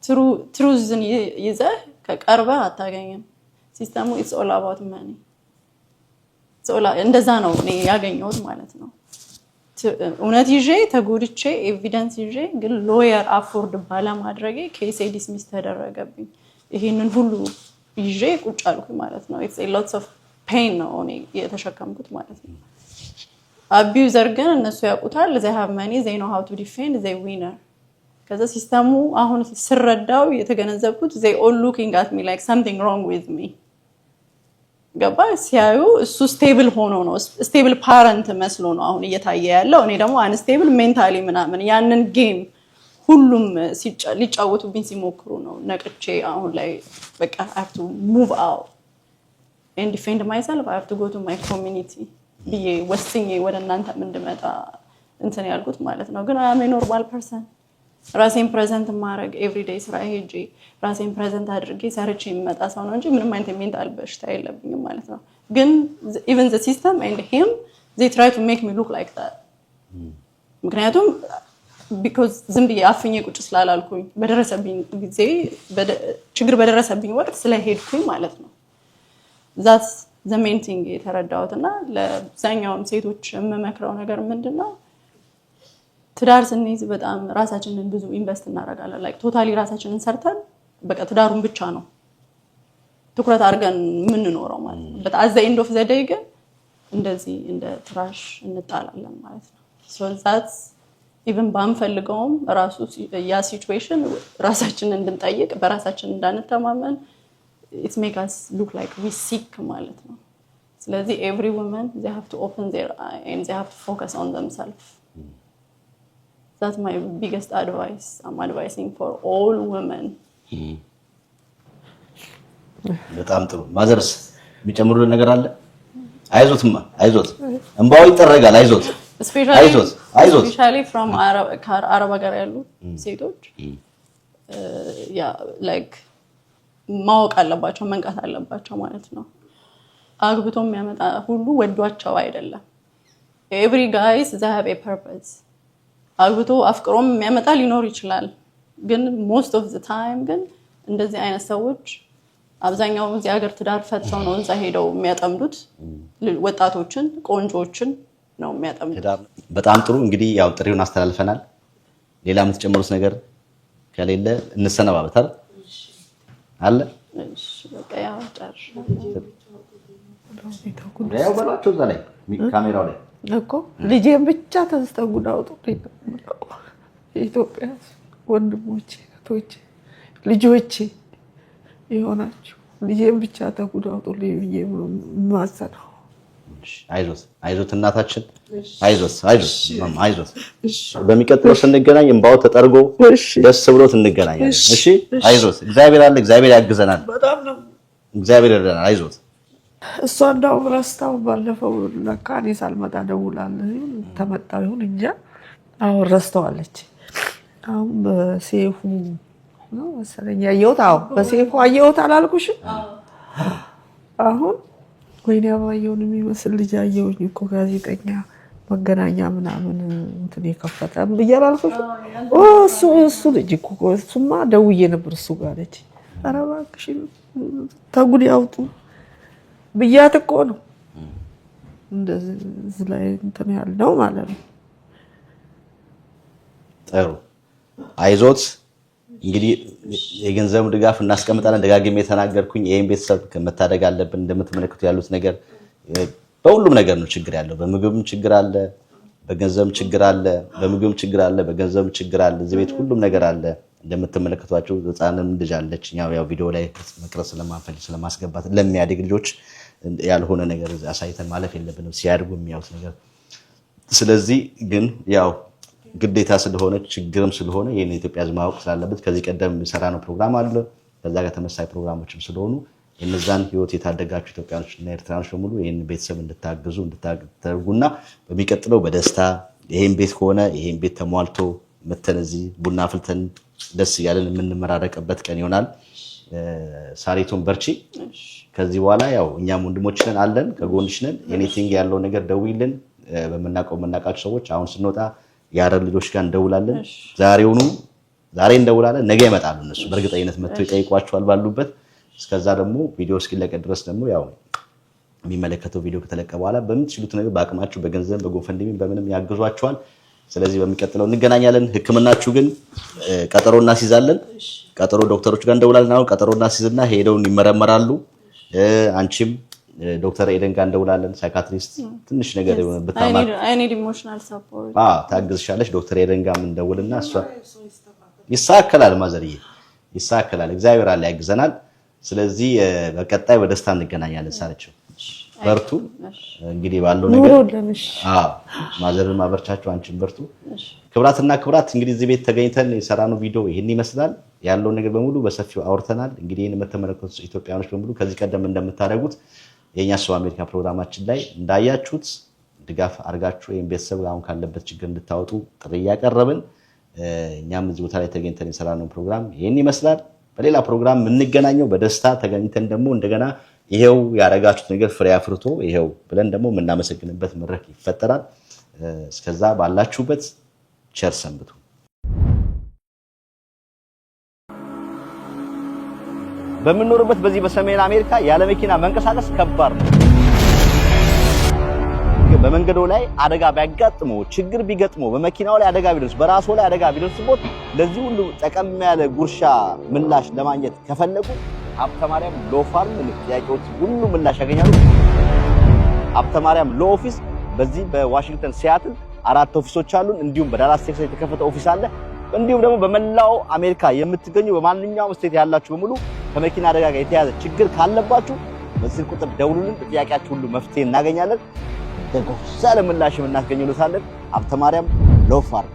truthን ይዘህ ከቀርበህ አታገኝም ሲስተሙ it's all about money እንደዛ ነው እኔ ያገኘሁት ማለት ነው እውነት ይዤ ተጎድቼ ኤቪደንስ ይዤ ግን ሎየር አፎርድ ባለማድረጌ ኬስ ዲስሚስ ተደረገብኝ ይሄንን ሁሉ ይዤ ቁጭ አልኩ ማለት ነው it's a lot of pain ነው እኔ የተሸከምኩት ማለት ነው አቢዩዘር ግን እነሱ ያውቁታል they have money they know how to defend they winner ከዛ ሲስተሙ አሁን ስረዳው የተገነዘብኩት they all looking at me like something wrong with me ገባ ሲያዩ እሱ ስቴብል ሆኖ ነው ስቴብል ፓረንት መስሎ ነው አሁን እየታየ ያለው እኔ ደግሞ አንስቴብል ሜንታሊ ምናምን ያንን ጌም ሁሉም ሊጫወቱብኝ ሲሞክሩ ነው ነቅቼ አሁን ላይ በቃ I have to move out and defend myself I have to go to my community ብዬ ወስኜ ወደ እናንተ እንድመጣ እንትን ያልኩት ማለት ነው ግን I am a normal person ራሴን ፕሬዘንት ማድረግ ኤቭሪዴይ ስራ ሄጄ ራሴን ፕሬዘንት አድርጌ ሰርቼ የምመጣ ሰው ነው እንጂ ምንም አይነት ሜንታል በሽታ የለብኝም ማለት ነው ግን even the system and him they try to make me look like that ምክንያቱም because ዝም ብዬ አፍኜ ቁጭ ስላላልኩኝ በደረሰብኝ ጊዜ ችግር በደረሰብኝ ወቅት ስለሄድኩኝ ማለት ነው that's the main thing የተረዳሁትና ለዛኛውም ሴቶች የምመክረው ነገር ምንድነው ትዳር ስንይዝ በጣም ራሳችንን ብዙ ኢንቨስት እናደርጋለን like ቶታሊ ራሳችንን ሰርተን በቃ ትዳሩን ብቻ ነው ትኩረት አድርገን ምን እንኖረው ማለት ነው but at the end of the day ግን እንደዚህ እንደ ትራሽ እንጣላለን ማለት ነው so that's even ባንፈልገውም ራሱ ያ ሲቹዌሽን ራሳችንን እንድንጠይቅ በራሳችን እንዳንተማመን it make us look like we sick ማለት ነው ስለዚህ every woman they have to open their eye and they have to focus on themselves that's my biggest advice I'm advising for all women በጣም ጥሩ ማዘርስ የሚጨምሩልን ነገር አለ አይዞትማ አይዞት እንባው ይጠረጋል አይዞት especially from Arab ሀገር ያሉ ሴቶች like ማወቅ አለባቸው መንቃት አለባቸው ማለት ነው አግብቶ የሚያመጣ ሁሉ ወዷቸው አይደለም every guys they have a purpose አግብቶ አፍቅሮም የሚያመጣ ሊኖር ይችላል ግን most of the time ግን እንደዚህ አይነት ሰዎች አብዛኛው እዚህ ሀገር ትዳር ፈተው ነው እንዛ ሄደው የሚያጠምዱት ወጣቶችን ቆንጆችን ነው የሚያጠምዱት በጣም ጥሩ እንግዲህ ያው ጥሪውን አስተላልፈናል ሌላ የምትጨምሩት ነገር ከሌለ እንሰነባበታል አለ እሺ በቃ ያው ጨርሽ ያው በሏቸው እዛ ላይ ካሜራው ላይ እኮ ልጄን ብቻ ተስተጉድ አውጡልኝ ኢትዮጵያ ወንድሞቼ እህቶቼ ልጆቼ ይሆናችሁ ልጄን ብቻ ተጉድ አውጡልኝ ብዬ ማሰነው አይዞት እናታችን አይዞት በሚቀጥለው ስንገናኝ እንባው ተጠርጎ ደስ ብሎት እንገናኛለን እሺ አይዞት እግዚአብሔር አለ እግዚአብሔር ያግዘናል በጣም ነው እግዚአብሔር ይረዳናል አይዞት እሷ እንዳው ረስታው ባለፈው ለካኔ ሳልመጣ ደውላለሁ ተመጣው ይሁን እንጂ አሁን ረስተዋለች አሁን በሴፉ ነው መሰለኝ ያየሁት በሴፉ አየሁት አላልኩሽ አሁን ወይኔ አባየውን የሚመስል ልጅ አየሁኝ እኮ ጋዜጠኛ መገናኛ ምናምን እንትን የከፈተ ብያላልኩሽ እሱ ልጅ እኮ እሱማ ደውዬ ነበር እሱ ጋር አለች ኧረ እባክሽ ተጉድ ያውጡ ብያት እኮ ነው እንደዚህ ላይ እንትን ያለው ማለት ነው ጥሩ አይዞት እንግዲህ የገንዘብ ድጋፍ እናስቀምጣለን ደጋግሜ የተናገርኩኝ ይሄን ቤተሰብ ከመታደግ አለብን እንደምትመለከቱ ያሉት ነገር በሁሉም ነገር ነው ችግር ያለው በምግብም ችግር አለ በገንዘብም ችግር አለ በምግብም ችግር አለ በገንዘብም ችግር አለ እዚህ ቤት ሁሉም ነገር አለ እንደምትመለከቷቸው ህፃንም ልጅ አለች ያው ቪዲዮ ላይ መቅረጽ ስለማንፈልግ ስለማስገባት ለሚያድግ ልጆች ያልሆነ ነገር አሳይተን ማለፍ የለብንም ሲያድጉ የሚያዩት ነገር ስለዚህ ግን ያው ግዴታ ስለሆነ ችግርም ስለሆነ የኔ ኢትዮጵያ ማወቅ ስላለበት ከዚህ ቀደም ሰራነው ፕሮግራም አለ ከዛ ጋር ተመሳሳይ ፕሮግራሞችም ስለሆኑ እነዛን ህይወት የታደጋችሁ ኢትዮጵያኖችና ኤርትራኖች በሙሉ ይሄን ቤተሰብ እንድታግዙ እንድታደርጉና በሚቀጥለው በደስታ ይሄን ቤት ከሆነ ይሄን ቤት ተሟልቶ መተነዚህ ቡና ፍልተን ደስ ያለን የምንመራረቅበት ቀን ይሆናል ሳሪቱን በርቺ ከዚህ በኋላ ያው እኛም ወንድሞች ነን አለን ከጎንሽ ነን ኤኒቲንግ ያለው ነገር ደውይልን በመናቃቸው ሰዎች አሁን ስንወጣ ያረር ልጆች ጋር እንደውላለን ዛሬ እንደውላለን ነገ ይመጣሉ እነሱ በእርግጠኝነት መጥተው ይጠይቋቸዋል ባሉበት እስከዛ ደግሞ ቪዲዮ እስኪለቀ ድረስ ደግሞ ያው የሚመለከተው ቪዲዮ ከተለቀ በኋላ በምትችሉት ነገር በአቅማችሁ በገንዘብ በጎፈንድሚ በምንም ያግዟቸዋል ስለዚህ በሚቀጥለው እንገናኛለን ህክምናችሁ ግን ቀጠሮ እናስይዛለን ቀጠሮ ዶክተሮች ጋር እንደውላለን አሁን ቀጠሮ እናስይዝና ሄደው ይመረመራሉ አንቺም ዶክተር ኤደን ጋር እንደውላለን ሳይካትሪስት ትንሽ ነገር በጣም I need emotional support ታግዝሻለሽ ዶክተር ኤደን ጋር እንደውልና እሷ ይሳከላል ማዘርዬ ይሳከላል እግዚአብሔር አለ ያግዘናል ስለዚህ በቀጣይ በደስታ እንገናኛለን ሳለችው በርቱ እንግዲህ ባለው ነገር ማዘርን ማበርቻቸው አንቺን በርቱ ክብራትና ክብራት እንግዲህ እዚህ ቤት ተገኝተን የሰራነው ቪዲዮ ይሄን ይመስላል ያለው ነገር በሙሉ በሰፊው አውርተናል እንግዲህ እኔ መተመለከቱ ኢትዮጵያኖች በሙሉ ከዚህ ቀደም እንደምታደርጉት የኛ ሰው አሜሪካ ፕሮግራማችን ላይ እንዳያችሁት ድጋፍ አርጋችሁ ወይም ቤተሰብ አሁን ካለበት ችግር እንድታወጡ ጥሪ ያቀርብን እኛም እዚህ ቦታ ላይ ተገኝተን የሰራነው ፕሮግራም ይሄን ይመስላል በሌላ ፕሮግራም እንገናኘው በደስታ ተገኝተን ደግሞ እንደገና ይሄው ያረጋችሁት ነገር ፍሬ አፍርቶ ይሄው ብለን ደግሞ እናመሰግንበት መድረክ ይፈጠራል እስከዛ ባላችሁበት ቸር ሰንብቱ በመኖርበት በዚህ በሰሜን አሜሪካ ያለ መኪና መንቀሳቀስ ከባድ ነው በመንገዱ ላይ አደጋ ቢያጋጥመው ችግር ቢገጥመው በመኪናው ላይ አደጋ ቢደርስ በራስዎ ላይ አደጋ ቢደርስቦት ለዚህ ሁሉ ጠቀም ያለ ጉርሻ ምላሽ ለማግኘት ከፈለጉ ሀብተ ማርያም ሎ ፋርም ጥያቄዎች ሁሉ ምላሽ ያገኛሉ ሀብተ ማርያም ሎ ኦፊስ በዚህ በዋሽንግተን ሲያትል 4 ኦፊሶች አሉን እንዲሁም በዳላስ ቴክሳስ የተከፈተ ኦፊስ አለ እንዲሁም ደግሞ በመላው አሜሪካ የምትገኙ በማንኛውም ስቴት ያላችሁ በሙሉ ከመኪና አደጋ ጋር የተያዘ ችግር ካለባችሁ በዚህ ቁጥር ደውሉልን ጥያቄያችሁ ሁሉ መፍትሄ እናገኛለን ደግሞ ሰላም ምላሽ እናገኝሉታለን ሀብተ ማርያም ሎ ፋርም